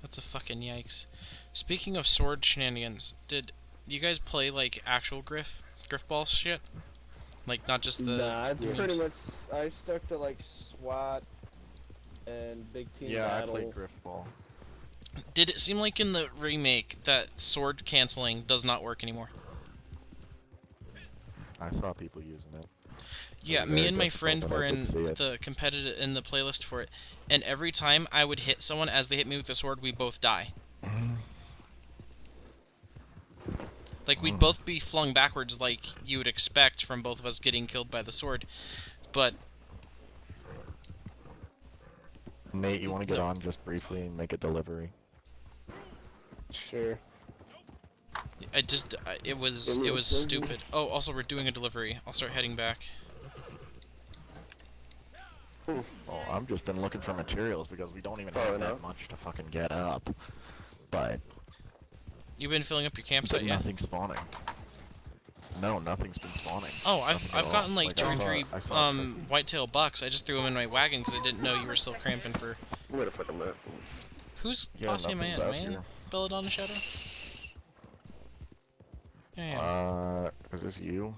That's a fucking yikes. Speaking of sword shenanigans, did you guys play like actual griff ball shit? Like not just the. Nah, pretty much. I stuck to like SWAT and big team battle. I played griff ball. Did it seem like in the remake that sword canceling does not work anymore? I saw people using it. Yeah, me and my friend were in the playlist for it, and every time I would hit someone as they hit me with the sword, we both die. Like we'd both be flung backwards, like you would expect from both of us getting killed by the sword, but. Nate, you want to get on just briefly and make a delivery? Sure. It was stupid. Oh, also we're doing a delivery. I'll start heading back. Oh, I've just been looking for materials because we don't even have that much to fucking get up. But you've been filling up your campsite, yeah? Nothing's spawning. No, nothing's been spawning. Oh, I've gotten like 2 or 3 whitetail bucks. I just threw them in my wagon because I didn't know you were still cramping for. Where the fuck am I? Who's posse man? Man, Belladonna Shadow. Is this you?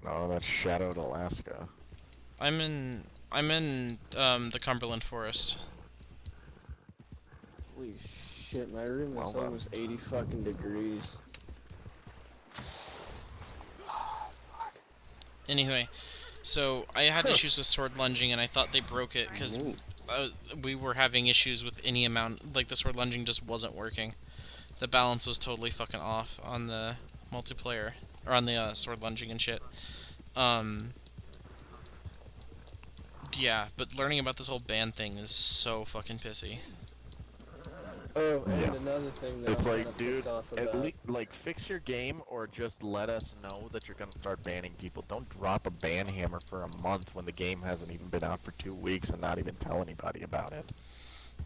No, that's Shadowed Alaska. I'm in the Cumberland Forest. Holy shit, my room is almost 80 fucking degrees. Anyway, so I had issues with sword lunging, and I thought they broke it because we were having issues with any amount. Like the sword lunging just wasn't working. The balance was totally fucking off on the multiplayer or on the sword lunging and shit. Yeah, but learning about this whole ban thing is so fucking pissy. Oh, and another thing that it's I'm like, dude, pissed off about. at least like fix your game or just let us know that you're gonna start banning people. Don't drop a ban hammer for a month when the game hasn't even been out for 2 weeks and not even tell anybody about it.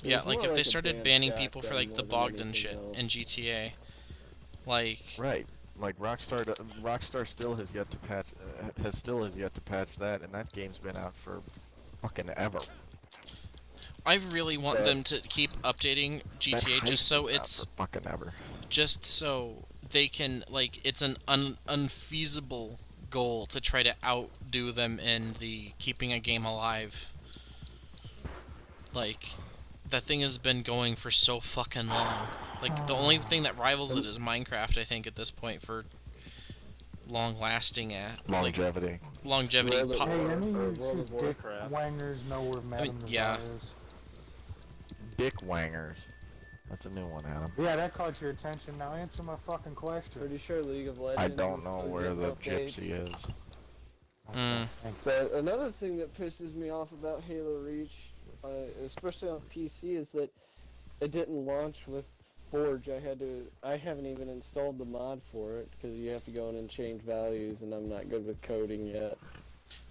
Yeah, like if they started banning people for like the Bogdan shit in GTA, like right, like Rockstar still has yet to patch that, and that game's been out for fucking ever. I really want them to keep updating GTA just so it's fucking ever. Just so they can like it's an unfeasible goal to try to outdo them in the keeping a game alive. Like that thing has been going for so fucking long. Like the only thing that rivals it is Minecraft, I think, at this point for long-lasting longevity. Longevity. Hey, any of you dick wangers know where Madame Nazar is? Dick wangers. That's a new one, Adam. Yeah, that caught your attention. Now answer my fucking question. Pretty sure League of Legends. I don't know where the gypsy is. But another thing that pisses me off about Halo Reach, especially on PC, is that it didn't launch with Forge. I haven't even installed the mod for it because you have to go in and change values, and I'm not good with coding yet.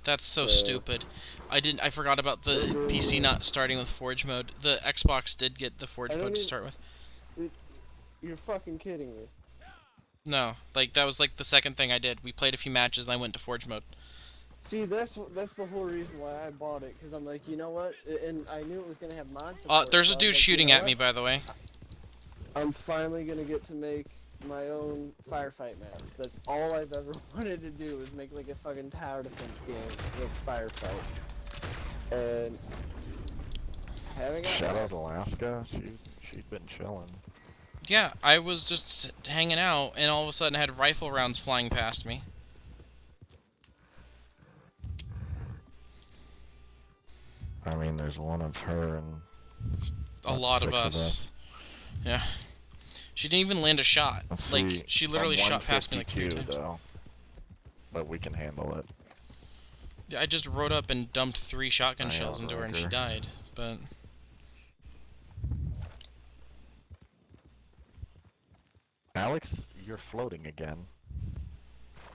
That's so stupid. I forgot about the PC not starting with Forge mode. The Xbox did get the Forge mode to start with. You're fucking kidding me. No, like that was like the second thing I did. We played a few matches and I went to Forge mode. See, that's the whole reason why I bought it, because I'm like, you know what? And I knew it was gonna have mod support. There's a dude shooting at me, by the way. I'm finally gonna get to make my own firefight maps. That's all I've ever wanted to do, is make like a fucking tower defense game with firefight. And haven't got Shout out Alaska. She's been chilling. Yeah, I was just hanging out, and all of a sudden I had rifle rounds flying past me. I mean, there's one of her and A lot of us. Yeah. She didn't even land a shot. Let's Like, see, she literally I'm shot past me like 3 152 times. though, but we can handle it. Yeah, I just rode up and dumped 3 shotgun I shells into her and she Roger. died, but... Alex, you're floating again.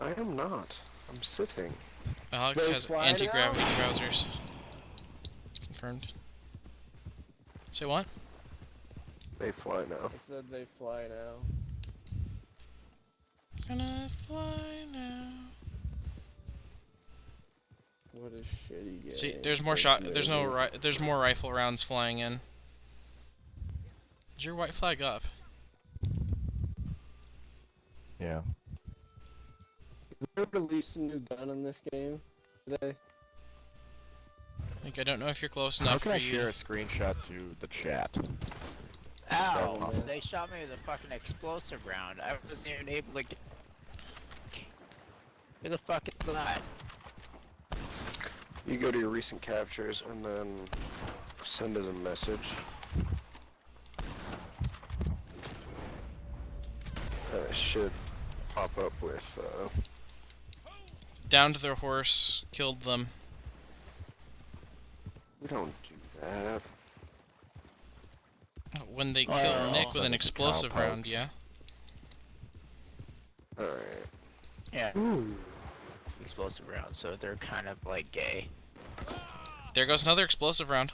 I am not. I'm sitting. Alex has anti-gravity trousers. Confirmed. Say what? They fly now. I said they fly now. Gonna fly now. What a shitty game. See, there's more there's more rifle rounds flying in. Is your white flag up? Yeah. Did they release a new gun in this game today? Like, I don't know if you're close How enough can for I you. share a screenshot to the chat? Ow! They shot me with a fucking explosive round. I wasn't even able to get... Who the fuck is that? You go to your recent captures and then send us a message. Should pop up with, Downed their horse, killed them. We don't do that. When they kill Nick with an explosive round, yeah. Alright. Yeah. Explosive round, so they're kind of like gay. There goes another explosive round.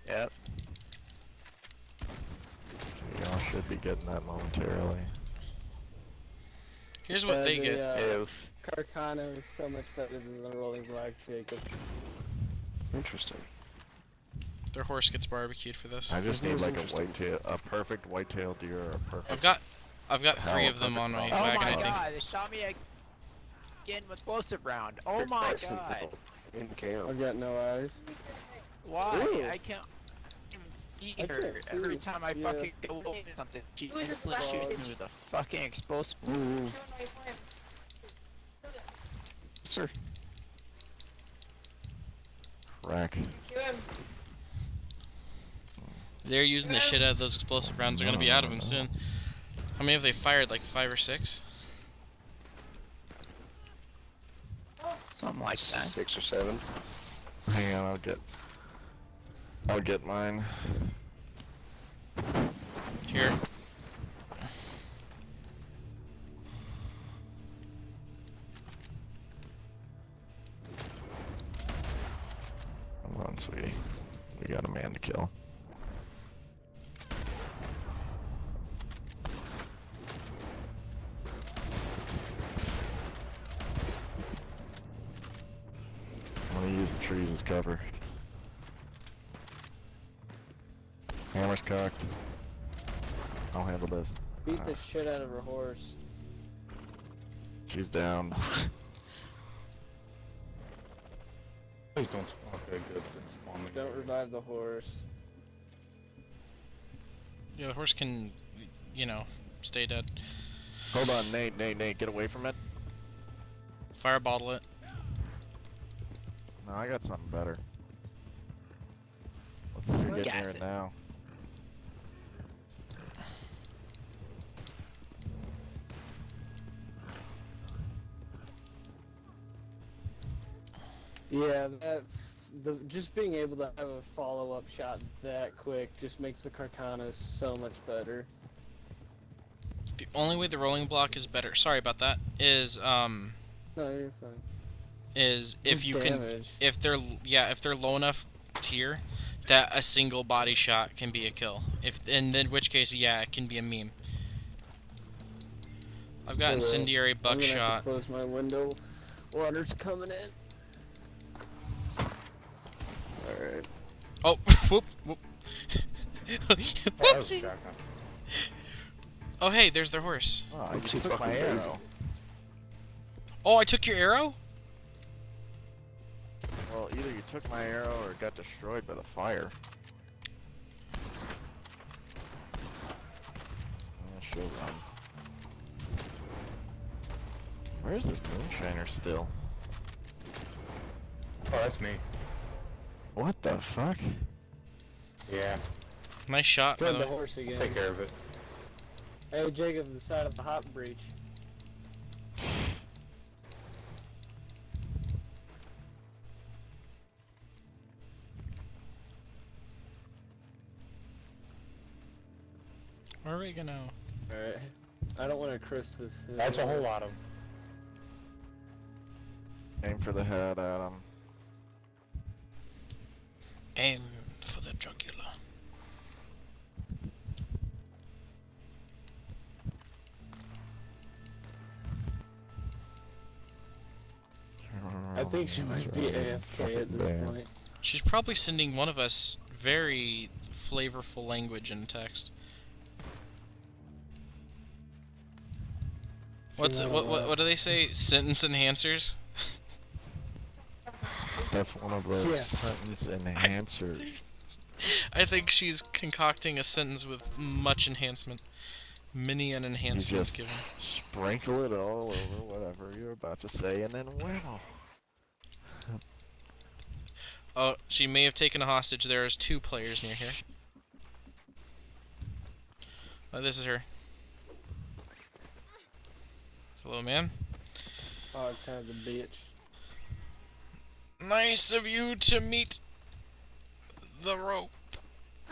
Yep. Y'all should be getting that momentarily. Here's what they get. Carcano is so much better than the Rolling Black, Jacob. Interesting. Their horse gets barbecued for this. I just need like a perfect whitetail deer or a perfect... I've got 3 of them on my wagon, I think. Oh my god, they shot me again with explosive round. Oh my god. In camp. I've got no eyes. Why? Ooh. I can't even see I her. can't see. Every time I Yeah. fucking go away or something, she instantly shoots me with a fucking explosive. Sir. Crack. They're using the shit out of those explosive rounds. They're gonna be out of them soon. How many have they fired? Like 5 or 6? Something like that. 6 or 7. Hang on, I'll get mine. Here. Hold on, sweetie. We got a man to kill. I'm gonna use the trees as cover. Hammer's cocked. I'll handle this. Beat the shit out of her horse. She's down. Please don't spawn. Okay, good. Spawn me. Don't revive the horse. Yeah, the horse can, you know, stay dead. Hold on, Nate, get away from it. Fire bottle it. No, I got something better. Let's see if we get Gas near it. it now. Yeah, just being able to have a follow-up shot that quick just makes the Carcano so much better. The only way the rolling block is better, sorry about that, is No, you're fine. is if Just you damage. can, if they're low enough tier that a single body shot can be a kill. In which case, yeah, it can be a meme. I've got incendiary I'm gonna have buckshot. to close my window. Water's coming in. Alright. Oh, whoop, whoop. Whoopsie. Oh, hey, there's their horse. Oh, you took my arrow. Oh, I took your arrow? Well, either you took my arrow or it got destroyed by the fire. Shogun. Where's this moonshiner still? Oh, that's me. What the fuck? Yeah. Nice shot, by Killed the the way. horse again. Take care of it. Hey, Jacob, the side of the hop breach. Where are we gonna? Alright. I don't want to crush this. That's a whole lot of. Aim for the head, Adam. Aim for the jugular. I think she might be AFK at this point. She's probably sending one of us very flavorful language in text. What do they say? Sentence enhancers? That's one of those Yeah. sentence enhancers. I think she's concocting a sentence with much enhancement. Many an enhancement You just given. sprinkle it all over whatever you're about to say, and then wow. Oh, she may have taken a hostage. There's 2 players near here. Oh, this is her. Hello, ma'am. Oh, kind of the bitch. Nice of you to meet the rope.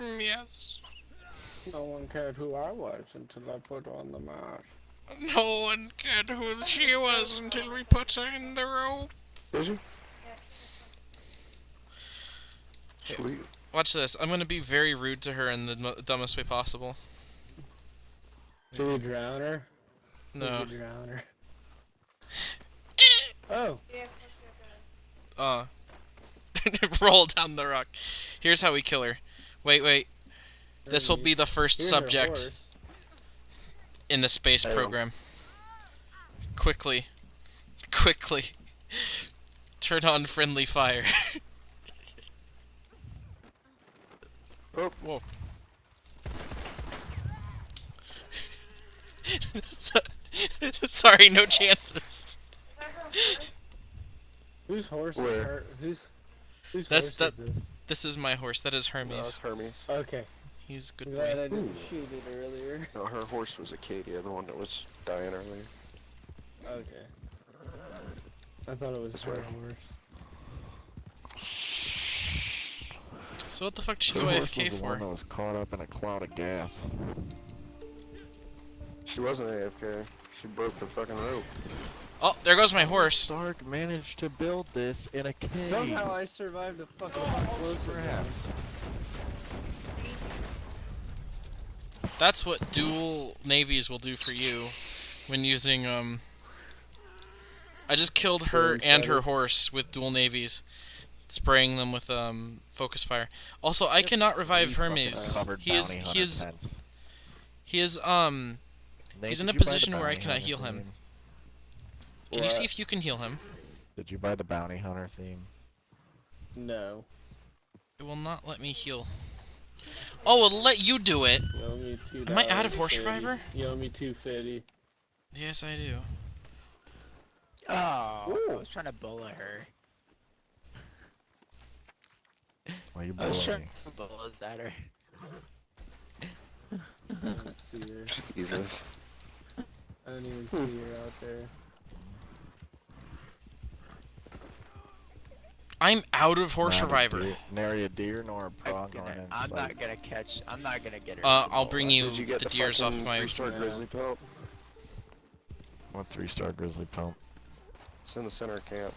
Yes. No one cared who I was until I put on the mask. No one cared who she was until we put her in the rope. Did you? Hey, Sweet. watch this. I'm gonna be very rude to her in the dumbest way possible. Should we drown her? No. Should we drown her? Oh. Roll down the rock. Here's how we kill her. Wait. This will be the first Here's her subject horse. in the space program. Quickly. Turn on friendly fire. Oh. Whoa. Sorry, no chances. Whose horse is Where? her? Whose horse That's is this? This is my horse. That is No, Hermes. that's Hermes. Okay. He's a good Glad boy. I didn't shoot it earlier. No, her horse was Acadia, the one that was dying earlier. Okay. I thought it was her horse. So what the fuck did she The go horse AFK was the one that for? was caught up in a cloud of gas. She wasn't AFK. She broke the fucking rope. Oh, there goes my horse. Stark managed to build this in a cave. Somehow I survived a fucking explosive. Perhaps. That's what dual navies will do for you when using I just killed her and her horse with dual navies, spraying them with focus fire. Also, I cannot revive Hermes. He is he's in a position where I cannot heal him. Can you see if you can heal him? Did you buy the bounty hunter theme? No. It will not let me heal. Oh, it'll let you do it. You owe me $2. Am I out of horse reviver? You owe me $2.50. Yes, I do. Oh, I was trying to bullet her. Why are you I was bullying? trying to bullets at her. I don't see her. Jesus. I don't even see her out there. I'm out of horse Not a reviver. deer- Nary a deer nor a pronghorn in I'm sight. not gonna catch. I'm not gonna get her. I'll bring you Did you get the deers off fucking my. 3-star grizzly pelt? What 3-star grizzly pump? It's in the center of camp.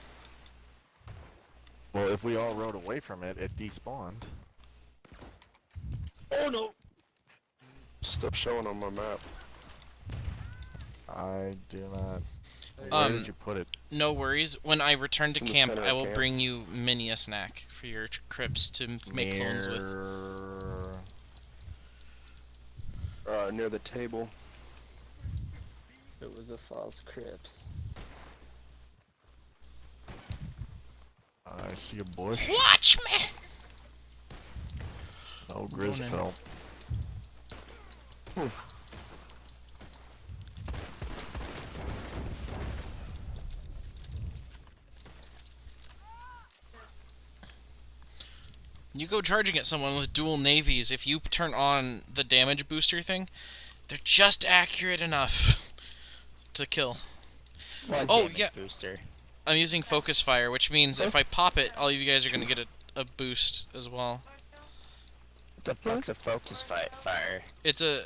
Well, if we all rode away from it, it despawned. Oh no! Still showing on my map. I do not. Where did you put it? No worries. When I return to In the camp, center I of will camp. bring you many a snack for your crypts to make clones with. Near the table. It was a false Crips. I see a bush. Watch me! Oh, grizzly Going in. pelt. you go charging at someone with dual navies, if you turn on the damage booster thing, they're just accurate enough to kill. What Oh, damage yeah. booster? I'm using focus fire, which means if I pop it, all of you guys are going to get a boost as well. What the fuck's a focus fire? It's a...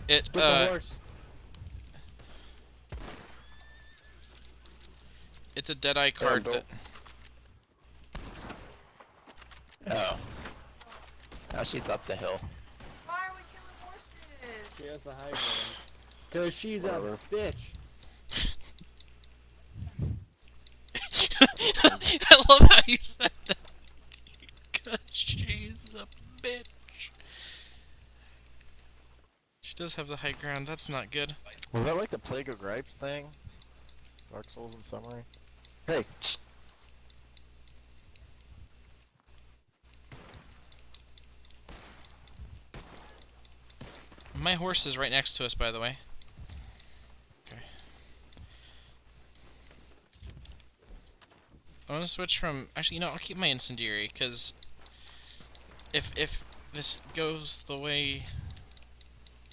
Get the horse. It's a Deadeye card that... Oh. Now she's up the hill. Why are we killing horses? She has the high ground. Cause she's a bitch. I love how you said that. Cause she's a bitch. She does have the high ground. That's not good. Was that like the Plague of Gripes thing? Dark Souls in summary? Hey! My horse is right next to us, by the way. Okay. I want to switch from... Actually, you know, I'll keep my incendiary, because if this goes the way...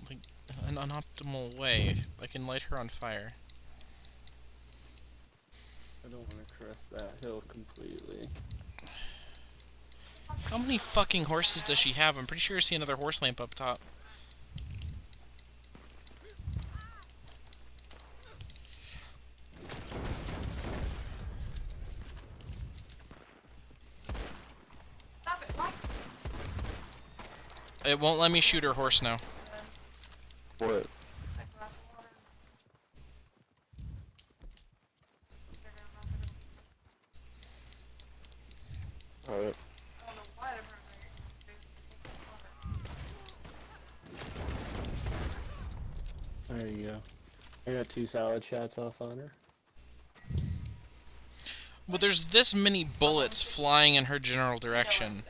like, an unoptimal way, I can light her on fire. I don't want to crest that hill completely. How many fucking horses does she have? I'm pretty sure I see another horse lamp up top. It won't let me shoot her horse now. What? Alright. There you go. I got 2 solid shots off on her. Well, there's this many bullets flying in her general direction.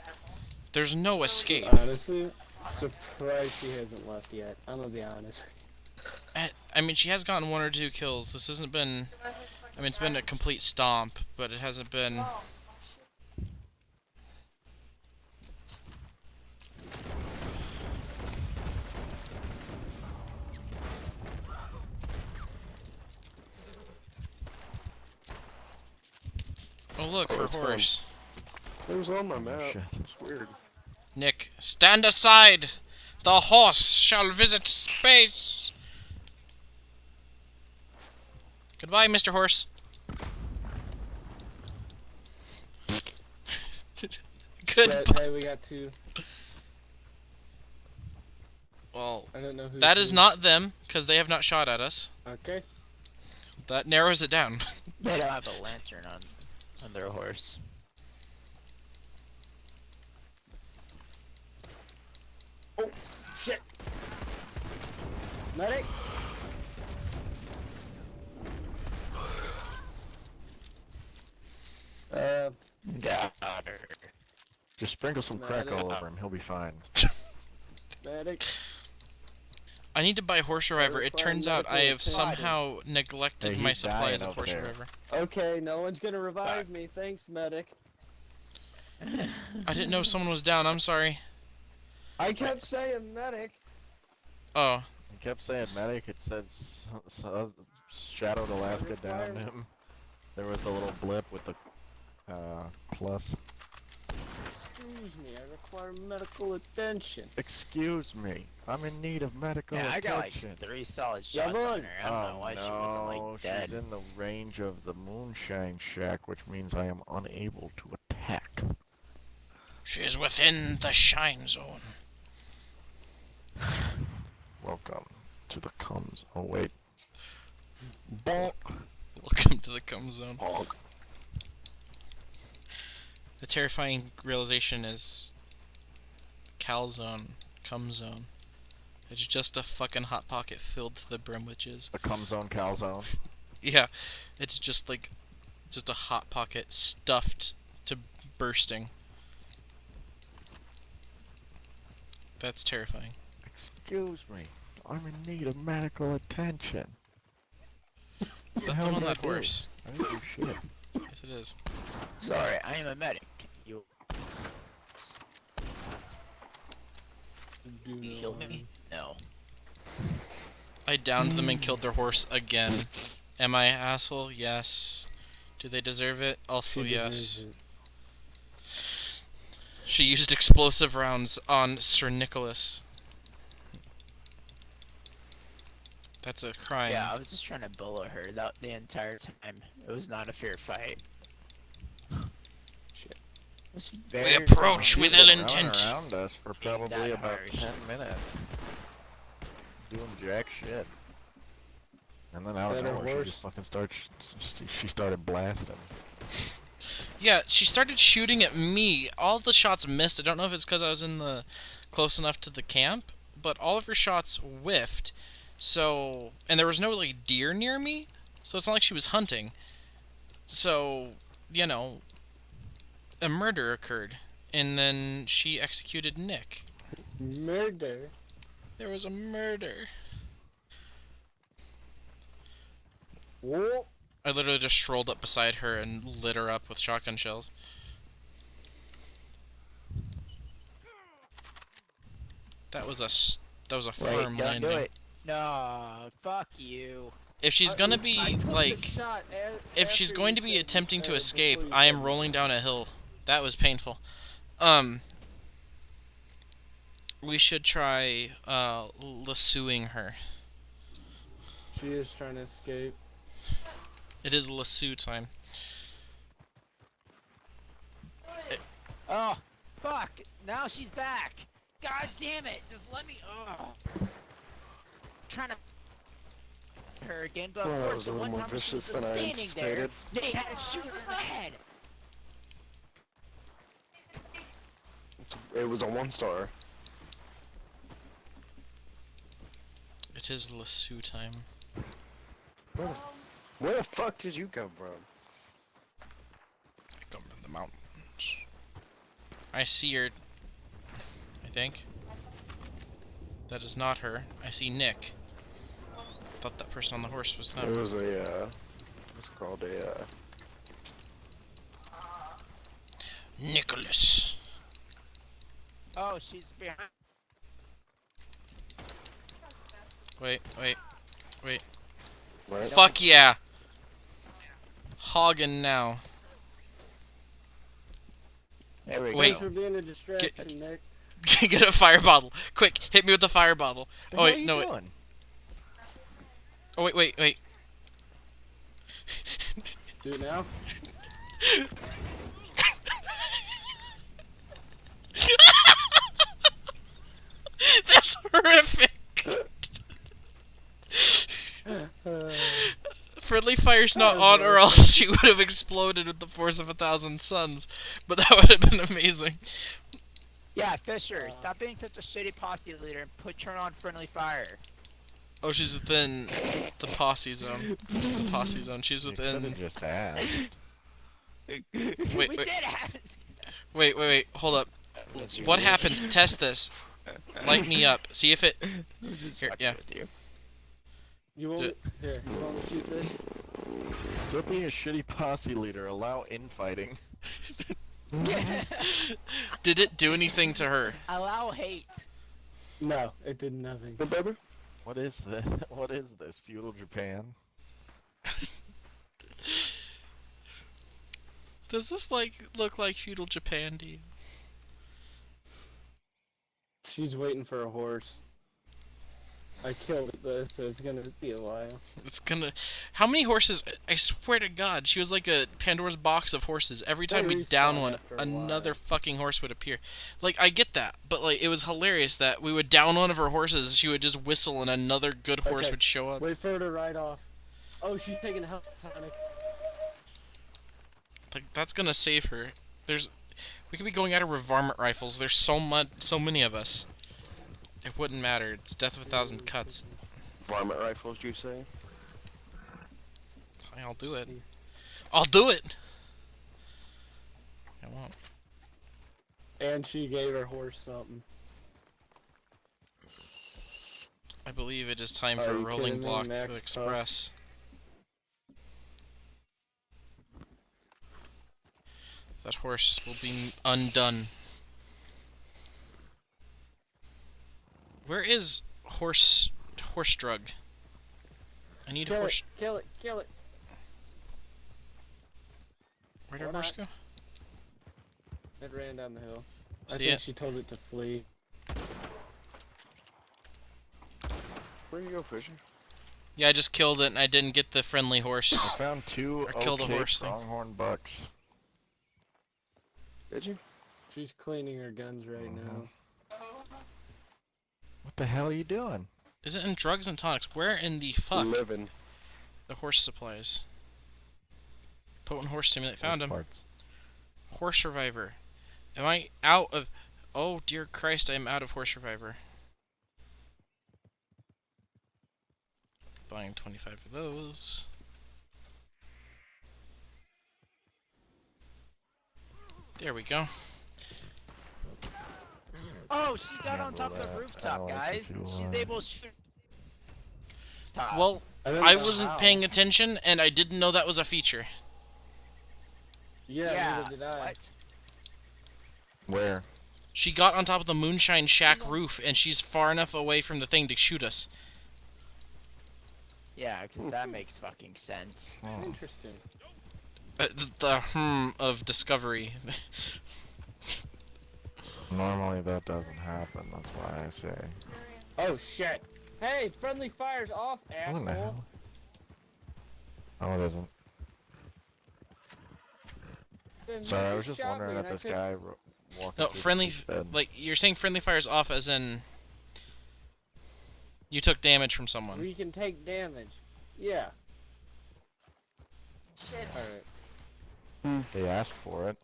There's no escape. Honestly, surprised she hasn't left yet. I'm gonna be honest. I mean, she has gotten 1 or 2 kills. This hasn't been... I mean, it's been a complete stomp, but it hasn't been... Oh look, her horse. It was on my map. It's weird. Nick, stand aside! The horse shall visit space! Goodbye, Mr. Horse. Goodbye. Hey, we got 2. Well, I don't know who that is not them, because they have not shot at us. Okay. That narrows it down. They don't have a lantern on their horse. Oh, shit! Medic! Got her. Just sprinkle some crack all over him, he'll be fine. Medic. I need to buy Horse Reviver. It turns out I have somehow neglected my supplies of Horse Reviver. Okay, no one's gonna revive me. Thanks, medic. I didn't know someone was down. I'm sorry. I kept saying medic. Oh. He kept saying medic. It said Shadowed Alaska down him. There was a little blip with the plus. Excuse me, I require medical attention. Excuse me, I'm in need of medical Yeah, I attention. got like 3 solid shots on her. I don't know why she wasn't like dead. She's in the range of the Moonshine Shack, which means I am unable to attack. She is within the shine zone. Welcome to the comes. Oh wait. Bonk. Welcome to the cum zone. Bonk. The terrifying realization is Cal zone, cum zone. It's just a fucking hot pocket filled to the brim, which is a cum zone, cal zone. Yeah, it's just like just a hot pocket stuffed to bursting. That's terrifying. Excuse me, I'm in need of medical attention. Is that the one on that horse? I didn't do shit. Yes, it it is. Sorry, I am a medic. You killed me? No. I downed them and killed their horse again. Am I an asshole? Yes. Do they deserve it? Also yes. She used explosive rounds on Sir Nicholas. That's a crime. Yeah, I was just trying to bullet her the entire time. It was not a fair fight. Shit. It was We approach with ill Running intent. around us for probably about 10 minutes. Doing jack shit. And then out of nowhere, she just fucking she started blasting. Yeah, she started shooting at me. All the shots missed. I don't know if it's because I was close enough to the camp, but all of her shots whiffed. So, and there was no like deer near me, so it's not like she was hunting. So, you know, a murder occurred, and then she executed Nick. Murder? There was a murder. Whoa. I literally just strolled up beside her and lit her up with shotgun shells. That was a firm don't landing. do it. No, fuck you. If she's gonna be like, if she's going to be attempting to escape, I am rolling down a hill. That was painful. We should try lassoing her. She is trying to escape. It is lasso time. Oh, fuck! Now she's back. God damn it! Just let me. Oh. Trying to her again, but Well, of that course, was a the little one more time she was vicious just than I standing there, anticipated. they had to shoot her in the head. It was a 1-star. It is lasso time. Where the fuck did you come from? I come from the mountains. I see her. I think. That is not her. I see Nick. I thought that person on the horse was them. It was a, what's it called, Nicholas. Oh, she's behind. Wait. What? Fuck yeah! Hoggin' now. There we Wait. Thanks for being a distraction, Nick. Get a fire bottle. Quick, hit me with the fire bottle. Oh wait, no wait. Oh wait. Do it now? That's horrific. Friendly fire's not on, or else she would have exploded with the force of 1,000 suns. But that would have been amazing. Yeah, Fisher, stop being such a shitty posse leader and turn on friendly fire. Oh, she's within the posse zone. The posse zone. She's within. Just asked. We did ask. Wait. Hold up. What happens? Test this. Light me up. See if it. Here, yeah. You want here? You want me to shoot this? Stop being a shitty posse leader. Allow infighting. Did it do anything to her? Allow hate. No, it did nothing. Hey, baby? What is this? What is this? Feudal Japan? Does this look like feudal Japan to you? She's waiting for a horse. I killed it though, so it's gonna be a while. It's gonna. How many horses? I swear to God, she was like a Pandora's box of horses. Every time we down one, another fucking horse would appear. Like, I get that, but like, it was hilarious that we would down one of her horses, she would just whistle, and another good horse would show up. Wait for her to ride off. Oh, she's taking a health tonic. Like, that's gonna save her. We could be going at her with varmint rifles. There's so many of us. It wouldn't matter. It's death of 1,000 cuts. Varmint rifles, you say? I'll do it. I'll do it! I won't. And she gave her horse something. I believe it is time for a rolling block with Express. That horse will be undone. Where is horse drug? I need horse. Kill it! Kill it! Where'd our horse go? It ran down the hill. I See think it? she told it to flee. Where you go fishing? Yeah, I just killed it and I didn't get the friendly horse. I found two Or killed a okay horse thing. pronghorn bucks. Did you? She's cleaning her guns right now. What the hell are you doing? Is it in drugs and tonics? Where in the fuck? Living. The horse supplies. Potent horse stimulate. Found him. Horse survivor. Am I out of... Oh, dear Christ, I am out of horse survivor. Buying 25 of those. There we go. Oh, she got on top of the rooftop, guys. She's able to shoot. Well, I wasn't paying attention, and I didn't know that was a feature. Yeah, neither did I. What? Where? She got on top of the Moonshine Shack roof, and she's far enough away from the thing to shoot us. Yeah, because that makes fucking sense. Interesting. The of discovery. Normally that doesn't happen, that's why I say. Oh shit! Hey, friendly fire's off, What in the asshole! hell? Oh, it isn't. Then Sorry, you I was just shot wondering me if and I this said- guy walking No, through friendly... this bed. Like, you're saying friendly fire's off as in... You took damage from someone. We can take damage. Yeah. Shit. Alright. They asked for it.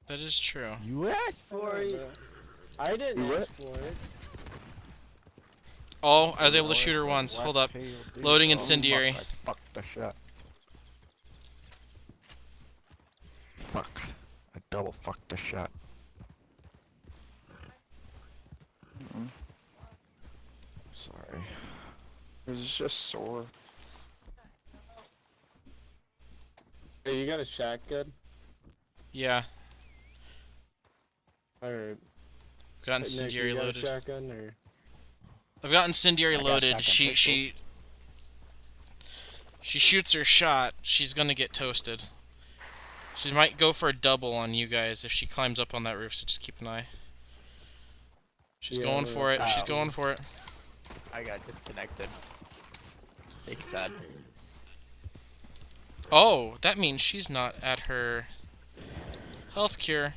That is true. You asked for it. I didn't ask for it. Oh, I was able to shoot her once. Hold up. Loading incendiary. Fuck the shit. Fuck. I double fucked the shot. Sorry. It's just sore. Hey, you got a shotgun? Yeah. Alright. Got incendiary Nick, you got loaded. a shotgun, or? I've got incendiary I got loaded. shotgun She shoots her shot. She's gonna get toasted. She might go for a double on you guys if she climbs up on that roof. So just keep an eye. She's Yeah, going for it. She's ow. going for it. I got disconnected. Big sad. Oh, that means she's not at her health cure.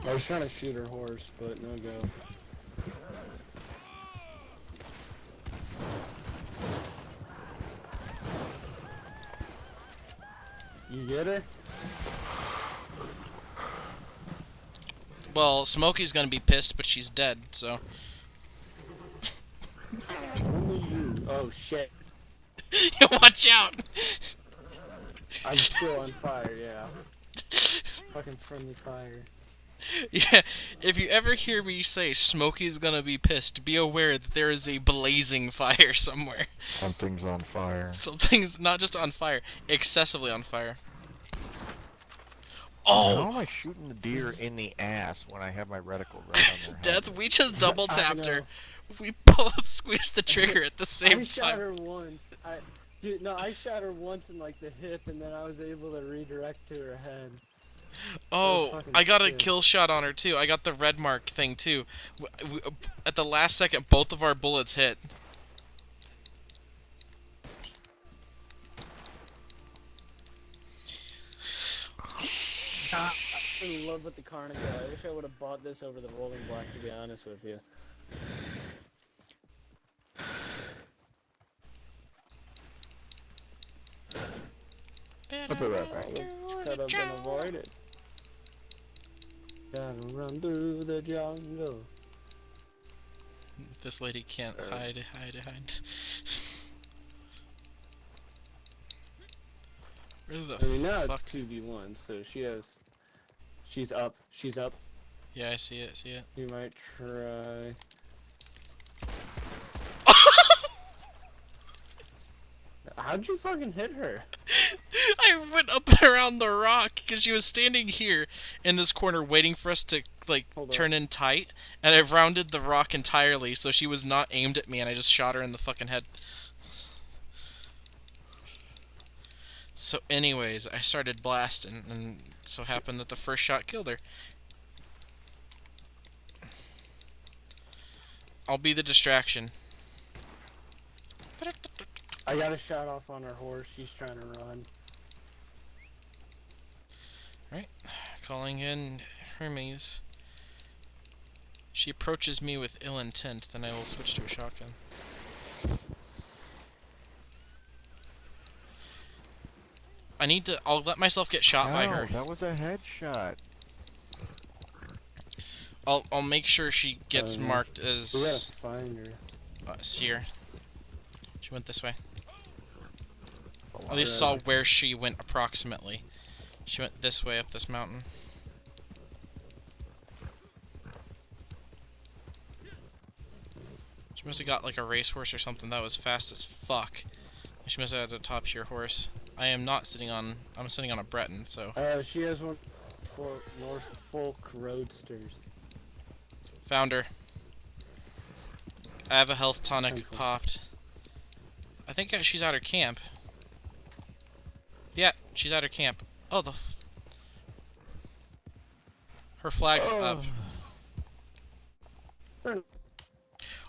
I was trying to shoot her horse, but no go. You get her? Well, Smokey's gonna be pissed, but she's dead, so. Only you. Oh shit. Watch out! I'm still on fire, yeah. Fucking friendly fire. Yeah, if you ever hear me say Smokey's gonna be pissed, be aware that there is a blazing fire somewhere. Something's on fire. Something's not just on fire, excessively on fire. How Oh! am I shooting the deer in the ass when I have my reticle right on their head? Death, we just double I tapped her. know. We both squeezed the trigger at the same I shot time. her once. Dude, no, I shot her once in like the hip, and then I was able to redirect to her head. Oh, fucking I got a sick. kill shot on her too. I got the red mark thing too. At the last second, both of our bullets hit. I'm in love with the Carnival. I wish I would have bought this over the Rolling Black, to be honest with you. I'll be right back. Could have been avoided. Gotta run through the jungle. This lady can't hide. Where the I mean, now fuck? it's 2v1, so she's up. She's up. Yeah, I see it. You might try. How'd you fucking hit her? I went up and around the rock because she was standing here in this corner waiting for us to like turn in tight, and I rounded the rock entirely so she was not aimed at me, and I just shot her in the fucking head. So anyways, I started blasting, and so happened that the first shot killed her. I'll be the distraction. I got a shot off on her horse. She's trying to run. Right, calling in Hermes. She approaches me with ill intent, then I will switch to a shotgun. I'll let myself get shot by her. That was a headshot. I'll make sure she gets marked We as gotta find her. seer. She went this way. At least saw where she went approximately. She went this way up this mountain. She must have got like a racehorse or something that was fast as fuck. She must have had a top tier horse. I am not sitting on. I'm sitting on a Breton, so. She has one for Norfolk Roadsters. Found her. I have a health tonic popped. I think she's at her camp. Yeah, she's at her camp. Oh, her flag's up.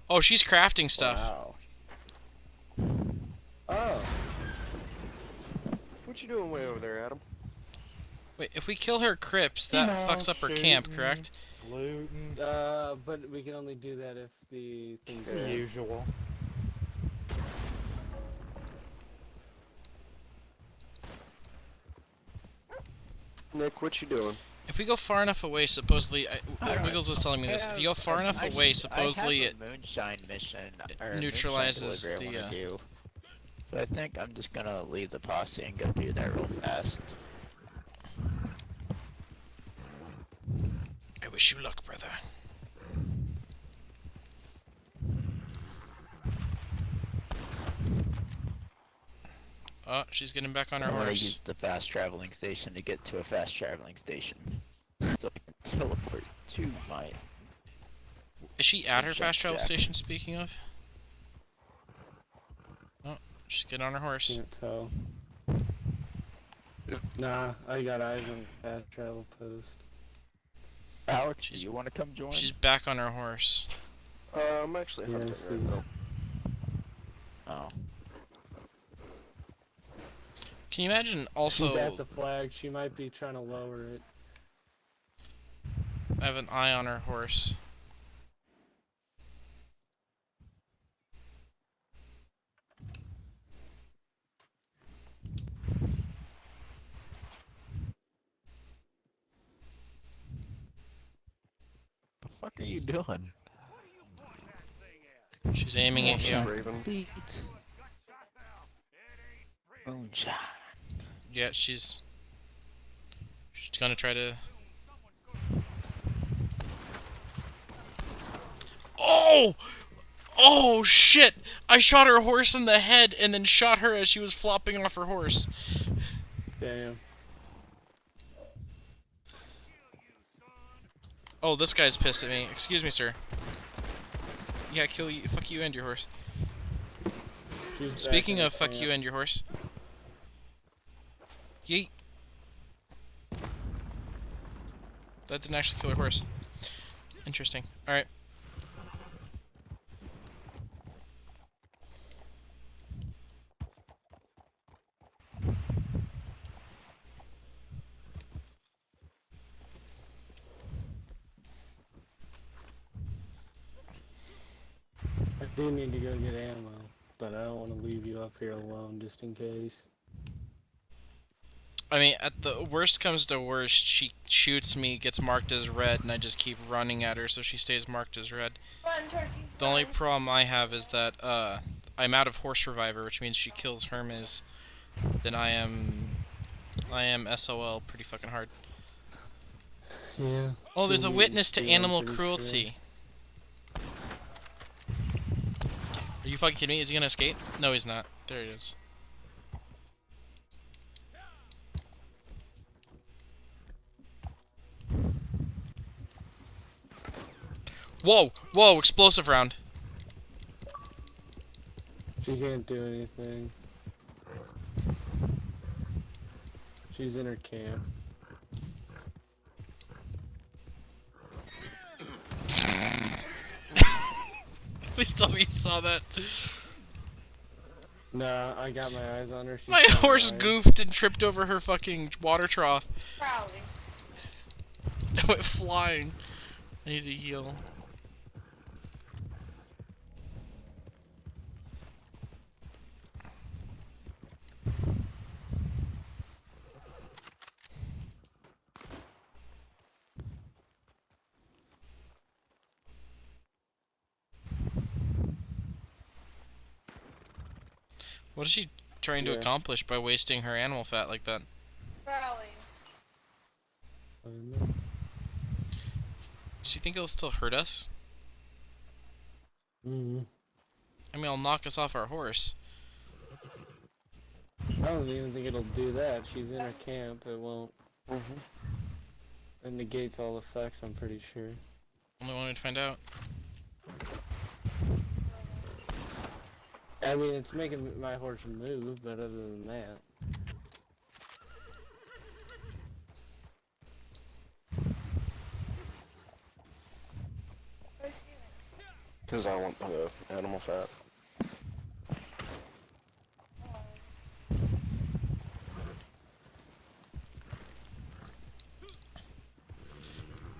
Oh, she's crafting stuff. Wow. Oh. What you doing way over there, Adam? Wait, if we kill her crypts, that fucks up her camp, correct? Looting. But we can only do that if the thing's Usual. Nick, what you doing? If we go far enough away, supposedly, Wiggles was telling me this. If you go far enough away, supposedly it moonshine mission neutralizes the. So I think I'm just gonna leave the posse and go do that real fast. I wish you luck, brother. Oh, she's getting back on her I want to horse. use the fast traveling station to get to a fast traveling station, so I can teleport to my. Is she at her fast travel station? Speaking of. Oh, she's getting on her horse. Can't tell. Nah, I got eyes on the fast travel post. Alex, do you want to come join? She's back on her horse. I'm actually hunting right now. Oh. Can you imagine also... She's at the flag. She might be trying to lower it. I have an eye on her horse. The fuck are you doing? She's aiming at you. Moonshine. Yeah, she's gonna try to... Oh! Oh, shit! I shot her horse in the head and then shot her as she was flopping off her horse. Damn. Oh, this guy's pissed at me. Excuse me, sir. Yeah, kill you. Fuck you and your horse. Speaking of fuck you and your horse. Yeet. That didn't actually kill her horse. Interesting. Alright. I do need to go get ammo, but I don't want to leave you up here alone just in case. I mean, at the worst comes to worst, she shoots me, gets marked as red, and I just keep running at her so she stays marked as red. The only problem I have is that I'm out of horse reviver, which means she kills Hermes. Then I am SOL pretty fucking hard. Yeah. Oh, there's a witness to animal cruelty. Are you fucking kidding me? Is he gonna escape? No, he's not. There he is. Whoa! Whoa! Explosive round. She can't do anything. She's in her camp. Please tell me you saw that. Nah, I got my eyes on her. She's My horse goofed and tripped over her fucking water trough. Probably. I went flying. I need to heal. What is she trying to accomplish by wasting her animal fat like that? Probably. Does she think it'll still hurt us? Mm-hmm. I mean, it'll knock us off our horse. I don't even think it'll do that. She's in her camp. It won't. It negates all effects, I'm pretty sure. Only one way to find out. I mean, it's making my horse move, but other than that... Because I want the animal fat.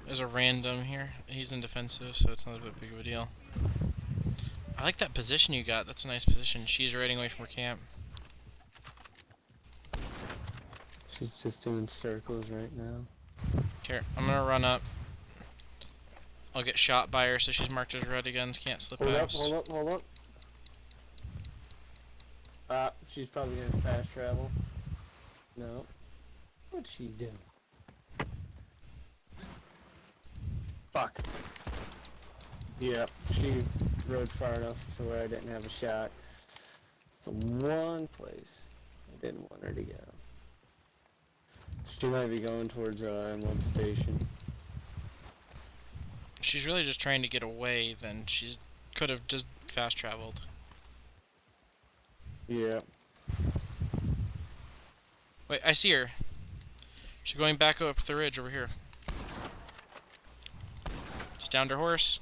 There's a random here. He's in defensive, so it's not a big of a deal. I like that position you got. That's a nice position. She's riding away from her camp. She's just doing circles right now. Here, I'm gonna run up. I'll get shot by her, so she's marked as red again. Can't slip past. Hold up. She's probably gonna fast travel. No. What'd she do? Fuck. Yep, she rode far enough to where I didn't have a shot. It's the one place I didn't want her to go. She might be going towards Emerald Station. She's really just trying to get away, then she's could have just fast traveled. Yeah. Wait, I see her. She's going back up the ridge over here. She's down her horse.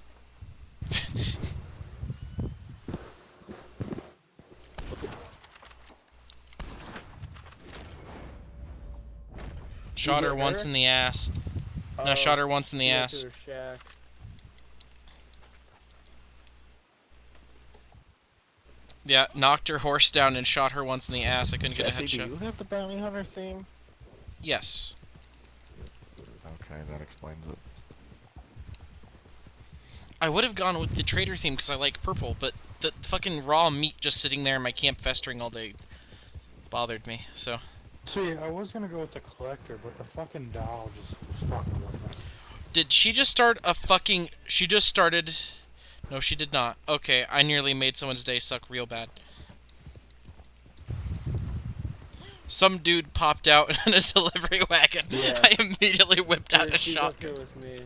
Shot her once in the ass. No, shot her once in the ass. Yeah, knocked her horse down and shot her once in the ass. I couldn't get a Jesse, headshot. do you have the bounty hunter theme? Yes. Okay, that explains it. I would have gone with the trader theme because I like purple, but the fucking raw meat just sitting there in my camp festering all day bothered me, so... See, I was gonna go with the collector, but the fucking doll just was fucking with me. Did she just start a fucking... She just started... No, she did not. Okay, I nearly made someone's day suck real bad. Some dude popped out in a delivery wagon. Yeah. I immediately whipped out a She's up here shotgun. with me.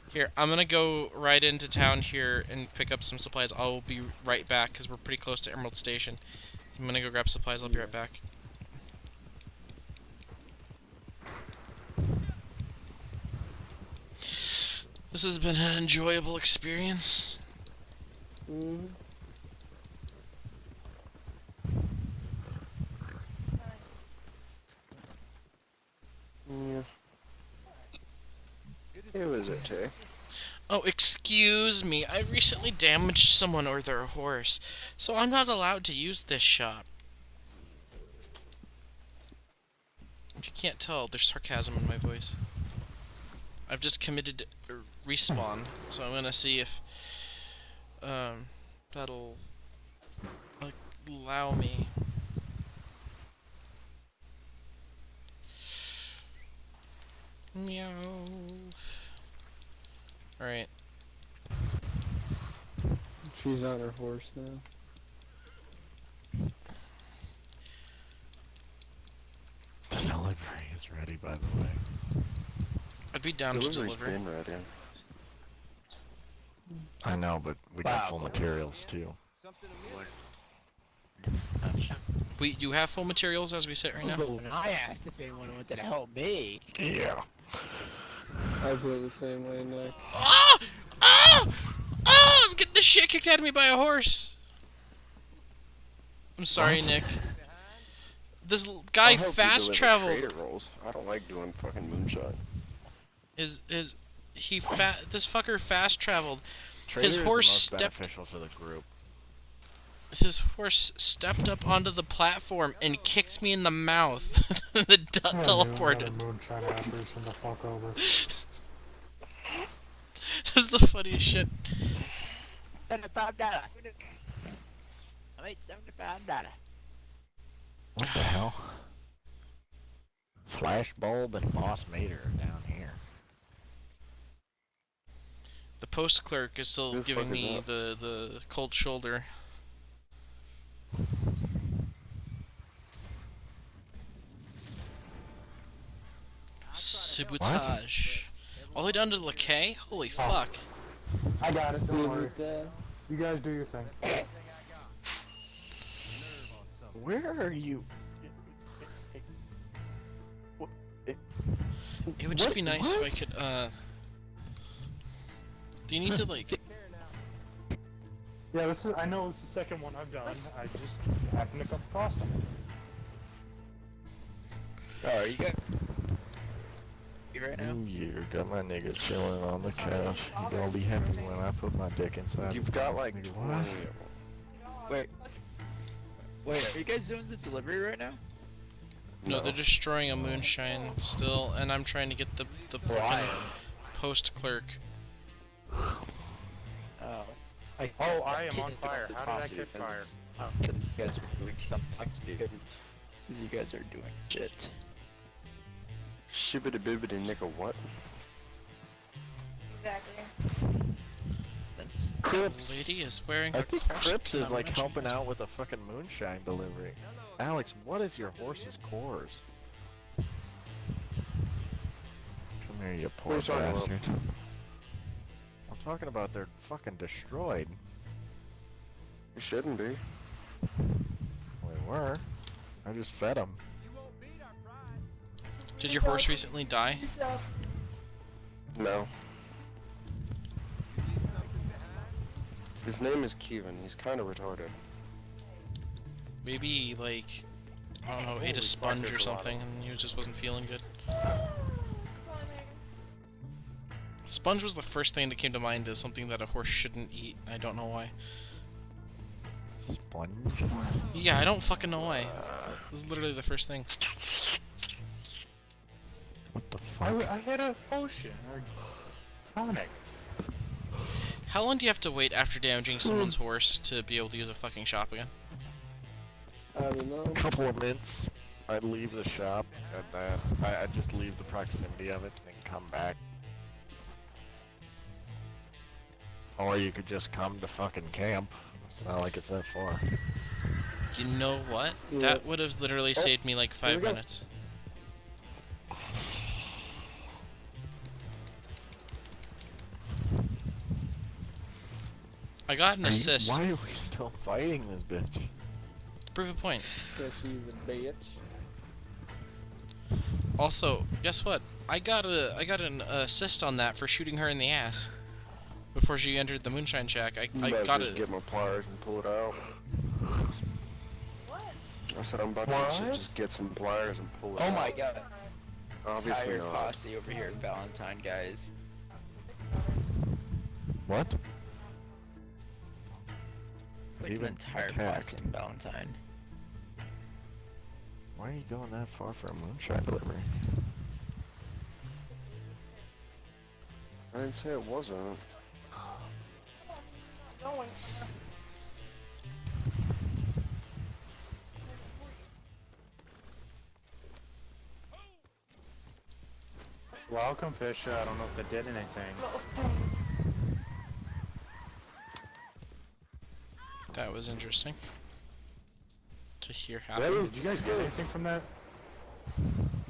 Here, I'm gonna go right into town here and pick up some supplies. I'll be right back, because we're pretty close to Emerald Station. I'm gonna go grab supplies. I'll be right back. This has been an enjoyable experience. Mm-hmm. Yeah. It was okay. Oh, excuse me. I recently damaged someone or their horse, so I'm not allowed to use this shop. If you can't tell, there's sarcasm in my voice. I've just committed a respawn, so I'm gonna see if that'll allow me. Meow. Alright. She's on her horse now. The delivery is ready, by the way. I'd be down to Delivery's deliver. been ready. I know, but we got full materials too. We do have full materials as we sit right now. When I asked if anyone wanted to help me. Yeah. I feel the same way, Nick. Ah! Ah! Ah! I'm getting the shit kicked out of me by a horse. I'm sorry, Nick. This guy fast traveled. I don't like doing fucking moonshine. This fucker fast traveled. Trader His is horse the most stepped. beneficial to the group. His horse stepped up onto the platform and kicked me in the mouth. Teleported. That's the funniest shit. $75. I made $75. What the hell? Flashbulb and Boss Mater are down here. The post clerk is still Who the giving fuck is me that? the cold shoulder. Sabotage. All the way down to Lakay? Holy fuck. I got it, don't worry. You guys do your thing. Where are you? It would just be nice if I could, do you need to, like... Yeah, I know it's the second one I've done. I just happened to come across them. Oh, you got... right now? New Year, got my nigga chilling on the couch. You gonna be happy when I put my dick inside. You've got like 20 of them. Wait, are you guys doing the delivery right now? No, they're destroying a moonshine still, and I'm trying to get the fucking post clerk. Oh. I am on fire. How did I catch fire? You guys are doing something because you guys are doing shit. Shibbity bibbity nickel what? Exactly. The lady is wearing her I think corset Crips is like coverage. helping out with a fucking moonshine delivery. Alex, what is your horse's cores? Come here, you poor What are you talking about? bastard. I'm talking about they're fucking destroyed. You shouldn't be. Well, they were. I just fed them. Did your horse recently die? No. His name is Kevin. He's kind of retarded. Maybe he, like, I don't know, ate a sponge or something and he just wasn't feeling good. Sponge was the first thing that came to mind as something that a horse shouldn't eat. I don't know why. Sponge? Yeah, I don't fucking know why. This is literally the first thing. What the fuck? I had a potion or tonic. How long do you have to wait after damaging someone's horse to be able to use a fucking shop again? I don't know. A couple of minutes. I'd leave the shop and then I'd just leave the proximity of it and come back. Or you could just come to fucking camp. It's not like it's that far. You know what? That would have literally saved me like 5 minutes. I got an assist. Why are we still fighting this bitch? To prove a point. Because she's a bitch. Also, guess what? I got an assist on that for shooting her in the ass before she entered the moonshine shack. I got just it. get my pliers and pull it out. What? I said I'm about to just get some pliers and pull it out. Oh my god. Obviously Entire not. posse over here at Valentine, guys. What? Like Even an entire attack. posse in Valentine. Why are you going that far for a moonshine delivery? I didn't say it wasn't. Going. Welcome, Fisher. I don't know if they did anything. That was interesting to hear happen. Did you guys get anything from that?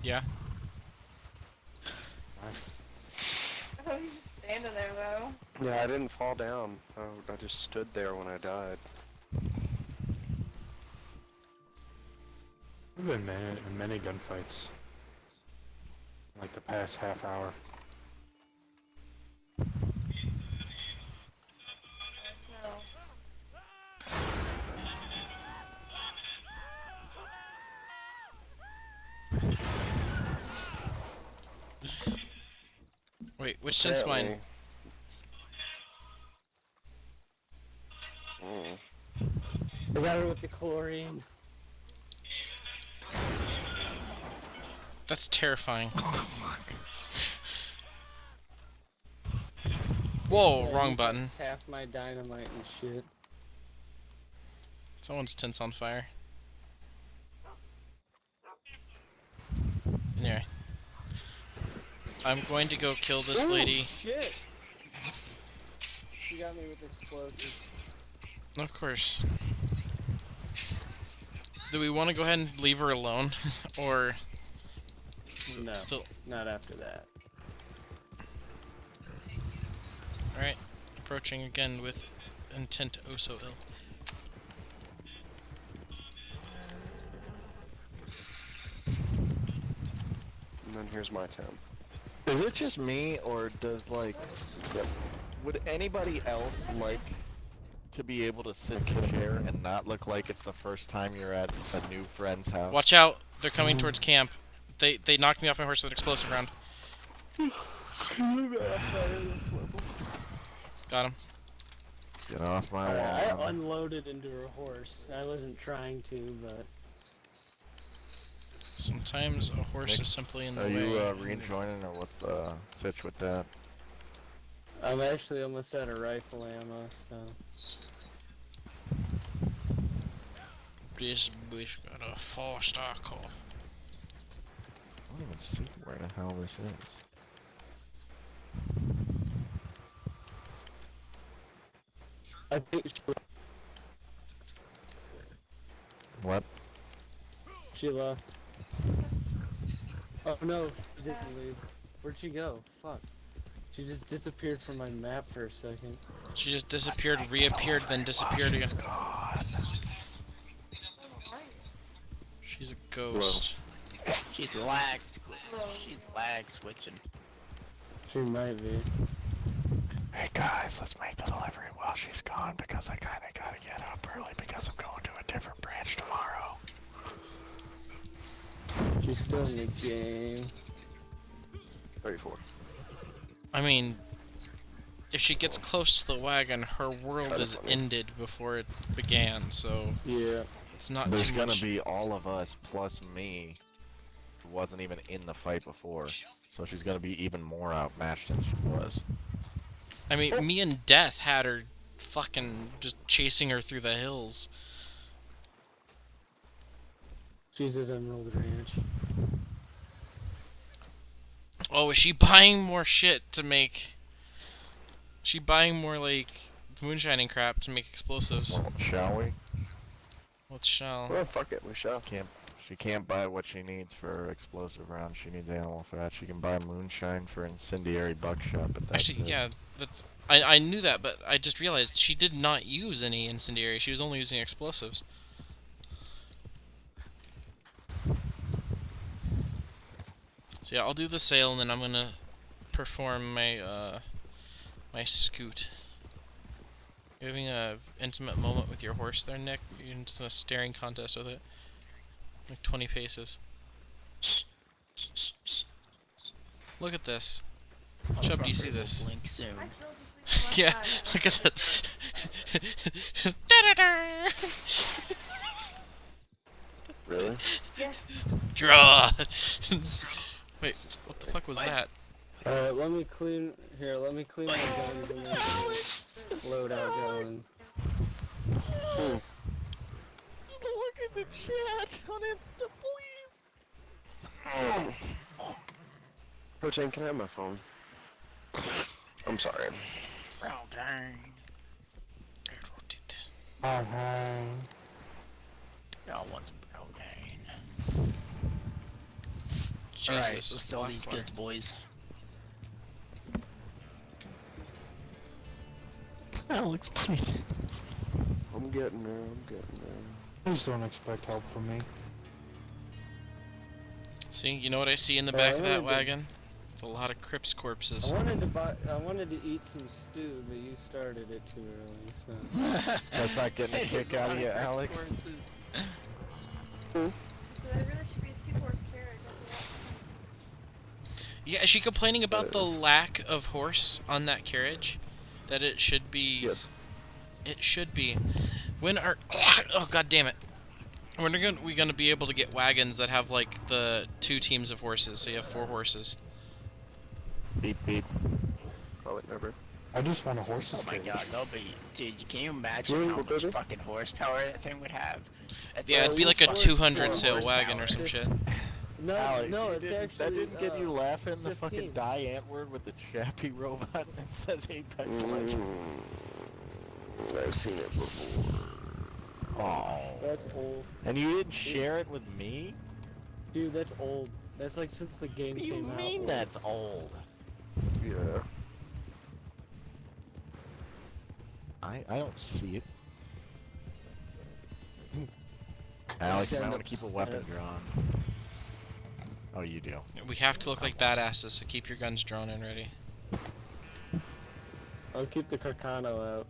Yeah. Nice. I thought you just standing there though. Yeah, I didn't fall down. I just stood there when I died. There've been many gunfights. Like the past half hour. Wait, which tent's mine? I got her with the chlorine. That's terrifying. Whoa, Yeah, wrong he's button. Half my dynamite and shit. Someone's tent's on fire. Anyway. I'm going to go kill this Ooh, lady. Shit! She got me with explosives. Of course. Do we want to go ahead and leave her alone? Or... No, still... not after that. Alright. Approaching again with intent oh so ill. And then here's my temp. Is it just me, or does, like... Would anybody else like to be able to sit in a chair and not look like it's the first time you're at a new friend's house? Watch out! They're coming towards camp. They knocked me off my horse with an explosive round. Got him. Get off my I lawn. unloaded into her horse. I wasn't trying to, but... Sometimes a horse is simply in the Are way. you rejoining, or what's the sitch with that? I'm actually almost out of rifle ammo, so... This bitch got a 4-star call. I don't even see where the hell this is. I think What? she left. Oh no, she didn't leave. Where'd she go? Fuck. She just disappeared from my map for a second. She just disappeared, reappeared, then disappeared again. She's a ghost. She's lag switching. She might be. Hey guys, let's make the delivery while she's gone, because I kinda gotta get up early because I'm going to a different branch tomorrow. She's still in the game. 34. I mean, if she gets close to the wagon, her world is ended before it began, so... Yeah. It's not There's too gonna much. be all of us plus me, who wasn't even in the fight before, so she's gonna be even more outmatched than she was. I mean, me and Death had her fucking just chasing her through the hills. She's at Emerald Ranch. Oh, is she buying more shit to make... She buying more, like, moonshining crap to make explosives. Well, shall we? What shall? Well, fuck it, we shall. She can't buy what she needs for explosive rounds. She needs animal fat. She can buy moonshine for incendiary buckshot, but that's Actually, it. yeah, that's... I knew that, but I just realized she did not use any incendiary. She was only using explosives. So yeah, I'll do the sale, and then I'm gonna perform my, my scoot. You're having a intimate moment with your horse there, Nick? You're in just a staring contest with it. Like 20 paces. Look at this. Chubb, do you see this? Blink soon. Yeah, look at this. Really? Yes. Draw! Wait, what the fuck was that? Alright, let me clean my guns and then get loadout going. Look at the chat on Insta, please. Protein, can I have my phone? I'm sorry. Y'all want some protein. Alright, let's Jesus. sell these goods, boys. Alex, please. I'm getting there. I'm getting there. Please don't expect help from me. See, you know what I see in the back of that wagon? It's a lot of Crips corpses. I wanted to eat some stew, but you started it too early, so. That's not getting a kick out of you, Alex. Yeah, is she complaining about the lack of horse on that carriage? That it should be... Yes. It should be. When are... Oh, god damn it. When are we gonna be able to get wagons that have, like, the 2 teams of horses, so you have 4 horses? Beep, beep. Probably never. I just want a horse. Oh my god, they'll be... Dude, can you imagine how much fucking horsepower that thing would have? That's Yeah, it'd be like a 200 sail wagon or some shit. No, Alex, no, it's actually. that didn't get you laughing. The 15. fucking die ant word with the chappy robot that says Apex Legends. I've seen it before. Oh. That's old. And you didn't share it with me? Dude, that's old. That's like since the game What do you came out. mean that's old? Yeah. I don't see it. Alex, you might want to keep a weapon drawn. Oh, you do. We have to look like badasses, so keep your guns drawn and ready. I'll keep the Carcano out.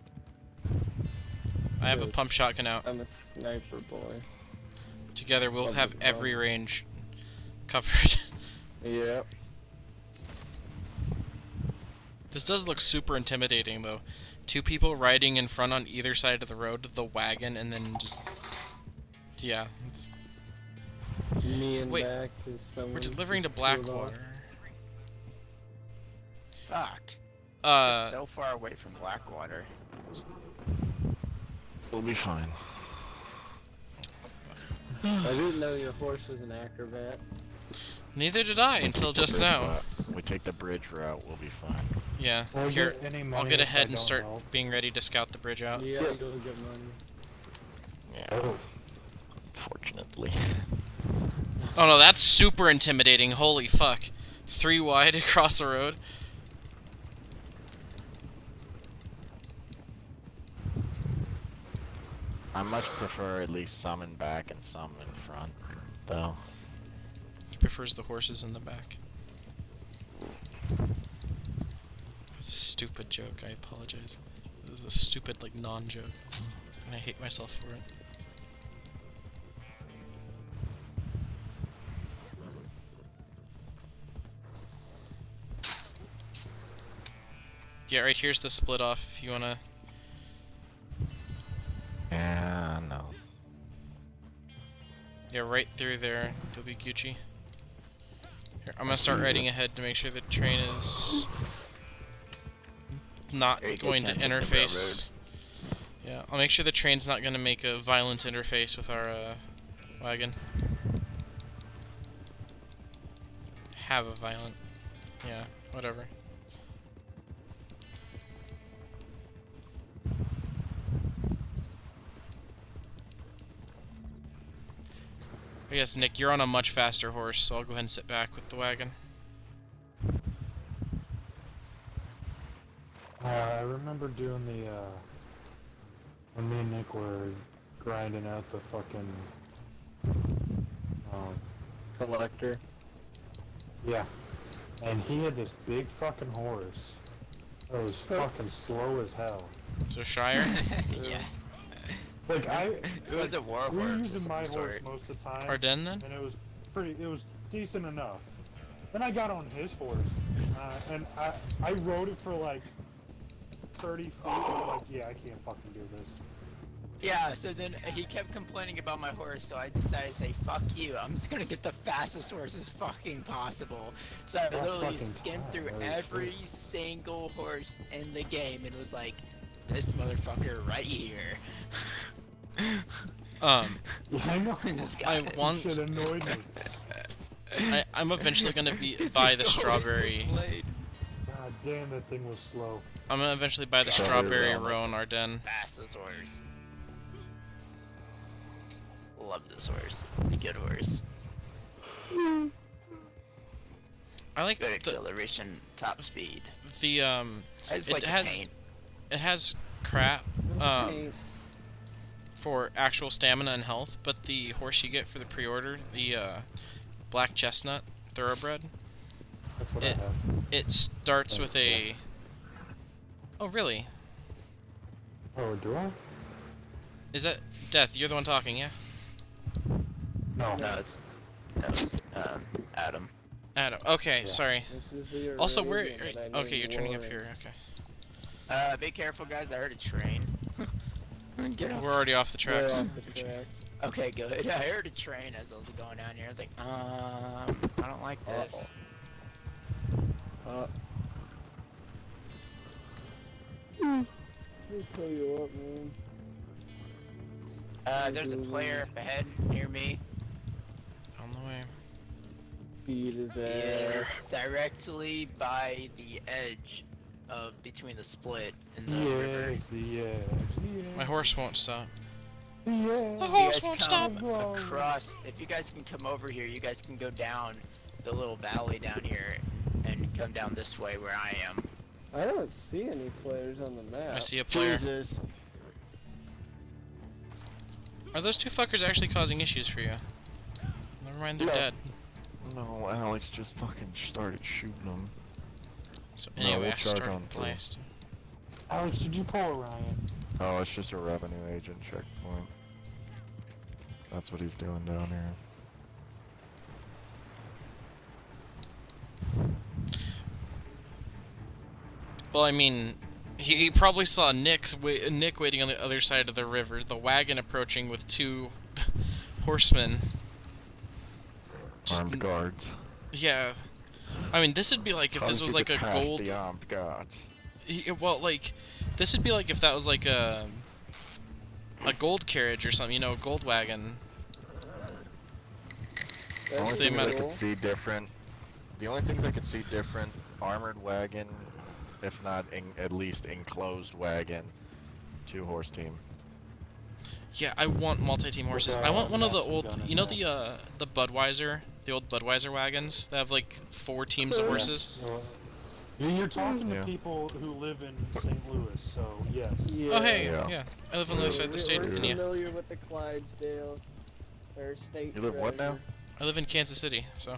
I have a pump shotgun out. I'm a sniper boy. Together we'll have every range covered. Yep. This does look super intimidating, though. 2 people riding in front on either side of the road, the wagon, and then just... Yeah. It's... Me and Wait, back is someone. we're delivering to just peeled Blackwater. Fuck. We're so far away from Blackwater. We'll be fine. I didn't know your horse was an acrobat. Neither did I until just now. We take the bridge route, we'll be fine. Yeah, Will I here, get any I'll money get if I ahead and don't start help? being ready to scout the bridge out. Yeah, you'll get money. Yeah. Fortunately. Oh no, that's super intimidating, holy fuck. 3 wide across the road. I much prefer at least some in back and some in front, though. He prefers the horses in the back. That's a stupid joke, I apologize. This is a stupid, like, non-joke. And I hate myself for it. Yeah, right here's the split off if you wanna... Yeah, no. Yeah, right through there. You'll be Gucci. Here, I'm gonna start riding ahead to make sure the train is not going to interface. Yeah, I'll make sure the train's not gonna make a violent interface with our wagon. Have a violent. Yeah, whatever. I guess, Nick, you're on a much faster horse, so I'll go ahead and sit back with the wagon. I remember doing the, when me and Nick were grinding out the fucking, Collector. yeah. And he had this big fucking horse that was fucking slow as hell. So Shire? Yeah. Like, It was a war we were horse of using some my horse sort. most of the time. Ardennes, then? And it was decent enough. Then I got on his horse, and I rode it for like 30 feet, and I'm like, yeah, I can't fucking do this. Yeah, so then he kept complaining about my horse, so I decided to say, fuck you, I'm just gonna get the fastest horse as fucking possible. So I literally skimmed through every single horse in the game and was like, this motherfucker right here. Yeah, I know. I want... Shit annoyed me. I'm eventually gonna buy the strawberry... God damn, that thing was slow. I'm gonna eventually buy the strawberry Roan Ardennes. Fastest horse. Love this horse. It's a good horse. I like good the acceleration, top speed. The I just like the paint. it has crap for actual stamina and health, but the horse you get for the pre-order, the black chestnut thoroughbred, That's what I have. it starts with a... Oh, really? Oh, do I? Is that... Death, you're the one talking, yeah? No. That was Adam. Adam, okay, sorry. This is the Also, where... Arabian that I Okay, you're named turning up here, Lawrence. okay. Be careful, guys. I heard a train. Get off. We're already off the We're tracks. off the tracks. Okay, good. I heard a train as I was going down here. I was like, I don't like this. Let me tell you what, man. There's a player up ahead near me. On the way. Beat his He is ass. directly by the edge of between the split and the river. Yes, the edge, the edge. My horse won't stop. The edge. The If horse you guys won't come stop. across, if you guys can come over here, you guys can go down the little valley down here and come down this way where I am. I don't see any players on the map. I see a player. Jesus. Are those two fuckers actually causing issues for you? Never mind, they're dead. No, Alex just fucking started shooting them. So No, anyway, we'll I charge started on through. blast. Alex, did you pull Orion? Oh, it's just a revenue agent checkpoint. That's what he's doing down here. Well, I mean, he probably saw Nick waiting on the other side of the river, the wagon approaching with two horsemen. Armed guards. Yeah. I mean, this would be like if this was like a gold... The armed guards. Well, like, this would be like if that was like a gold carriage or something, you know, a gold wagon. The only the things I amount of- could see different. The only things I could see different: armored wagon, if not at least enclosed wagon, 2-horse team. Yeah, I want multi-team horses. I want one of the old, gun in you know, there. the Budweiser, the old Budweiser wagons that have like 4 teams of horses. So, you're talking Yeah. to people who live in St. Louis, so yes. Oh hey, Yeah. yeah, I live on the other side of the state. We're And yeah, familiar with the Clydesdales. Their state You live what now? I live in Kansas City, so.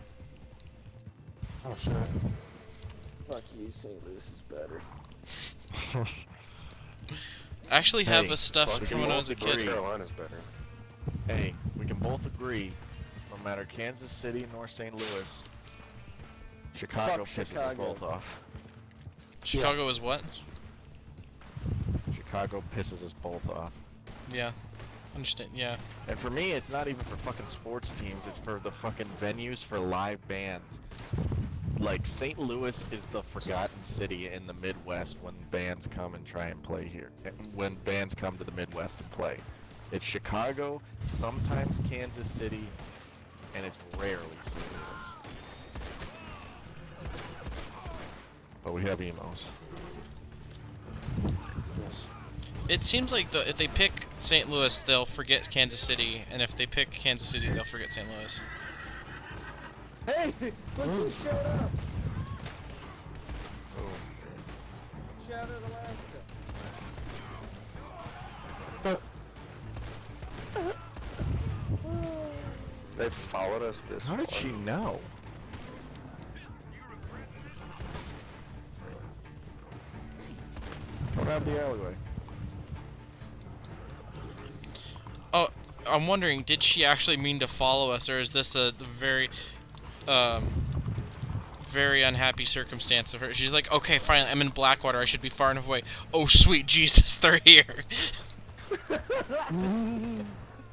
Oh shit. Fuck you, St. Louis is better. I actually have Hey, a stuff fuck from you. when I was a North kid. Carolina's better. Hey, we can both agree, no matter Kansas City nor St. Louis, Chicago Fuck pisses us Chicago. both off. Chicago is what? Chicago pisses us both off. Yeah, understand. Yeah, And for me, it's not even for fucking sports teams, it's for the fucking venues for live bands. Like, St. Louis is the forgotten city in the Midwest when bands come and try and play here. When bands come to the Midwest and play. It's Chicago, sometimes Kansas City, and it's rarely St. Louis. But we have emos. Yes. it seems like if they pick St. Louis, they'll forget Kansas City, and if they pick Kansas City, they'll forget St. Louis. Hey, look who showed up! Shout out Alaska. They followed us this How did far. she know? Come out the alleyway. Oh, I'm wondering, did she actually mean to follow us, or is this a very, very unhappy circumstance of her? She's like, okay, fine, I'm in Blackwater, I should be far enough away. Oh, sweet Jesus, they're here.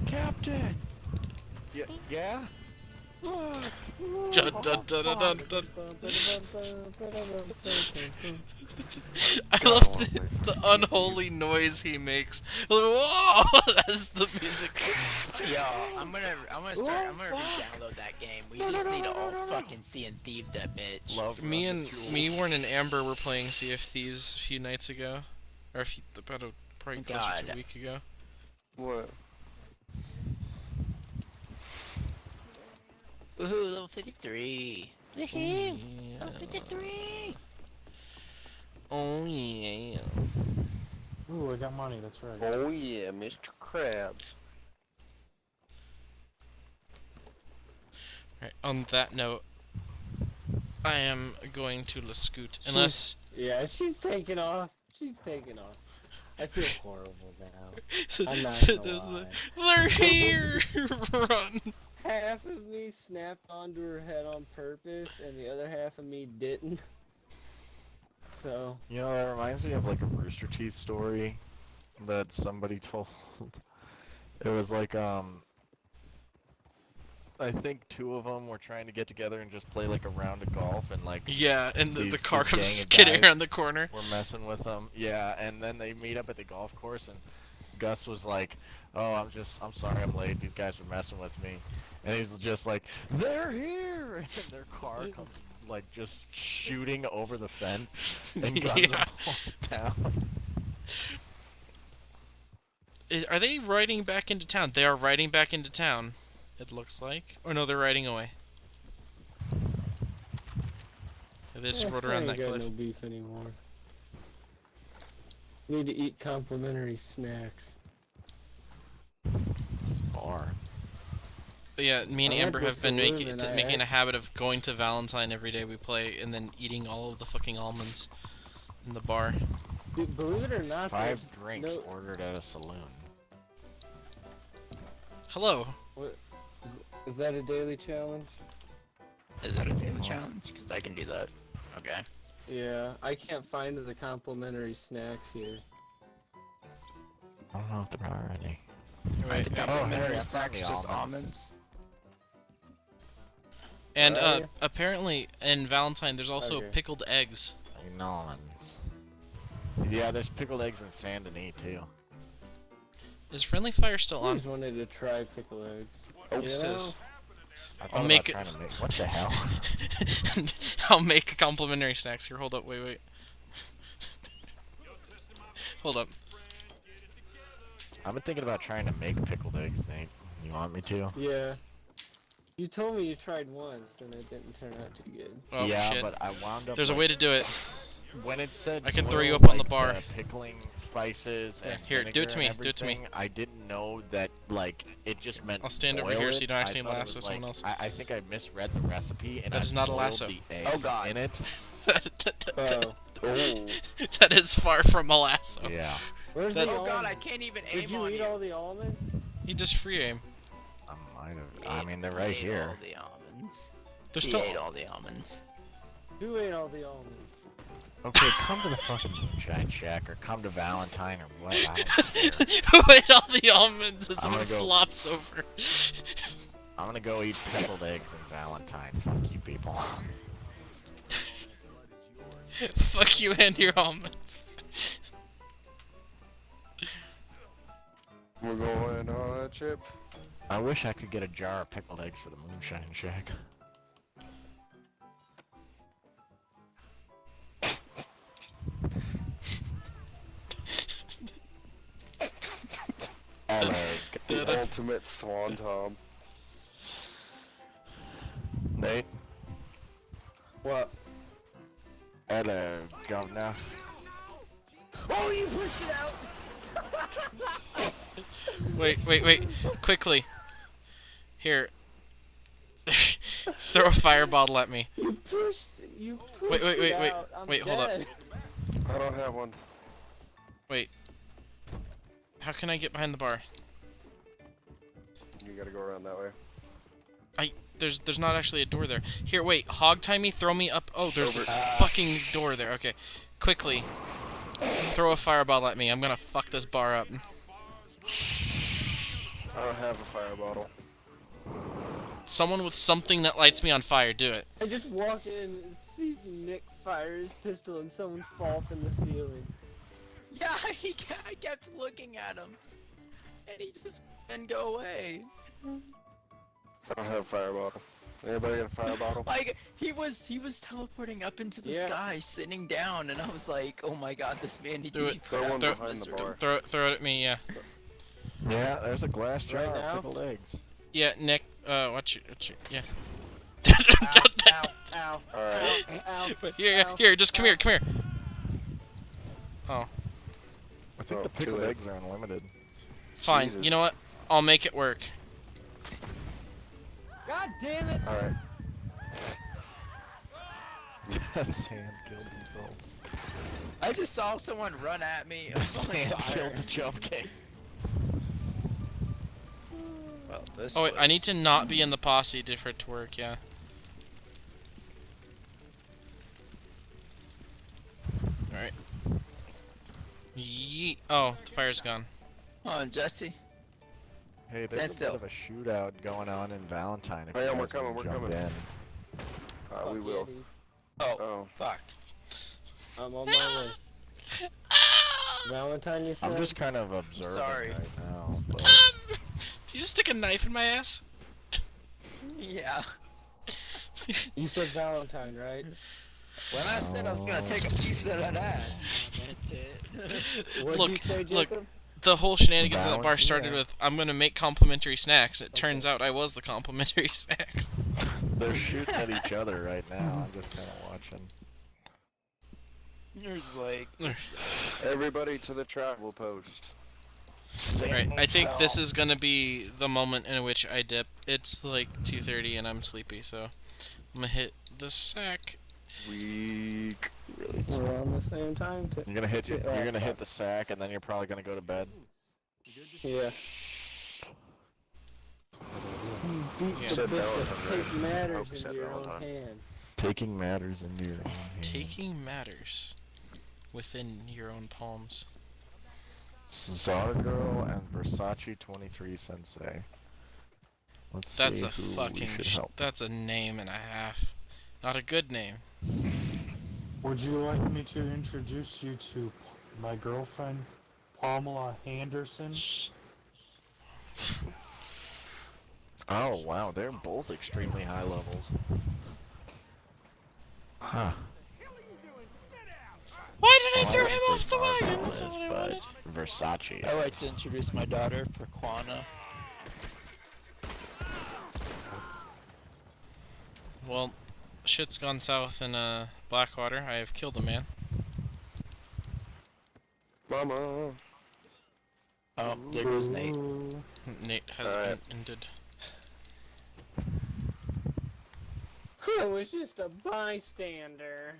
Captain! Yeah? Dun, dun, dun, dun, dun, dun. I love the unholy noise he makes. Whoa! That's the music. Yo, I'm gonna re-download that game. We just need to all fucking Sea and Thieves that bitch. Me, Warren, and Amber were playing Sea of Thieves a few nights ago, or probably closer to a week ago. What? Woohoo, level 53. Woohoo, level 53. Oh yeah. Ooh, I got money, that's right. Oh yeah, Mr. Krabs. Right, on that note, I am going to Lascoot, unless... Yeah, she's taking off. She's taking off. I feel horrible now. I'm not gonna lie. They're here! Run! Half of me snapped onto her head on purpose, and the other half of me didn't. So... You know, that reminds me of like a Rooster Teeth story that somebody told. It was like, I think two of them were trying to get together and just play like a round of golf, and like Yeah, and the car this comes gang of skidding guys around the corner. We're messing with them, yeah, and then they meet up at the golf course, and Gus was like, "Oh, I'm sorry, I'm late. These guys were messing with me," and he's just like, "They're here!" And their car comes like just shooting over the fence and guns them all down. Are they riding back into town? They are riding back into town, it looks like. Or no, they're riding away. They just rode around that I ain't got cliff. no beef anymore. Need to eat complimentary snacks. Bar. But yeah, me and I'm at Amber the have been saloon and I making a habit of going to Valentine every day we play, and then eating all of the fucking almonds in the bar. Dude, believe it or not, 5 there's drinks no... ordered at a saloon. Hello. What? Is that a daily challenge? Is that a daily challenge? Because I can do that. Okay. Yeah, I can't find the complimentary snacks here. I don't know if there are any. Wait, The hey, complimentary I snacks found the just almonds. almonds. And Where are you? apparently in Valentine there's also Okay. pickled eggs. Almonds. Yeah, there's pickled eggs in Saint Denis too. Is Friendly Fire still I on? always wanted to try pickle eggs. Oh, You it know? is. I thought I'll about make it. trying to make. What the hell? I'll make complimentary snacks here. Hold up, wait. Hold up. I've been thinking about trying to make pickled eggs, Nate. You want me to? Yeah. You told me you tried once and it didn't turn out too good. Oh yeah, shit. but I wound up. There's a like, way to do it. When it said I can throw boil, you up on the like, bar. pickling spices Yeah, and here, do it vinegar to me, and do it to me. everything, I didn't know that like it just meant. I'll stand over boil here it. so you don't I accidentally thought it lasso was, someone like, else. I think I misread the recipe and That I is not a boiled lasso. the egg Oh, God. in it. That is far from a lasso. Yeah. Where's That- the Oh god, almond? I can't even aim Did you on eat all the almonds? You just free aim. I might have. I mean, they're right here. All the almonds. They're He still. ate all the almonds. Who ate all the almonds? Okay, come to the fucking Moonshine Shack or come to Valentine or what. I don't care. Who ate all the almonds as I'm it gonna go- flops over? I'm gonna go eat pickled eggs in Valentine. Fuck you people. Fuck you and your almonds. We're going on a trip. I wish I could get a jar of pickled eggs for the Moonshine Shack. The ultimate swanton. Nate? What? Hello, governor. Oh, you pushed it out! Wait. Quickly. Here. Throw a fire bottle at me. You pushed Wait, it out. I'm wait, hold up. dead. I don't have one. Wait. How can I get behind the bar? You gotta go around that way. There's not actually a door there. Here, wait. Hog tie me. Throw me up. Oh, there's a Over. fucking door there. Okay. Quickly. Throw a fire bottle at me. I'm gonna fuck this bar up. I don't have a fire bottle. Someone with something that lights me on fire. Do it. I just walk in and see Nick fire his pistol and someone fall from the ceiling. Yeah, I kept looking at him. And he just didn't go away. I don't have a fire bottle. Anybody got a fire bottle? Like, he was teleporting up into the Yeah. sky, sitting down, and I was like, oh my god, this man needs Do to it. be put Throw out one of behind the misery. bar. Throw it at me. Yeah. Yeah, there's a glass jar Right now? of pickled eggs. Yeah, Nick. Watch it. Yeah. Ow, ow, Alright. ow, ow, Here. Just come here. Oh. think the pickled eggs are unlimited. Fine. Jesus. You know what? I'll make it work. God damn it! Alright. Sam killed themselves. I just saw someone run at me. Sam killed the jump king. Well, this Oh wait, I was- need to not be in the posse for it to work. Yeah. All right. Yeet. Oh, the fire's gone. Come on, Jesse. Hey, Stand there's a still. bit of a shootout going on in Valentine. If Hang you on, we're guys coming, wanna we're jump coming. in. We will. Oh, fuck. I'm on my way. Valentine, you said? I'm just kind of observing sorry. right now. But... Did you just stick a knife in my ass? Yeah. You said Valentine, right? When I said I was gonna take a piece of that ass, I meant it. What'd Look, you say, look. Jacob? The whole shenanigans at that bar Balance, started yeah. with, I'm gonna make complimentary snacks. It turns out I was the complimentary snacks. They're shooting at each other right now. I'm just kind of watching. There's like... Everybody to the travel post. Alright, I think this is gonna be the moment in which I dip. It's like 2:30 and I'm sleepy, so I'm gonna hit the sack. Weak. We're on the same time. You're gonna hit the sack, and then you're probably gonna go to bed. Yeah. Yeah. Said The Valentine, bishop, right? take matters Hope you said into your own Valentine. hand. Taking matters into your own hands. Taking matters within your own palms. Zargirl and Versace 23 Sensei. Let's That's see a who we fucking. should help. That's a name and a half. Not a good name. Would you like me to introduce you to my girlfriend, Pamela Henderson? Oh wow, they're both extremely high levels. Huh. Why did I Well, throw would him say off the wagon? Zargirl That's is, not what I but wanted. Versace. I like to introduce my daughter, Perquana. Well, shit's gone south in Blackwater. I have killed a man. Mama. Oh, there goes Nate. Nate has Alright. been ended. I was just a bystander.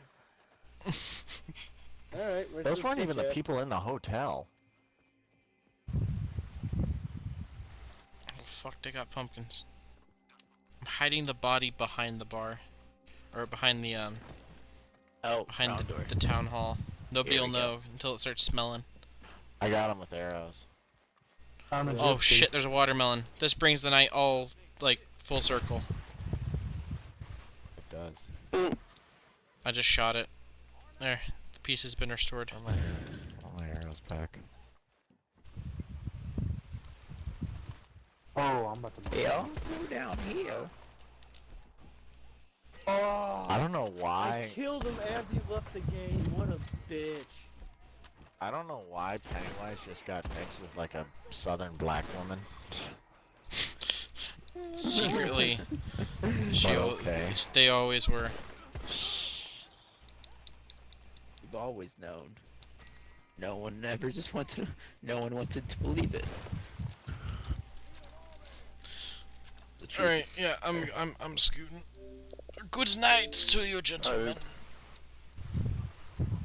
Alright, where's Those this weren't bitch even the at? people in the hotel. Oh fuck, they got pumpkins. I'm hiding the body behind the bar. Or behind the, behind round door. the town hall. Nobody Here will we go. know until it starts smelling. I got them with arrows. I'm a Oh gypsy. shit, there's a watermelon. This brings the night all, like, full circle. It does. I just shot it. There, the piece has been restored. All my arrows. All my arrows back. Oh, I'm about to. They all go down here. Oh, I don't know I why. killed him as he left the game. What a bitch. I don't know why Pennywise just got mixed with like a southern black woman. Secretly, But okay. they always were. You've always known. No one ever just wanted. No one wanted to believe it. The truth. Alright, yeah, I'm scooting. Good nights to you, gentlemen.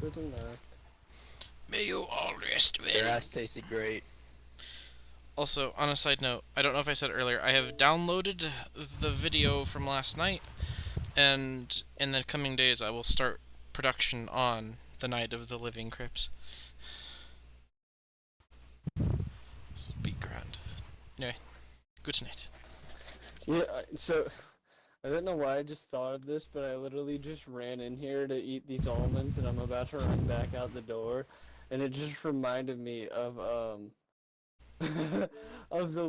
Good enough. May you all rest Their well. ass tasted great. Also, on a side note, I don't know if I said it earlier, I have downloaded the video from last night, and in the coming days I will start production on the Night of the Living Crypts. This will be grand. Anyway, good night. Yeah, so I don't know why I just thought of this, but I literally just ran in here to eat these almonds, and I'm about to run back out the door, and it just reminded me of of the